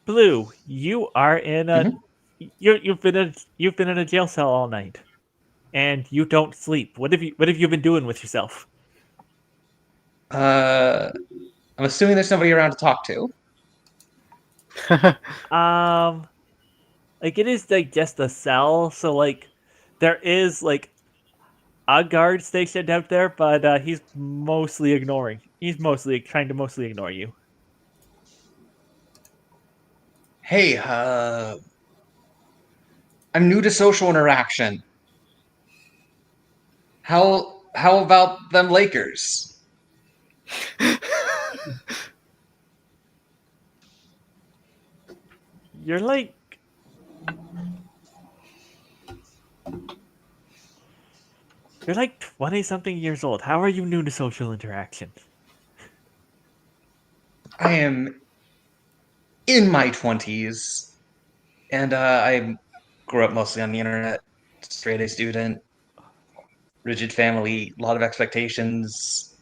Blue, you are in a Mhm. you've been in a jail cell all night, and you don't sleep. What have you been doing with yourself? I'm assuming there's nobody around to talk to. Um, like it is like just a cell, so like there is like a guard stationed out there, but he's mostly ignoring. He's mostly trying to mostly ignore you. Hey, I'm new to social interaction. How about them Lakers? You're like you're like 20 something years old. How are you new to social interaction? I am in my 20s, and I grew up mostly on the internet. Straight A student, rigid family, a lot of expectations.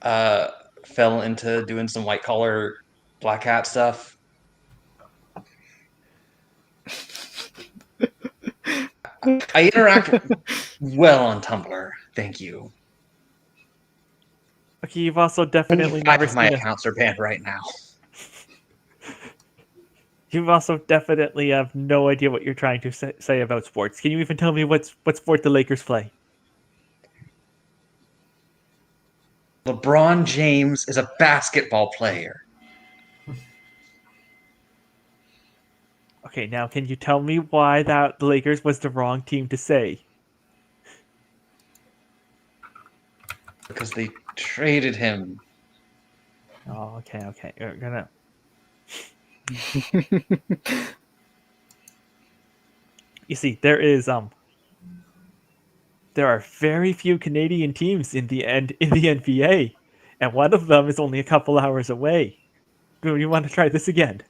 Uh, Fell into doing some white collar black hat stuff. I interact well on Tumblr. Thank you. Okay, you've also Only definitely 5 never of my seen a accounts are banned right now. You've also definitely have no idea what you're trying to say about sports. Can you even tell me what sport the Lakers play? LeBron James is a basketball player. Okay, now can you tell me why that the Lakers was the wrong team to say? Because they traded him. Oh, okay. You're gonna. You see, there are very few Canadian teams in the NBA, and one of them is only a couple hours away. Do you want to try this again?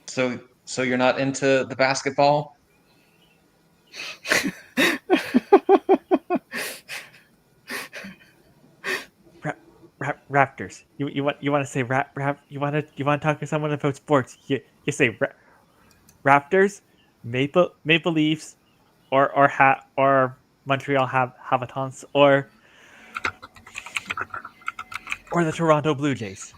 So you're not into the basketball? Raptors. You want to say you want to talk to someone about sports? You say Raptors, Maple Leafs, or Montreal Habitants, or the Toronto Blue Jays.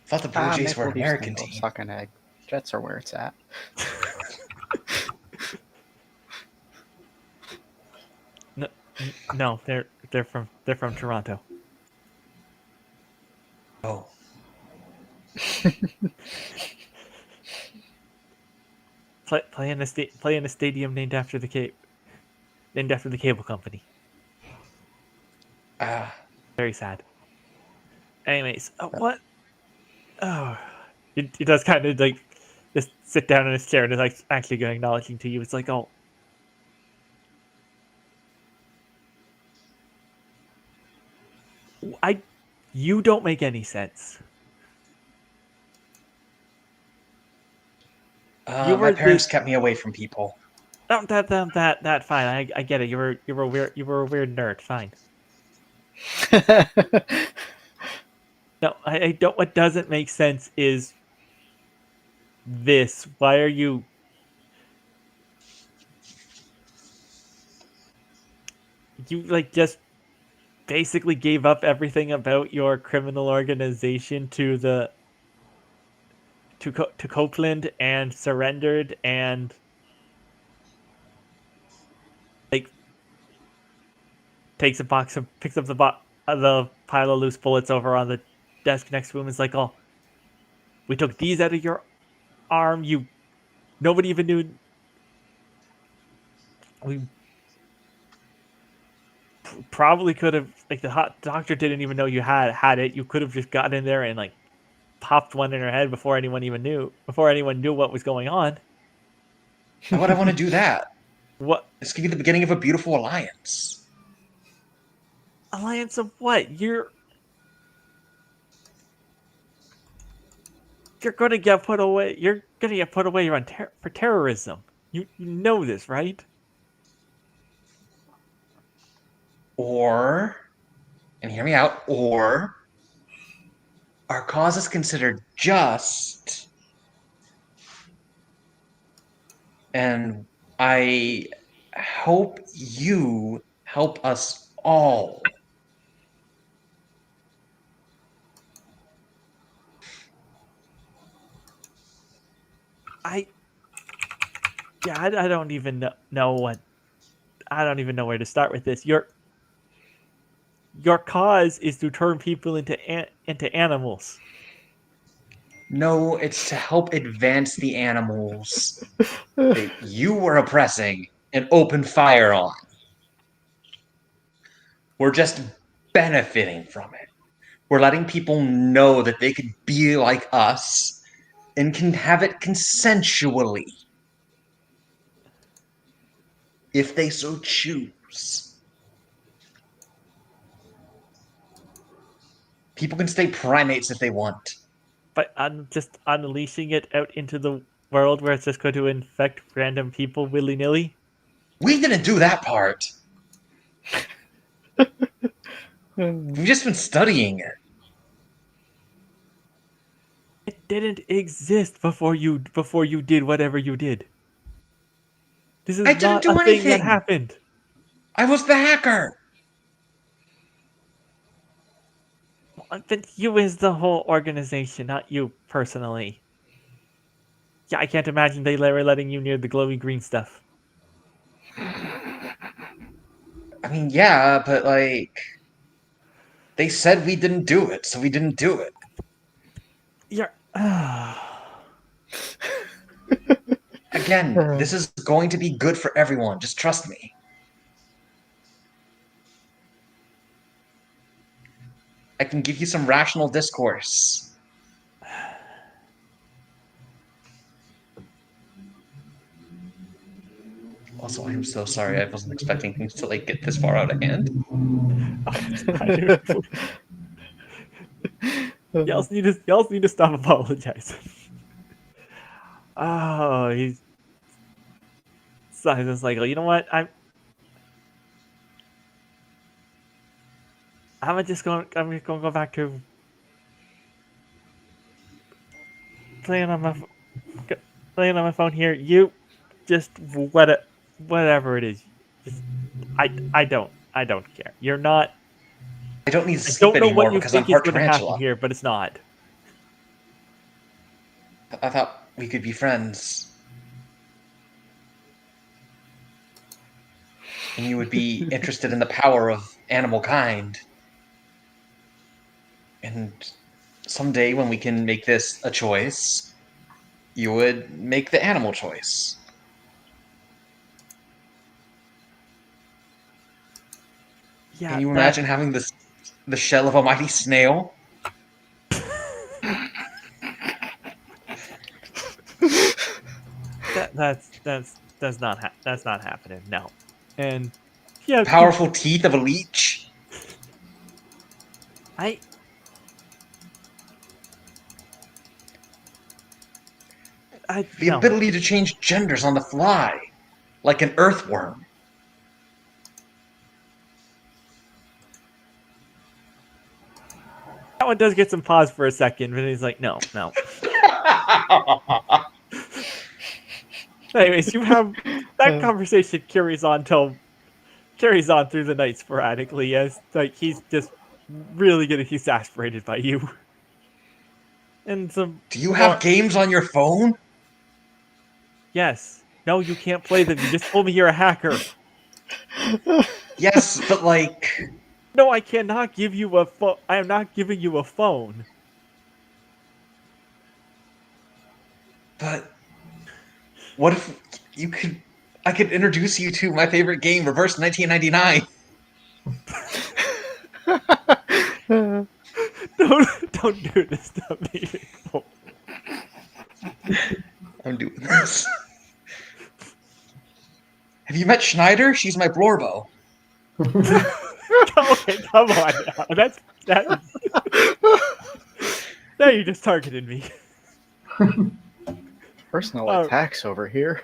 Thought the Blue Jays were Maple an Leafs American can go team. suck an egg. Jets are where it's at. No, no, they're from Toronto. Oh, Play in a stadium named after the cable company. ah, Very sad. Anyways, what? Oh, he does kind of like just sit down in his chair and is like actually going acknowledging to you. It's like, oh, I, you don't make any sense. You my were parents this. kept me away from people. Oh, that fine. I get it. You were weird. You were a weird nerd. Fine. No, I don't. What doesn't make sense is this. Why are you? You like just basically gave up everything about your criminal organization to Copeland and surrendered and like takes a box of picks up the pile of loose bullets over on the desk next to him. Is like, oh, we took these out of your arm. You nobody even knew. we probably could have, like, the hot doctor didn't even know you had it. You could have just gotten in there and like popped one in her head before anyone knew what was going on. Why would I want to do that? What This could be the beginning of a beautiful alliance. alliance of what? You're gonna get put away. You're gonna get put away for terrorism. You know this, right? Or, and hear me out, or our cause is considered just, and I hope you help us all. I don't even know what. I don't even know where to start with this. Your cause is to turn people into animals. No, it's to help advance the animals that you were oppressing and open fire on. We're just benefiting from it. We're letting people know that they could be like us and can have it consensually if they so choose. People can stay primates if they want. But I'm just unleashing it out into the world where it's just going to infect random people willy nilly. We didn't do that part. We've just been studying it. It didn't exist before you did whatever you did. This is I didn't not do a thing that anything. happened. I was the hacker. But you is the whole organization, not you personally. Yeah, I can't imagine they were letting you near the glowy green stuff. I mean, yeah, but like, they said we didn't do it, so we didn't do it. You're. Again, this is going to be good for everyone. Just trust me. I can give you some rational discourse. Also, I am so sorry. I wasn't expecting things to like get this far out of hand. Y'all need to stop apologizing. Oh, he's. Simon's like, oh, you know what? I'm just going to go back to playing on my phone here. You just whatever it is. Just, I don't care. You're not. I don't need to I sleep don't know anymore what you because I'm think is part going to happen tarantula. here, but it's not. I thought we could be friends. And you would be interested in the power of animal kind. And someday when we can make this a choice, you would make the animal choice. Yeah. Can you imagine having the shell of a mighty snail? That's not happening. No. And yeah, Powerful teeth of a leech? The no. ability to change genders on the fly, like an earthworm. That one does get some pause for a second, but he's like, no. Anyways, you have that conversation carries on through the night sporadically as like he's just really getting exasperated by you. And some. Do you have games on your phone? Yes. No, you can't play them. You just told me you're a hacker. Yes, but like. No, I cannot give you a phone. I am not giving you a phone. But what if you could I could introduce you to my favorite game, Reverse 1999. Don't do this to me. I'm doing this. Have you met Schneider? She's my Blorbo. Okay, come on now. That. Now you just targeted me. Personal Oh. attacks over here.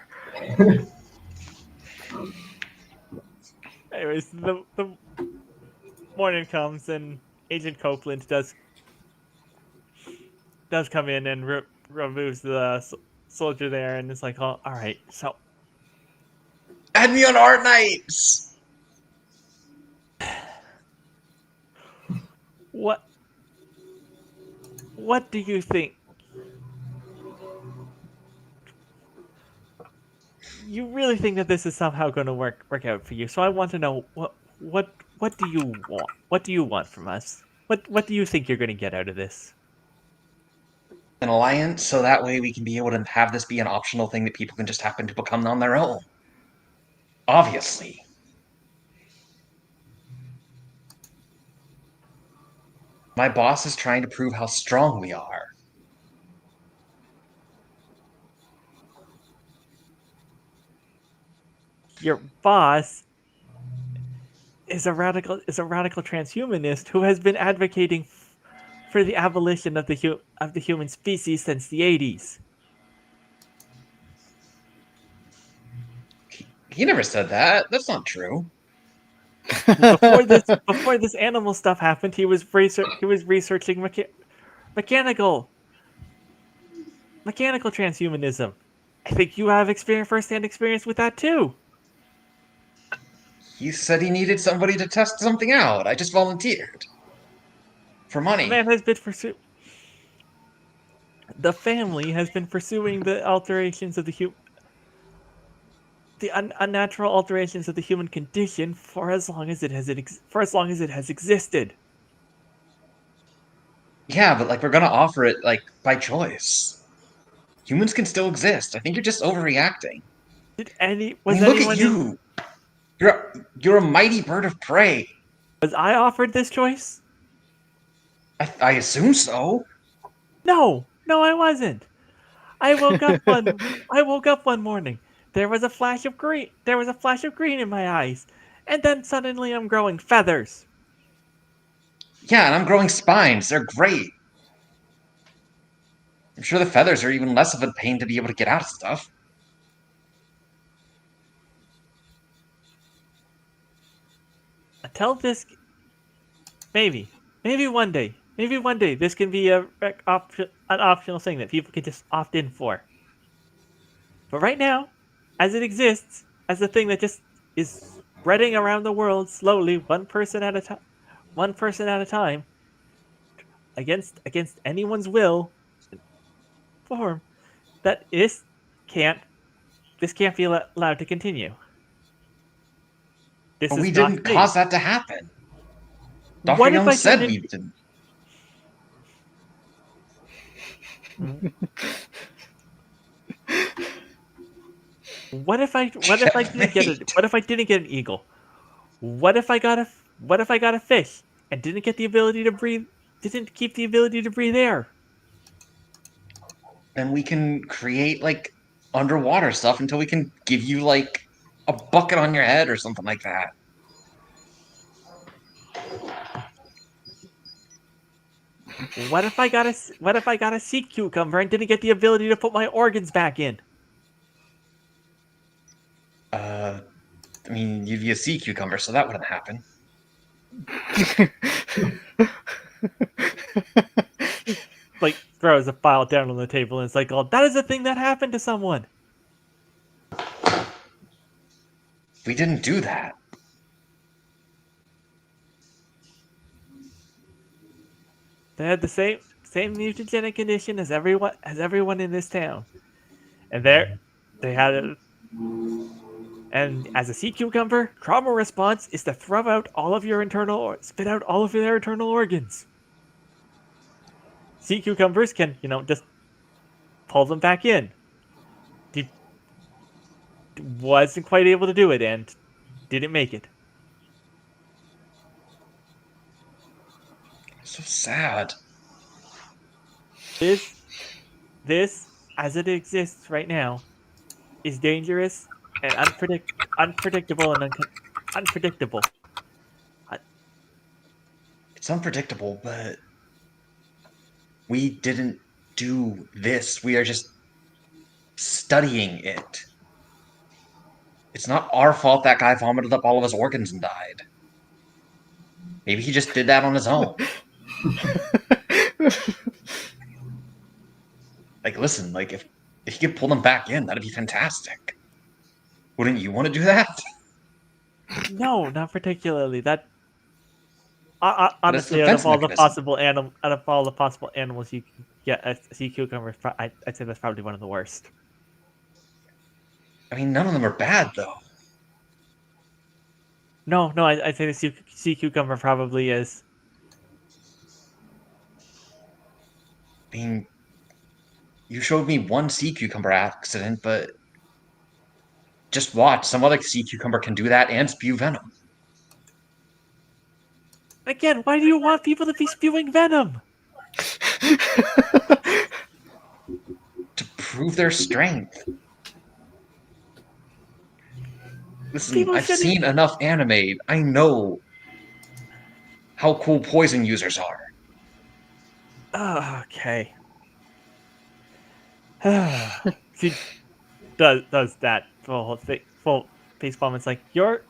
Anyways, the morning comes and Agent Copeland does come in and removes the soldier there, and it's like, oh, all right, so Add me on Art Nights! what do you think? You really think that this is somehow going to work out for you? So I want to know what do you want? What do you want from us? What do you think you're going to get out of this? An alliance, so that way we can be able to have this be an optional thing that people can just happen to become on their own. Obviously. My boss is trying to prove how strong we are. Your boss is a radical transhumanist who has been advocating for the abolition of the human species since the 80s. He never said that. That's not true. Before this animal stuff happened, he was researching mechanical transhumanism. I think you have first-hand experience with that too. He said he needed somebody to test something out. I just volunteered. For The money. man has been the family has been pursuing the alterations of the unnatural alterations of the human condition for as long as it has existed. Yeah, but like we're gonna offer it like by choice. Humans can still exist. I think you're just overreacting. Look at you. You're a mighty bird of prey. Was I offered this choice? I assume so. No, I wasn't. I woke up one morning. There was a flash of green. In my eyes, and then suddenly I'm growing feathers. Yeah, and I'm growing spines. They're great. I'm sure the feathers are even less of a pain to be able to get out of stuff. Until this, maybe one day, this can be an optional thing that people can just opt in for. But right now, as it exists, as a thing that just is spreading around the world slowly, one person at a time, against anyone's will, form, that this can't be allowed to continue. This But is we not didn't me. cause that to happen. Dr. What if Young I said didn't? we didn't. What if I didn't get it? What if I didn't get an eagle? What if I got a fish and didn't get the ability to breathe? Didn't keep the ability to breathe air. Then we can create like underwater stuff until we can give you like a bucket on your head or something like that. What if I got a sea cucumber and didn't get the ability to put my organs back in? I mean, you'd be a sea cucumber, so that wouldn't happen. Like throws a file down on the table and it's like, "Oh, that is a thing that happened to someone." We didn't do that. They had the same mutagenic condition as everyone in this town, and they had it. And as a sea cucumber, trauma response is to spit out all of their internal organs. Sea cucumbers can, just pull them back in. wasn't quite able to do it and didn't make it. So sad. This, as it exists right now, is dangerous and unpredictable and unpredictable. It's unpredictable, but we didn't do this. We are just studying it. It's not our fault that guy vomited up all of his organs and died. Maybe he just did that on his own. Like, listen, like if you could pull them back in, that'd be fantastic. Wouldn't you want to do that? No, not particularly. That But it's a honestly, defense mechanism. out of all the possible animals you can get, a sea cucumber, I'd say that's probably one of the worst. I mean, none of them are bad though. No, I'd say the sea cucumber probably is. I mean, you showed me one sea cucumber accident, but just watch. Some other sea cucumber can do that and spew venom. Again, why do you want people to be spewing venom? To prove their strength. Listen, People I've shouldn't- seen enough anime. I know how cool poison users are. Oh, okay. She does that full face palm. It's like you're.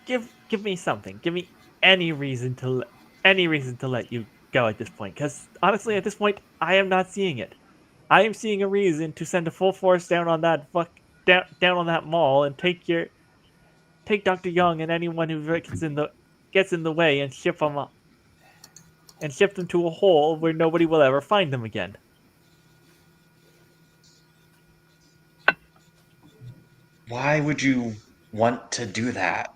Give me something. Give me any reason to let you go at this point. Because honestly, at this point, I am not seeing it. I am seeing a reason to send a full force down on that down on that mall and take Dr. Young and anyone who gets in the way and ship them to a hole where nobody will ever find them again. Why would you want to do that?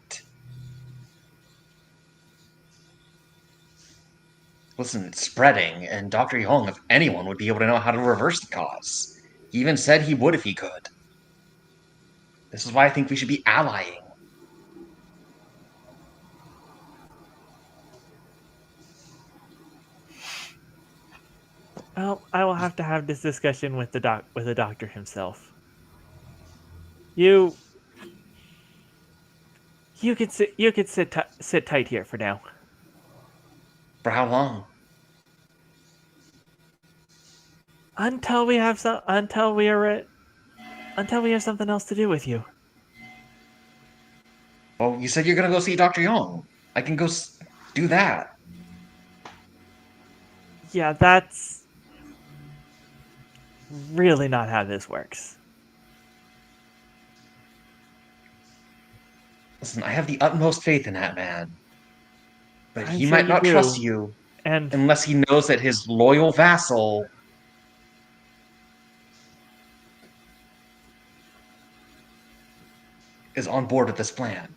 Listen, it's spreading, and Dr. Young, if anyone, would be able to know how to reverse the cause. He even said he would if he could. This is why I think we should be allying. Well, I will have to have this discussion with the doctor himself. You could sit tight here for now. For how long? Until we have something else to do with you. Well, you said you're gonna go see Dr. Young. I can go do that. Yeah, that's really not how this works. Listen, I have the utmost faith in that man. But I'm he sure might you not do. trust you And unless he knows that his loyal vassal is on board with this plan.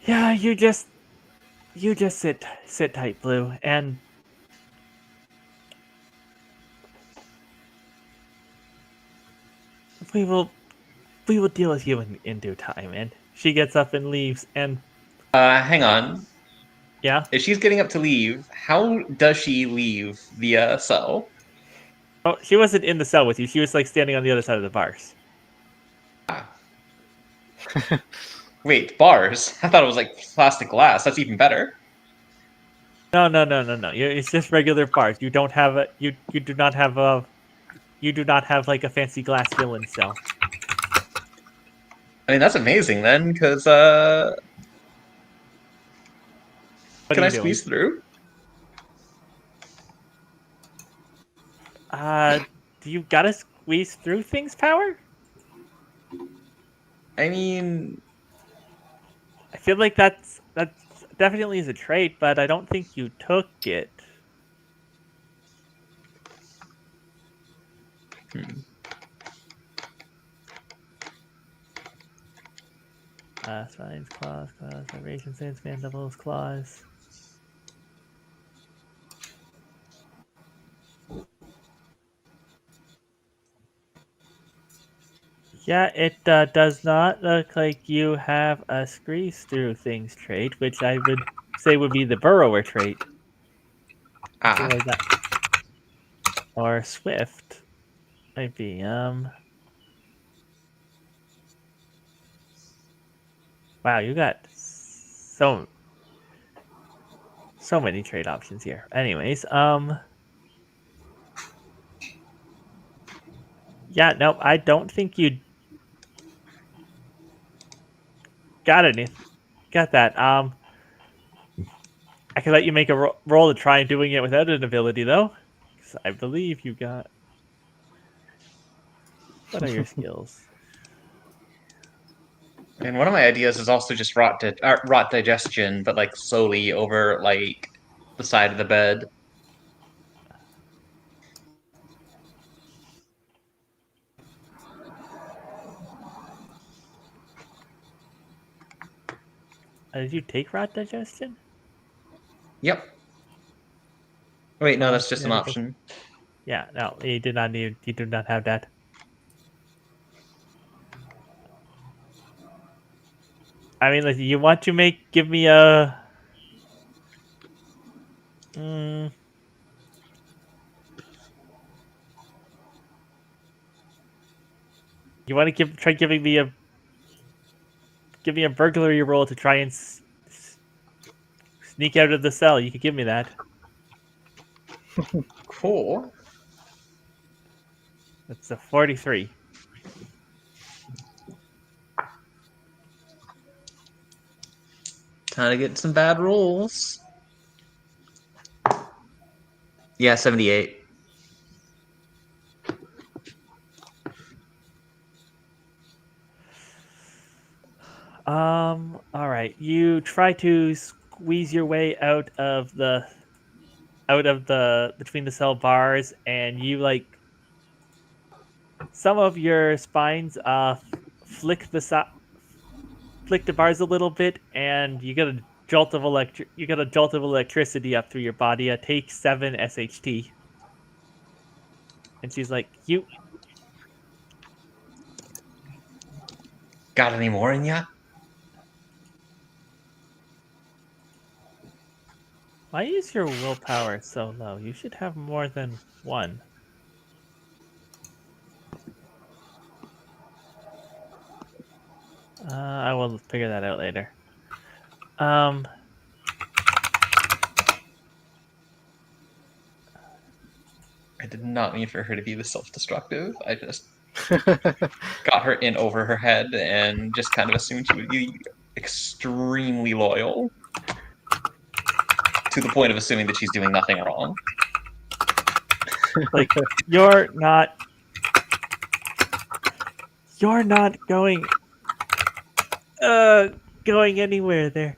yeah, you just sit tight, Blue, and we will deal with you in due time. And she gets up and leaves. And Hang on. yeah, If she's getting up to leave, how does she leave the cell? oh, she wasn't in the cell with you. She was like standing on the other side of the bars. Wait, bars? I thought it was like plastic glass. That's even better. No. It's just regular bars. You don't have a you do not have a you do not have like a fancy glass villain cell. I mean, that's amazing then, because What can are I you doing? squeeze through? Do you gotta squeeze through things, Power? I mean, I feel like that's definitely is a trait, but I don't think you took it. Spines, claws, vibration, sense, mandibles, claws. Yeah, it does not look like you have a squeeze through things trait, which I would say would be the burrower trait. Something like that. Or swift. Might be, Wow, you got so many trade options here. Anyways, yeah, nope, I don't think you got that. I could let you make a roll to try doing it without an ability, though. Because I believe you got. What are your skills? And one of my ideas is also just rot digestion, but like slowly over like the side of the bed. Did you take rot digestion? Yep. Wait, no, Oh, that's just an yeah, option. yeah, no, you did not need. You do not have that. I mean, listen, you want to give me a. Mm, you want to try giving me a. Give me a burglary roll to try and sneak out of the cell. You could give me that. Cool. That's a 43. Time to get some bad rolls. Yeah, 78. All right. You try to squeeze your way out of the between the cell bars, and you like some of your spines flick flick the bars a little bit, and you get a jolt of electricity up through your body. Take 7 SHT. And she's like, "You Got any more in ya? why is your willpower so low? You should have more than one." I will figure that out later. Um, I did not mean for her to be this self-destructive. I just got her in over her head and just kind of assumed she would be extremely loyal. To the point of assuming that she's doing nothing wrong. like you're not going going anywhere there.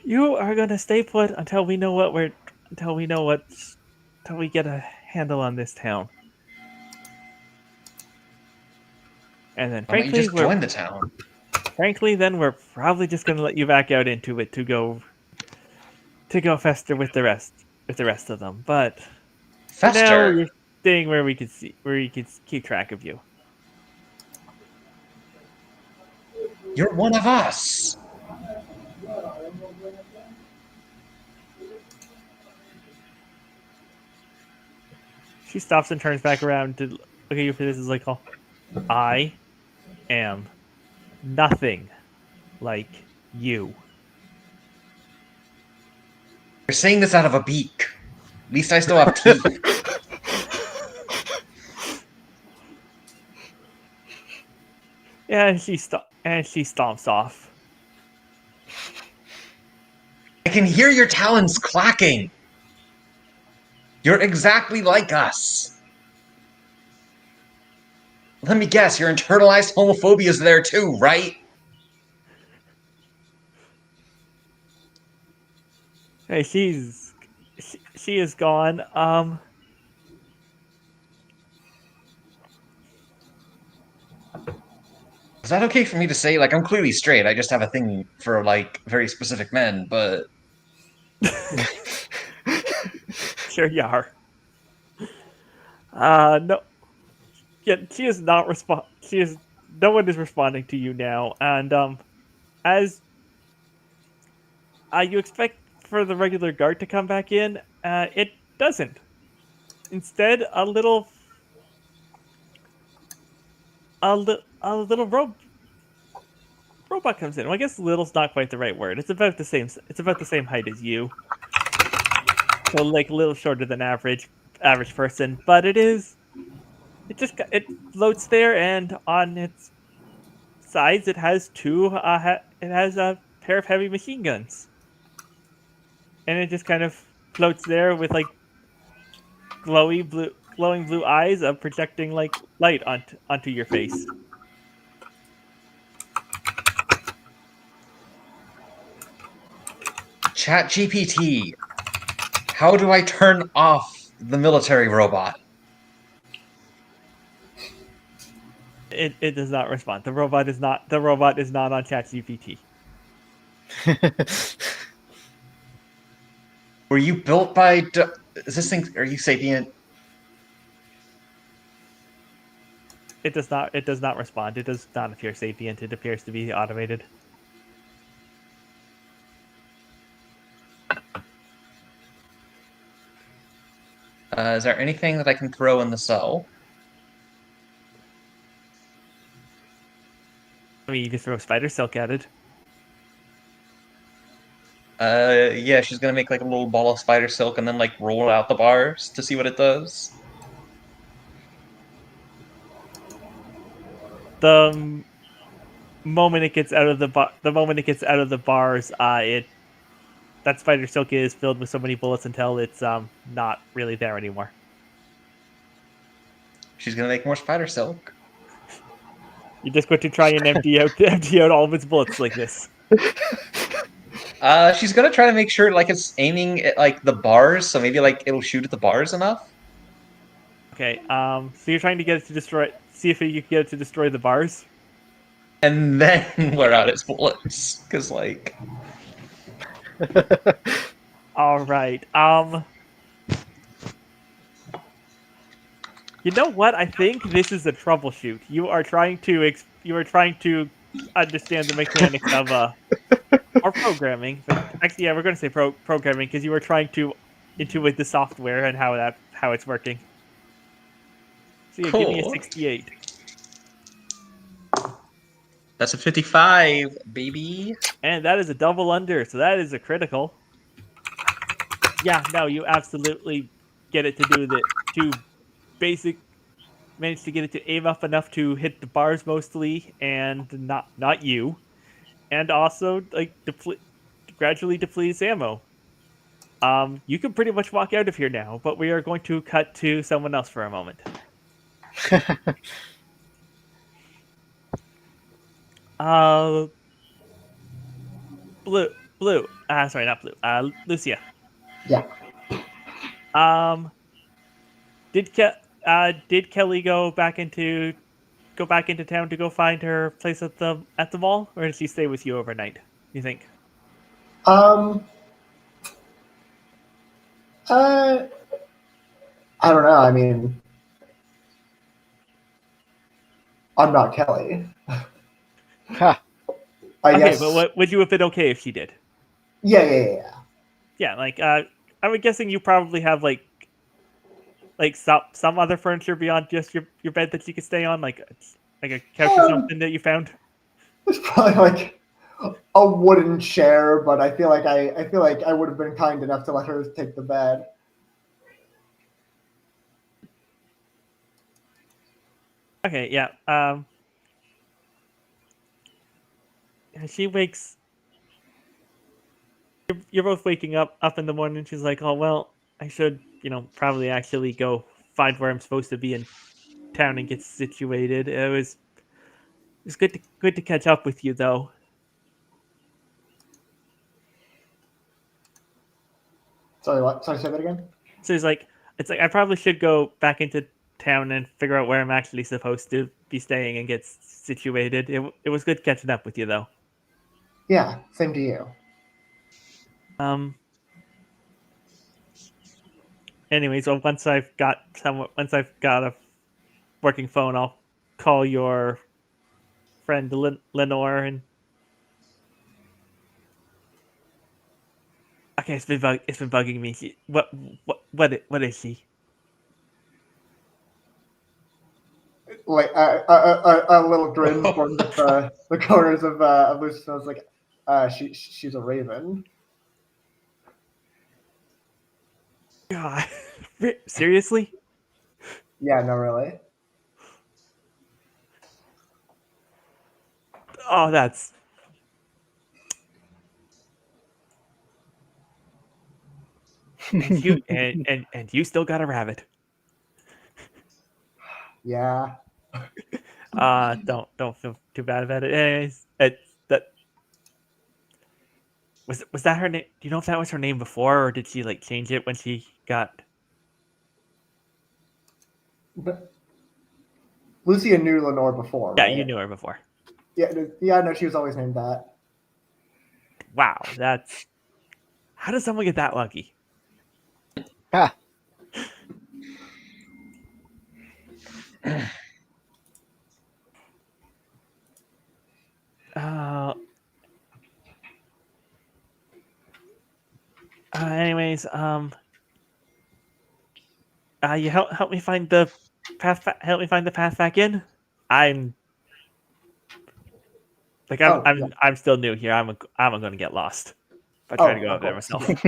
You are gonna stay put until we know what we're until we know what's until we get a handle on this town. And then Why don't you just join the town? then we're probably just gonna let you back out into it to go fester with the rest of them. But for now, Fester! you're staying where you can keep track of you. You're one of us! She stops and turns back around to look at you for this. Is like, oh, I am nothing like you. You're saying this out of a beak. At least I still have teeth. And she stomps off. I can hear your talons clacking! You're exactly like us! Let me guess, your internalized homophobia is there too, right? Hey, she is gone. Is that okay for me to say? Like, I'm clearly straight. I just have a thing for like very specific men. But Sure you are. No. Yeah, she is not respond. She is. No one is responding to you now, and as you expect for the regular guard to come back in, it doesn't. Instead, a little robot comes in. Well, I guess little's not quite the right word. It's about the same. It's about the same height as you, so like a little shorter than average person. But it is. It floats there, and on its sides, it has it has a pair of heavy machine guns, and it just kind of floats there with like glowing blue eyes of projecting like light onto your face. ChatGPT, how do I turn off the military robot? It does not respond. The robot is not on ChatGPT. Were you built by? Is this thing? Are you sapient? It does not respond. It does not appear sapient. It appears to be automated. Is there anything that I can throw in the cell? I mean, you can throw spider silk at it. Yeah, she's gonna make like a little ball of spider silk and then like roll out the bars to see what it does. The moment it gets out of the moment it gets out of the bars, that spider silk is filled with so many bullets until it's not really there anymore. She's gonna make more spider silk. You're just going to try and empty out all of its bullets like this. She's gonna try to make sure like it's aiming at like the bars, so maybe like it'll shoot at the bars enough. Okay. So you're trying to get it to destroy. See if you can get it to destroy the bars. And then wear out its bullets. Cause like All right. You know what? I think this is a troubleshoot. You are trying to understand the mechanics of or programming. But actually, yeah, we're going to say programming because you were trying to intuit the software and how it's working. So yeah, give me a cool. 68. That's a 55, baby. And that is a double under, so that is a critical. Yeah, no, you absolutely get it to do basic manage to get it to aim up enough to hit the bars mostly and not you. And also like gradually deplete its ammo. You can pretty much walk out of here now, but we are going to cut to someone else for a moment. Blue. Sorry, not Blue. Lucia. Yeah. Did Kelly go back into town to go find her place at the mall, or did she stay with you overnight? You think? Um. Uh. I don't know. I mean, I'm not Kelly. Ha. I Okay, guess. but what would you have been okay if she did? Yeah. Yeah, like I'm guessing you probably have like some other furniture beyond just your bed that you could stay on, like a couch or something that you found. It's probably like a wooden chair, but I feel like I would have been kind enough to let her take the bed. Okay, yeah. She wakes. You're both waking up in the morning. She's like, "Oh well, I should, probably actually go find where I'm supposed to be in town and get situated." It was good to catch up with you though. Sorry, what? Sorry, say that again. So it's like I probably should go back into town and figure out where I'm actually supposed to be staying and get situated. It was good catching up with you, though. Yeah, same to you. Um. Anyways, well, once I've got a working phone, I'll call your friend Lenore and. Okay, it's been bugging me. What is she? Like a little grin formed at the corners of Lucy's nose. Like, she's a raven. God, seriously? Yeah, no, really. Oh, that's. And you and you still got a rabbit. Yeah. Don't feel too bad about it. Anyways, that was that her name? Do you know if that was her name before, or did she like change it when she got? But Lucia knew Lenore before, Yeah, right? you knew her before. Yeah, no, she was always named that. Wow, that's. How does someone get that lucky? Ah, Uh. Anyways, you help me find the path. Help me find the path back in. I'm like Oh, yeah. I'm still new here. I'm going to get lost if I Oh, try to go of up there course. myself.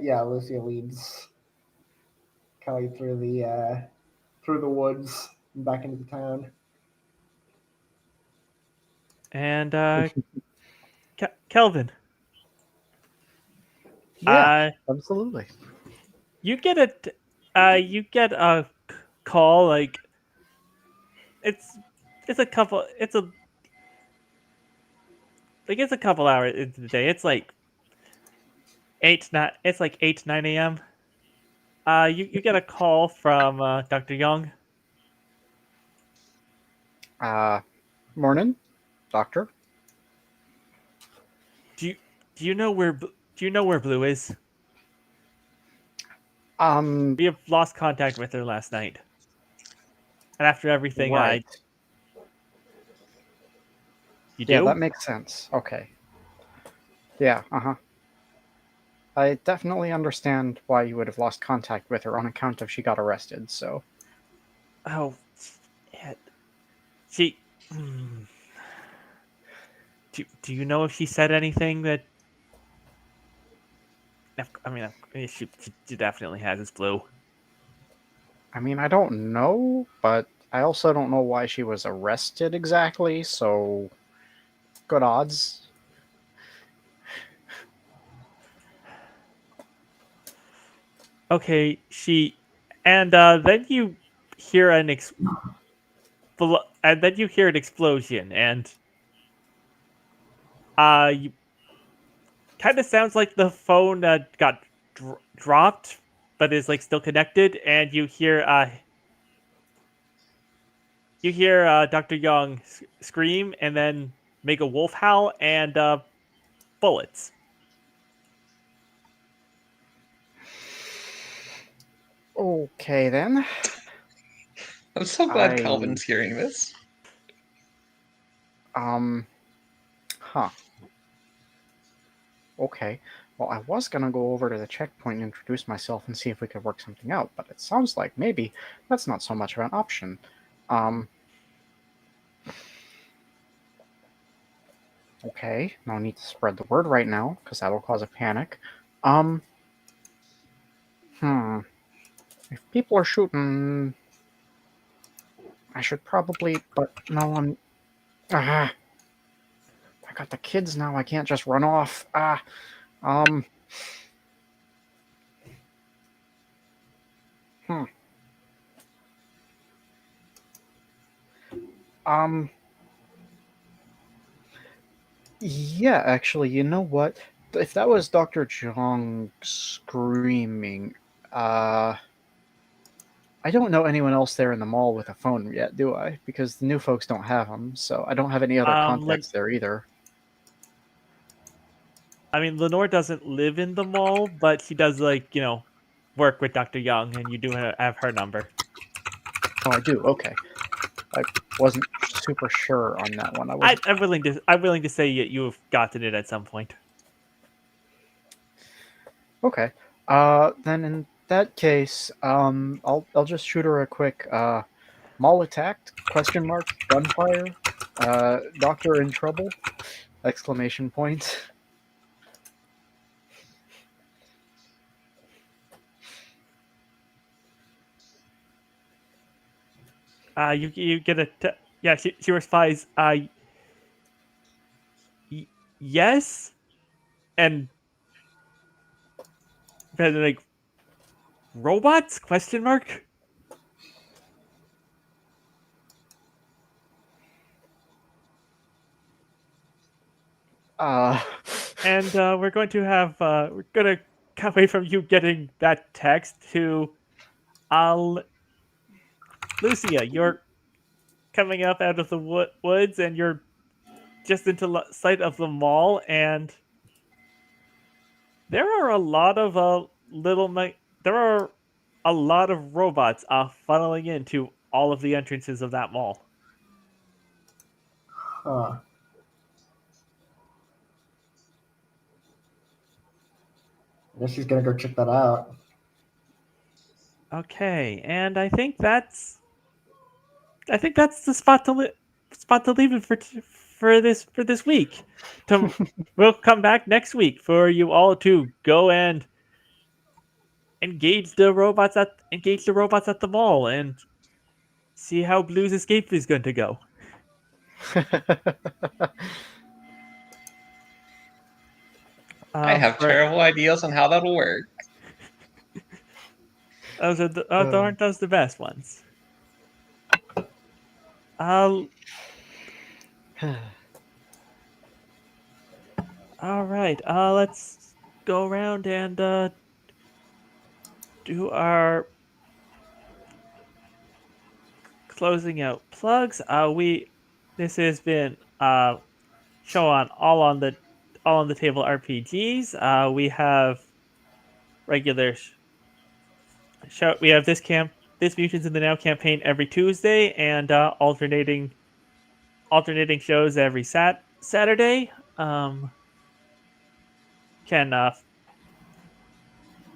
Yeah, Lucia leads Kelly through the woods and back into the town. And Kelvin, yeah, absolutely. you get a call like it's it's a couple it's a like it's a couple hours into the day. It's like 8 9 a.m. You get a call from Dr. Young. Morning, doctor. Do you do you know where Blue is? Um, We have lost contact with her last night, and after everything, right. you Yeah, do. that makes sense. Okay. Yeah, uh-huh. I definitely understand why you would have lost contact with her on account of she got arrested, so. Oh, yeah. She. Hmm. Do you know if she said anything that? I mean, she definitely has his flu. I mean, I don't know, but I also don't know why she was arrested exactly, so good odds. Okay, and then you hear and then you hear an explosion, and you kind of sounds like the phone got dropped, but is like still connected, and you hear Dr. Young scream, and then make a wolf howl, and bullets. Okay, then. I'm so glad I- Calvin's hearing this. Huh. Okay. Well, I was gonna go over to the checkpoint and introduce myself and see if we could work something out, but it sounds like maybe that's not so much of an option. Okay, no need to spread the word right now, because that'll cause a panic. If people are shooting, I should probably, but no, I got the kids now, I can't just run off. Um, hmm. Um, yeah, actually, you know what? If that was Dr. Jong screaming, I don't know anyone else there in the mall with a phone yet, do I? Because the new folks don't have them, so I don't have any other contacts there either. I mean, Lenore doesn't live in the mall, but she does, like, work with Dr. Young, and you do have her number. Oh, I do. Okay, I wasn't super sure on that one. I was. I'm willing to say you've gotten it at some point. Okay. Then in that case, I'll just shoot her a quick mall attacked? Question mark. Gunfire. Doctor in trouble? Exclamation point. You get yeah. She replies, yes, and then like robots? Question mark. Uh, And we're going to cut away from you getting that text to, Lucia. You're coming up out of the woods, and you're just into sight of the mall, and there are a lot of there are a lot of robots funneling into all of the entrances of that mall. Huh. I guess she's gonna go check that out. Okay, and I think that's the spot to leave it for this week. We'll come back next week for you all to go and engage the robots at the mall and see how Blue's escape is going to go. I have terrible ideas on how that'll work. Those aren't those the best ones. All right. Let's go around and do our closing out plugs. This has been show on all on the table RPGs. We have regular show. We have this Mutants in the Now campaign every Tuesday, and alternating shows every Saturday. Can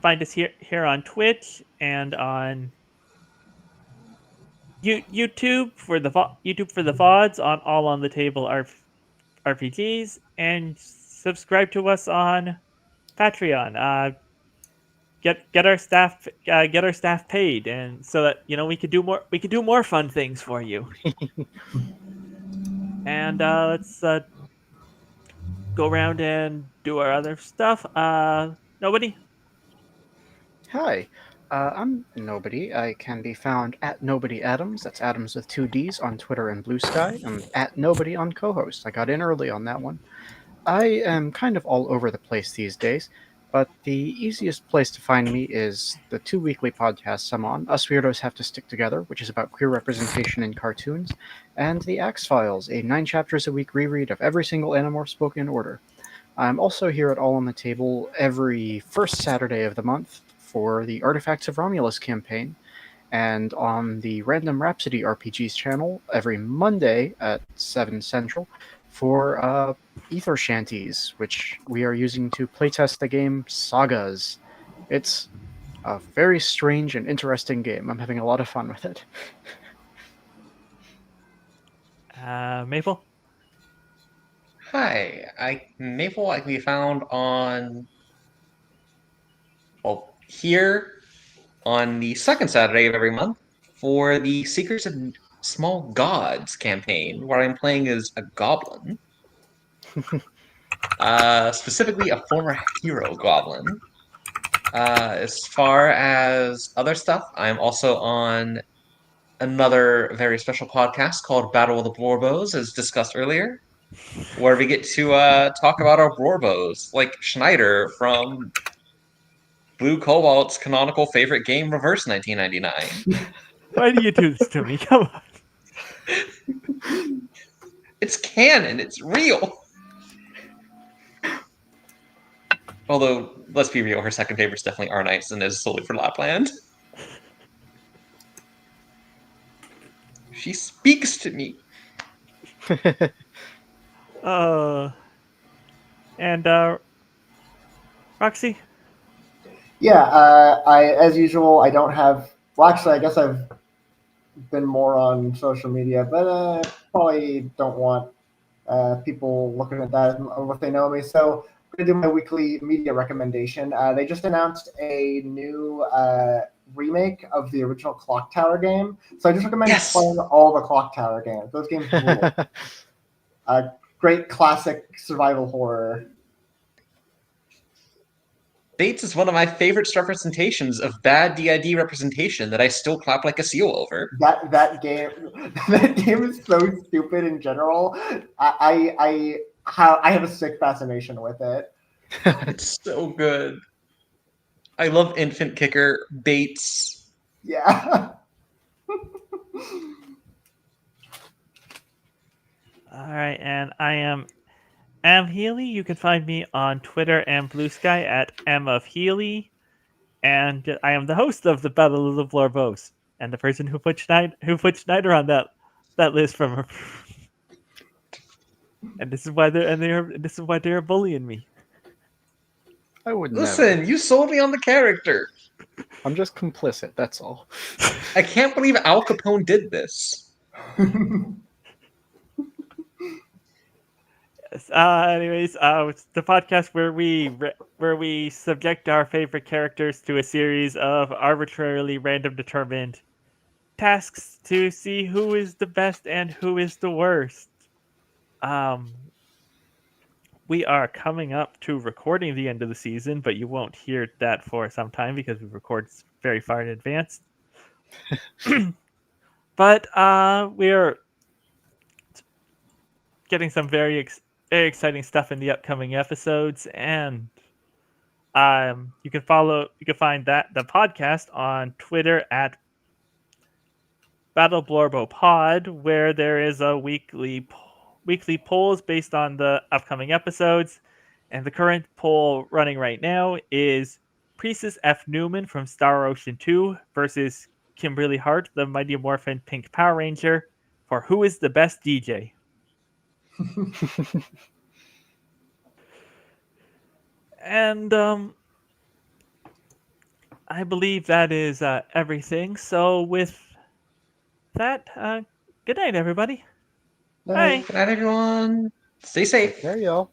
find us here on Twitch and on YouTube for the VODs on All on the Table RPGs, and subscribe to us on Patreon. Get our staff paid, and so that we could do more fun things for you. And let's go around and do our other stuff. Nobody. Hi, I'm Nobody. I can be found at Nobody Adams. That's Adams with 2 Ds on Twitter and Blue Sky, and at Nobody on co-host. I got in early on that one. I am kind of all over the place these days, but the easiest place to find me is the 2 weekly podcasts I'm on. Us Weirdos Have to Stick Together, which is about queer representation in cartoons, and The Axe Files, a 9 chapters a week reread of every single Animorph spoken in order. I'm also here at All on the Table every first Saturday of the month for the Artifacts of Romulus campaign, and on the Random Rhapsody RPGs channel every Monday at 7 Central for Ether Shanties, which we are using to playtest the game Sagas. It's a very strange and interesting game. I'm having a lot of fun with it. Maple. Hi, Maple. I can be found on here on the second Saturday of every month for the Secrets of Small Gods campaign, where I'm playing as a goblin. Specifically a former hero goblin. As far as other stuff, I'm also on another very special podcast called Battle of the Borbos, as discussed earlier, where we get to talk about our Borbos, like Schneider from Blue Cobalt's canonical favorite game, Reverse 1999. Why do you do this to me? Come on. It's canon. It's real. Although, let's be real, her second favorite is definitely Arnites and is solely for Lapland. She speaks to me. And Roxy? Yeah, as usual, I don't have. Well, actually, I guess I've been more on social media, but probably don't want people looking at that if they know me. So I'm gonna do my weekly media recommendation. They just announced a new remake of the original Clock Tower game. So I just recommend Yes! playing all the Clock Tower games. Those games rule. Great classic survival horror. Bates is one of my favorite representations of bad DID representation that I still clap like a seal over. That game is so stupid in general. I have a sick fascination with it. It's so good. I love Infant Kicker, Bates. Yeah. All right, and I am Healy. You can find me on Twitter and Blue Sky at mofhealy, and I am the host of the Battle of the Blorbos, and the person who put Schneider on that list from her. And this is why they're bullying me. I would Listen, never. you sold me on the character. I'm just complicit, that's all. I can't believe Al Capone did this. Anyways, it's the podcast where we subject our favorite characters to a series of arbitrarily random determined tasks to see who is the best and who is the worst. We are coming up to recording the end of the season, but you won't hear that for some time because we record very far in advance. But we're getting some very exciting stuff in the upcoming episodes, and you can find the podcast on Twitter at Battle Blorbo Pod, where there is a weekly polls based on the upcoming episodes, and the current poll running right now is Priestess F. Newman from Star Ocean 2 versus Kimberly Hart, the Mighty Morphin Pink Power Ranger, for who is the best DJ. And I believe that is everything. So with that, good night, everybody. Bye. Good night, everyone. Stay safe. There y'all.